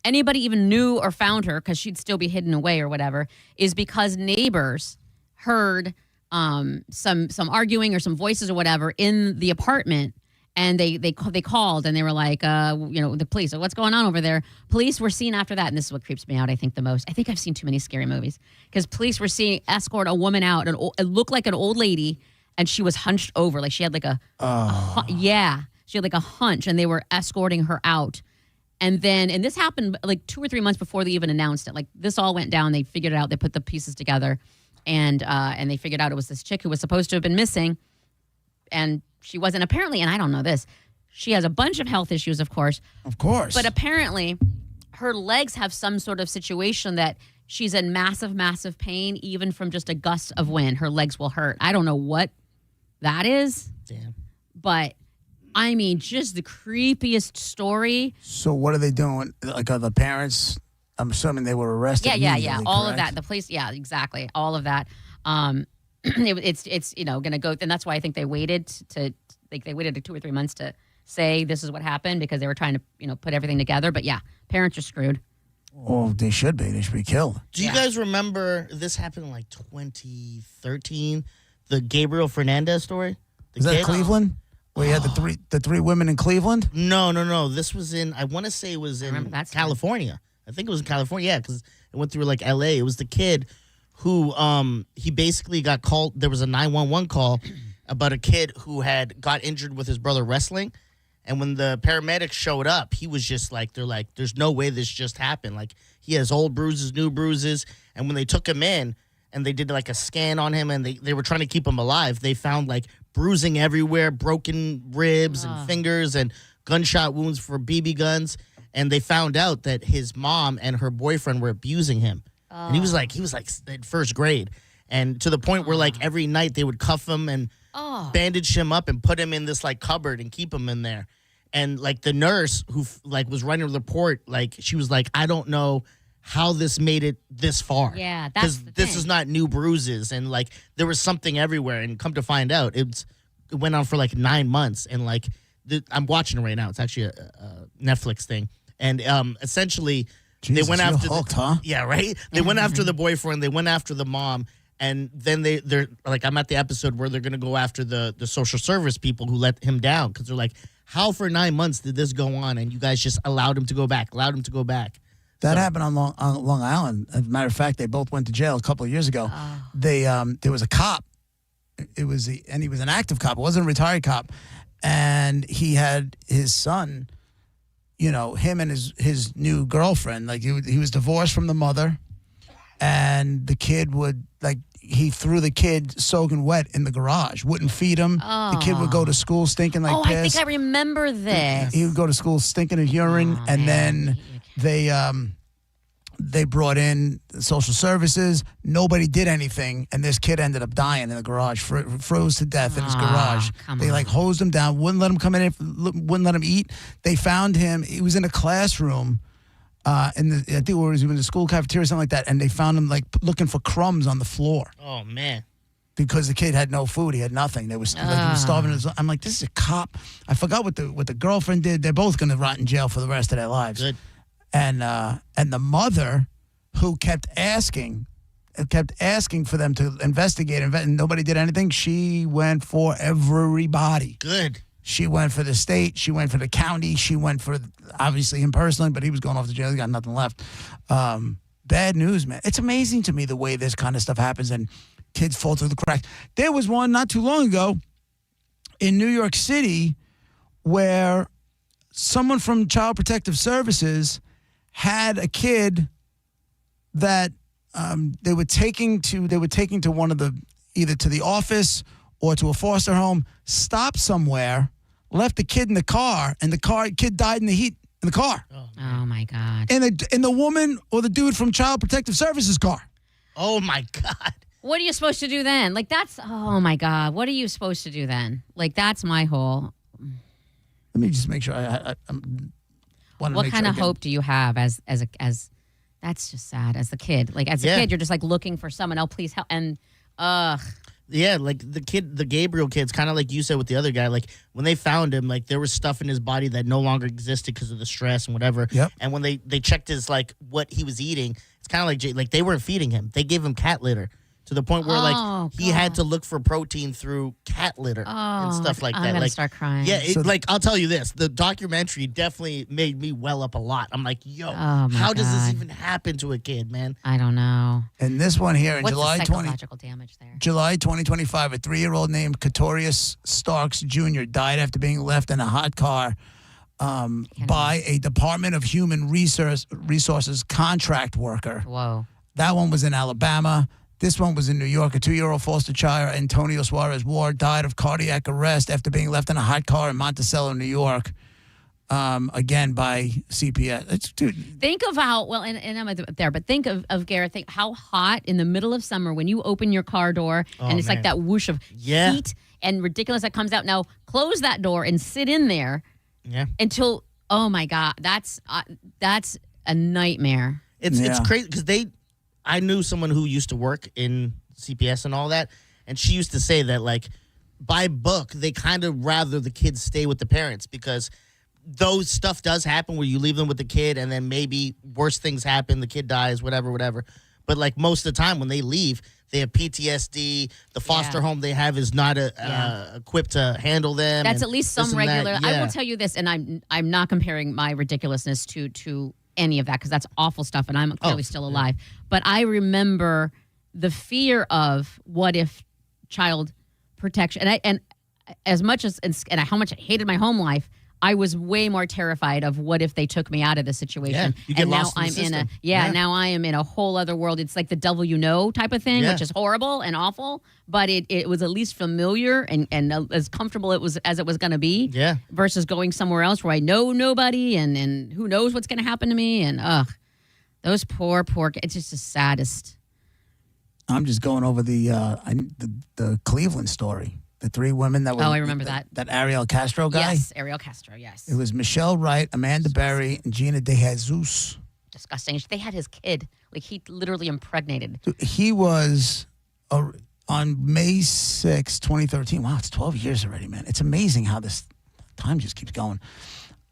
anybody even knew or found her, because she'd still be hidden away or whatever, is because neighbors heard some arguing or some voices or whatever in the apartment. And they called and they were like, the police. So what's going on over there? Police were seen after that. And this is what creeps me out, I think, the most. I think I've seen too many scary movies. Because police were seen escort a woman out. It looked like an old lady. And she was hunched over. Like she had like she had like a hunch, and they were escorting her out. And this happened like 2 or 3 months before they even announced it. Like this all went down. They figured it out. They put the pieces together, and they figured out it was this chick who was supposed to have been missing, and she wasn't. Apparently, and I don't know this, she has a bunch of health issues, of course. Of course. But apparently, her legs have some sort of situation that she's in massive, massive pain, even from just a gust of wind. Her legs will hurt. I don't know what that is. Damn. But I mean, just the creepiest story. So what are they doing? Like, are the parents, I'm assuming they were arrested? Yeah. All of that. The police, yeah, exactly. All of that. It's going to go, and that's why I think they waited they waited 2 or 3 months to say this is what happened, because they were trying to, put everything together. But yeah, parents are screwed. Oh, they should be. They should be killed. Do you guys remember this happened in like 2013? The Gabriel Fernandez story? Is that Cleveland? Where you had the three women in Cleveland? No. This was I want to say it was in California. I think it was in California, yeah, because it went through like L.A. It was the kid who he basically got called. There was a 911 call about a kid who had got injured with his brother wrestling. And when the paramedics showed up, he was just like, they're like, there's no way this just happened. Like, he has old bruises, new bruises. And when they took him in and they did like a scan on him and they were trying to keep him alive, they found like bruising everywhere, broken ribs and fingers and gunshot wounds for BB guns. And they found out that his mom and her boyfriend were abusing him. And he was like in first grade. And to the point where like every night they would cuff him and bandage him up and put him in this like cupboard and keep him in there. And like the nurse who like was running the report, like she was like, I don't know how this made it this far. Yeah, that's the this thing. is not new bruises, and like there was something everywhere. And come to find out, it went on for like 9 months. And like I'm watching it right now. It's actually a Netflix thing. And essentially, Jesus, they went after hooked, huh? Yeah, right. They went after the boyfriend. They went after the mom. And then they're like, I'm at the episode where they're going to go after the social service people who let him down, because they're like, how for 9 months did this go on and you guys just allowed him to go back, That happened on Long Island. As a matter of fact, they both went to jail a couple of years ago. There was a cop. He was an active cop. It wasn't a retired cop. And he had his son, him and his new girlfriend. Like he was divorced from the mother. And the kid would, he threw the kid soaking wet in the garage, wouldn't feed him. The kid would go to school stinking like piss. I think I remember this. He would go to school stinking of urine, and then they brought in social services. Nobody did anything, and this kid ended up dying in the garage, froze to death in his garage. They hosed him down, wouldn't let him come in, wouldn't let him eat. They found him. He was in a classroom. I think it was in the school cafeteria or something like that, and they found him looking for crumbs on the floor. Oh man! Because the kid had no food, he had nothing. He was starving. I'm like, this is a cop. I forgot what the girlfriend did. They're both going to rot in jail for the rest of their lives. Good. And the mother, who kept asking for them to investigate, and nobody did anything. She went for everybody. Good. She went for the state. She went for the county. She went for, obviously, him personally, but he was going off to jail. He got nothing left. Bad news, man. It's amazing to me the way this kind of stuff happens and kids fall through the cracks. There was one not too long ago in New York City where someone from Child Protective Services had a kid that they were taking to one of the, either to the office or to a foster home, stopped somewhere, left the kid in the car, and kid died in the heat in the car. Oh my God. In the woman or the dude from Child Protective Services car. Oh my God. What are you supposed to do then? Like oh my God. What are you supposed to do then? Like that's my whole. Let me just make sure What kind of hope do you have as that's just sad as a kid. Like as a kid, you're just like looking for someone. Oh, please help. And yeah, like the Gabriel kid's kind of like you said with the other guy. Like when they found him, like there was stuff in his body that no longer existed because of the stress and whatever. Yep. And when they checked his like what he was eating, it's kind of like they weren't feeding him. They gave him cat litter to the point where he had to look for protein through cat litter and stuff like that. I'm gonna like start crying. Yeah, like I'll tell you this: the documentary definitely made me well up a lot. I'm like, yo, how does this even happen to a kid, man? I don't know. And this one here in What's July the psychological damage there? July 2025, a 3-year-old named Katorius Starks Jr. died after being left in a hot car by a Department of Human Resources contract worker. Whoa. That one was in Alabama. This one was in New York. A 2-year-old foster child, Antonio Suarez Ward, died of cardiac arrest after being left in a hot car in Monticello, New York, again by CPS. Think of how, well, and I'm there, but think of Garrett, think how hot in the middle of summer when you open your car door and it's like that whoosh of heat and ridiculous that comes out. Now, close that door and sit in there until, oh my God, that's a nightmare. It's crazy because I knew someone who used to work in CPS and all that, and she used to say that, like, by book, they kind of rather the kids stay with the parents because those stuff does happen where you leave them with the kid and then maybe worse things happen, the kid dies, whatever. But, like, most of the time when they leave, they have PTSD. The foster home they have is not equipped to handle them. That's at least some regular. I will tell you this, and I'm not comparing my ridiculousness to any of that because that's awful stuff and I'm clearly still alive. But I remember the fear of what if child protection and as much as and how much I hated my home life, I was way more terrified of what if they took me out of the situation. You get and lost now in the I'm system. now I am in a whole other world. It's like the devil you know type of thing, which is horrible and awful, but it was at least familiar and as comfortable as it was going to be. Yeah. Versus going somewhere else where I know nobody and who knows what's going to happen to me and those poor it's just the saddest. I'm just going over the Cleveland story. The 3 women that were. Oh, I remember that. That Ariel Castro guy? Yes, Ariel Castro, yes. It was Michelle Wright, Amanda Berry, and Gina De Jesus. Disgusting. They had his kid. Like, he literally impregnated. He was on May 6, 2013. Wow, it's 12 years already, man. It's amazing how this time just keeps going.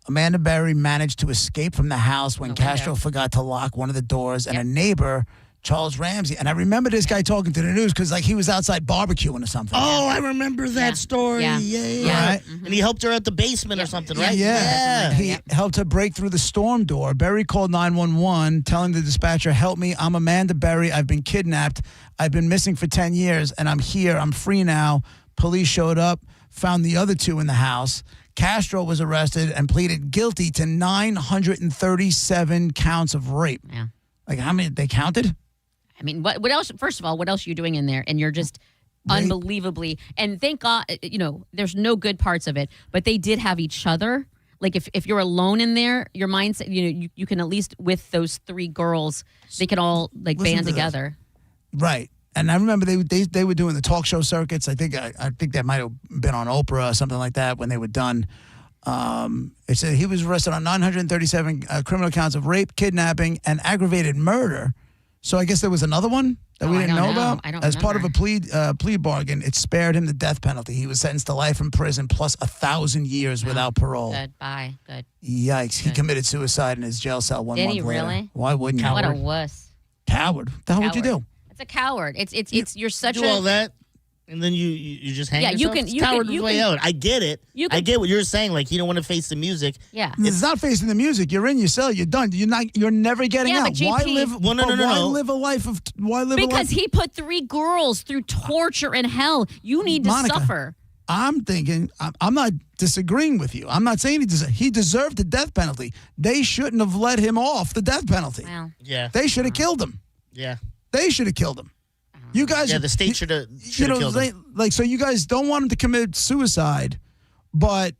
Amanda Berry managed to escape from the house when Castro forgot to lock one of the doors, and a neighbor, Charles Ramsey. And I remember this guy talking to the news because, like, he was outside barbecuing or something. Oh, I remember that story. Yeah. Right? Mm-hmm. And he helped her at the basement or something, right? Yeah. He helped her break through the storm door. Berry called 911, telling the dispatcher, "Help me, I'm Amanda Berry. I've been kidnapped. I've been missing for 10 years, and I'm here. I'm free now." Police showed up, found the other 2 in the house. Castro was arrested and pleaded guilty to 937 counts of rape. Yeah. Like, how many they counted? I mean, what else? First of all, what else are you doing in there? And you're just unbelievably. And thank God, there's no good parts of it, but they did have each other. Like if you're alone in there, your mindset, you can at least with those 3 girls, they can all like band together. Right. And I remember they were doing the talk show circuits. I think that might have been on Oprah or something like that when they were done. It said he was arrested on 937 criminal counts of rape, kidnapping, and aggravated murder. So I guess there was another one that we didn't know about. I don't As part of remember. a plea bargain, it spared him the death penalty. He was sentenced to life in prison plus 1,000 years without parole. Good. Bye. Good. Yikes. He committed suicide in his jail cell 1 Did month he later. really? Why wouldn't you? What a wuss. Coward. What the hell would you do? It's a coward. It's you're such do all that. And then you just hang Yeah, yourself? you It's coward's way can- out. I get it. I get what you're saying. Like, you don't want to face the music. Yeah. It's not facing the music. You're in your cell. You're done. You're never getting Yeah, out. but JP Why live? Well, no, but no, why no. live a life of? Why live Because a life? he put 3 girls through torture and hell. You need to Monica, suffer. I'm thinking. I'm not disagreeing with you. I'm not saying he deserved the death penalty. They shouldn't have let him off the death penalty. Well, Yeah. They should have killed him. Yeah. They should have killed him. You guys. Yeah, the state should have killed him. Like, so you guys don't want him to commit suicide, but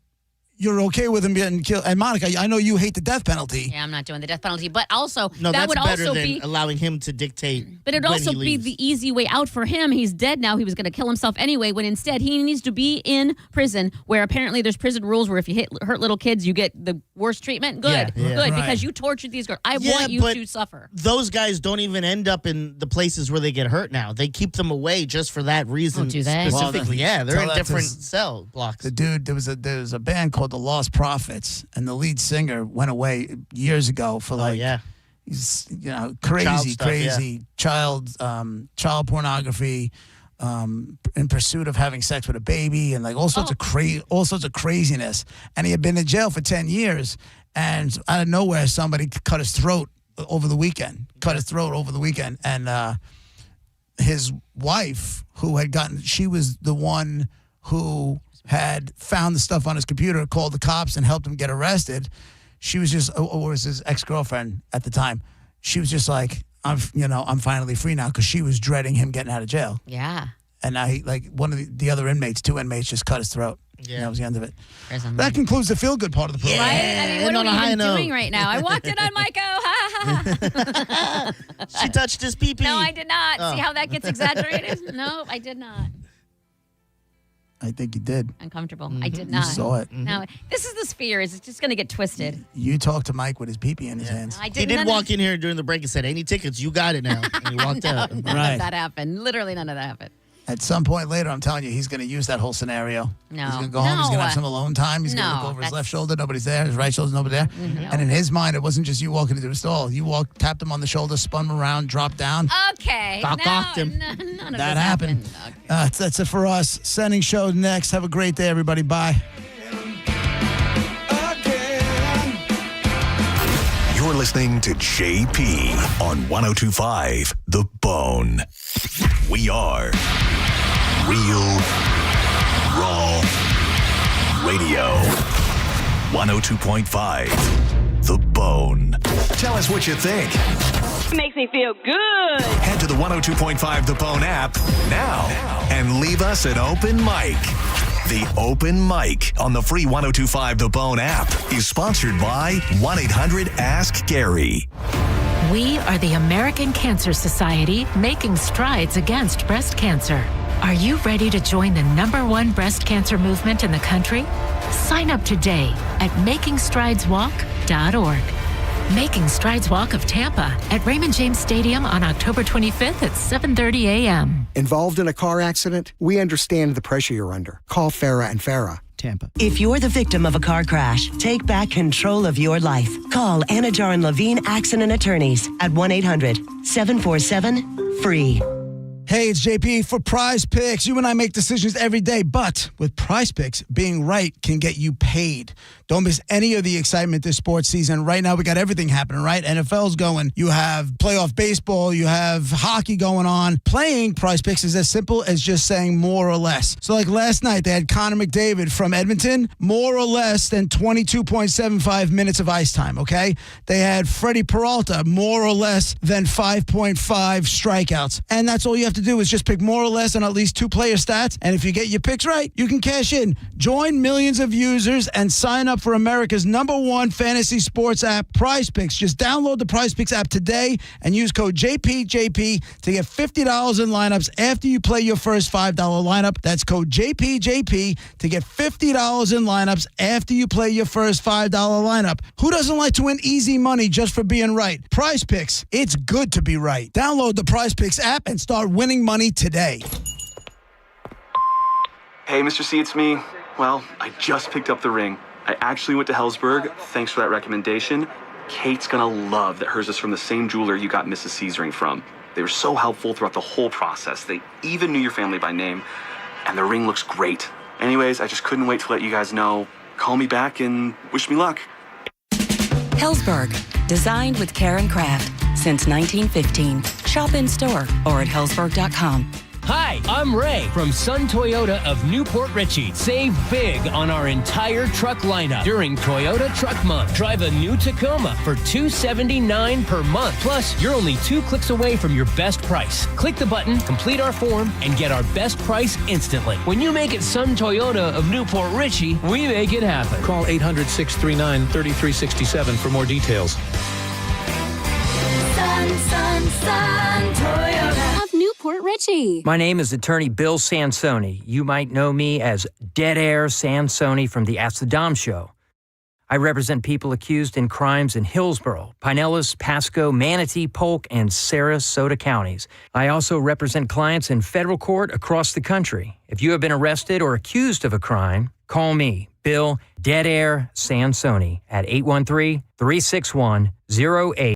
you're okay with him getting killed. And Monica, I know you hate the death penalty. yeah, I'm not doing the death penalty, but also No, that that's would better also than be. allowing him to dictate. But it'd when also he be leaves. the easy way out for him. He's dead now. He was going to kill himself anyway, when instead he needs to be in prison, where apparently there's prison rules where if you hurt little kids, you get the worst treatment. Good. Yeah, yeah. Good, Right. because you tortured these girls. I Yeah, want you but to suffer. Those guys don't even end up in the places where they get hurt now. They keep them away just for that reason. Oh, do they? Specifically, Well, yeah. They're tell in that different to- cell blocks. The dude, there was a band called the Lost Prophets, and the lead singer went away years ago for he's crazy, stuff, child pornography, in pursuit of having sex with a baby, and like all sorts of craziness. And he had been in jail for 10 years, and out of nowhere, somebody cut his throat over the weekend. And his wife, she was the one who had found the stuff on his computer, called the cops, and helped him get arrested. She was just, or was his ex-girlfriend at the time. She was just like, I'm finally free now, because she was dreading him getting out of jail. Yeah. And now one of the other inmates, 2 inmates, just cut his throat. Yeah, that was the end of it. Prison. That concludes the feel-good part of the program. Right? I mean, what And are on we a high even note. doing right now? I walked in on Mike. She touched his pee-pee. No, I did not. Oh. See how that gets exaggerated? No, I did not. I think you did. Uncomfortable. I did not. You saw it. No, this is the sphere. It's just going to get twisted. You talked to Mike with his pee-pee in his hands. I He did walk in here during the break and said, "Any tickets? You got it now." And he walked out. None Right. of that happened. Literally none of that happened. At some point later, I'm telling you, he's going to use that whole scenario. No. He's going to go home. He's going to have No. some alone time. He's going to No, look over his that's- left shoulder. Nobody's there. His right shoulder, nobody there. And in his mind, it wasn't just you walking into the stall. You tapped him on the shoulder, spun him around, dropped down. Okay. Cocked him. None of That this happened. That's it for us. Sending show next. Have a great day, everybody. Bye. You're listening to JP on 1025 The Bone. We are Real Raw Radio. 102.5 The Bone. Tell us what you think. Makes me feel good. Head to the 102.5 The Bone app now and leave us an open mic. The Open Mic on the free 102.5 The Bone app is sponsored by 1-800-ASK-GARY. We are the American Cancer Society, making strides against breast cancer. Are you ready to join the #1 breast cancer movement in the country? Sign up today at makingstrideswalk.org. Making Strides Walk of Tampa at Raymond James Stadium on October 25th at 7:30 a.m. Involved in a car accident? We understand the pressure you're under. Call Farah and Farah. Tampa. If you're the victim of a car crash, take back control of your life. Call Anajar and Levine Accident Attorneys at 1-800-747-FREE. Hey, it's JP for Prize Picks. You and I make decisions every day, but with Prize Picks, being right can get you paid. Don't miss any of the excitement this sports season. Right now, we got everything happening, right? NFL's going. You have playoff baseball. You have hockey going on. Playing Prize Picks is as simple as just saying more or less. So like last night, they had Connor McDavid from Edmonton, more or less than 22.75 minutes of ice time, okay? They had Freddie Peralta, more or less than 5.5 strikeouts. And that's all you have to do is just pick more or less on at least 2 player stats. And if you get your picks right, you can cash in. Join millions of users and sign up for America's #1 fantasy sports app, Prize Picks. Just download the Prize Picks app today and use code JPJP to get $50 in lineups after you play your first $5 lineup. That's code JPJP to get $50 in lineups after you play your first $5 lineup. Who doesn't like to win easy money just for being right? Prize Picks. It's good to be right. Download the Prize Picks app and start winning money today. Hey, Mr. C, it's me. Well, I just picked up the ring. I actually went to Hellsberg. Thanks for that recommendation. Kate's gonna love that hers is from the same jeweler you got Mrs. C's ring from. They were so helpful throughout the whole process. They even knew your family by name. and the ring looks great. Anyways, I just couldn't wait to let you guys know. Call me back and wish me luck. Hellsberg, designed with care and craft since 1915. Shop in store or at hellsberg.com. Hi, I'm Ray from Sun Toyota of Newport Richey. Save big on our entire truck lineup during Toyota Truck Month. Drive a new Tacoma for $279 per month. Plus, you're only 2 clicks away from your best price. Click the button, complete our form, and get our best price instantly. When you make it Sun Toyota of Newport Richey, we make it happen. Call 800-639-3367 for more details. Sun Toyota of Newport Richey. My name is attorney Bill Sansoni. You might know me as Dead Air Sansoni from the Ask the Dom show. I represent people accused in crimes in Hillsborough, Pinellas, Pasco, Manatee, Polk, and Sarasota counties. I also represent clients in federal court across the country. If you have been arrested or accused of a crime, call me, Bill Dead Air Sansoni, at 813-361-08.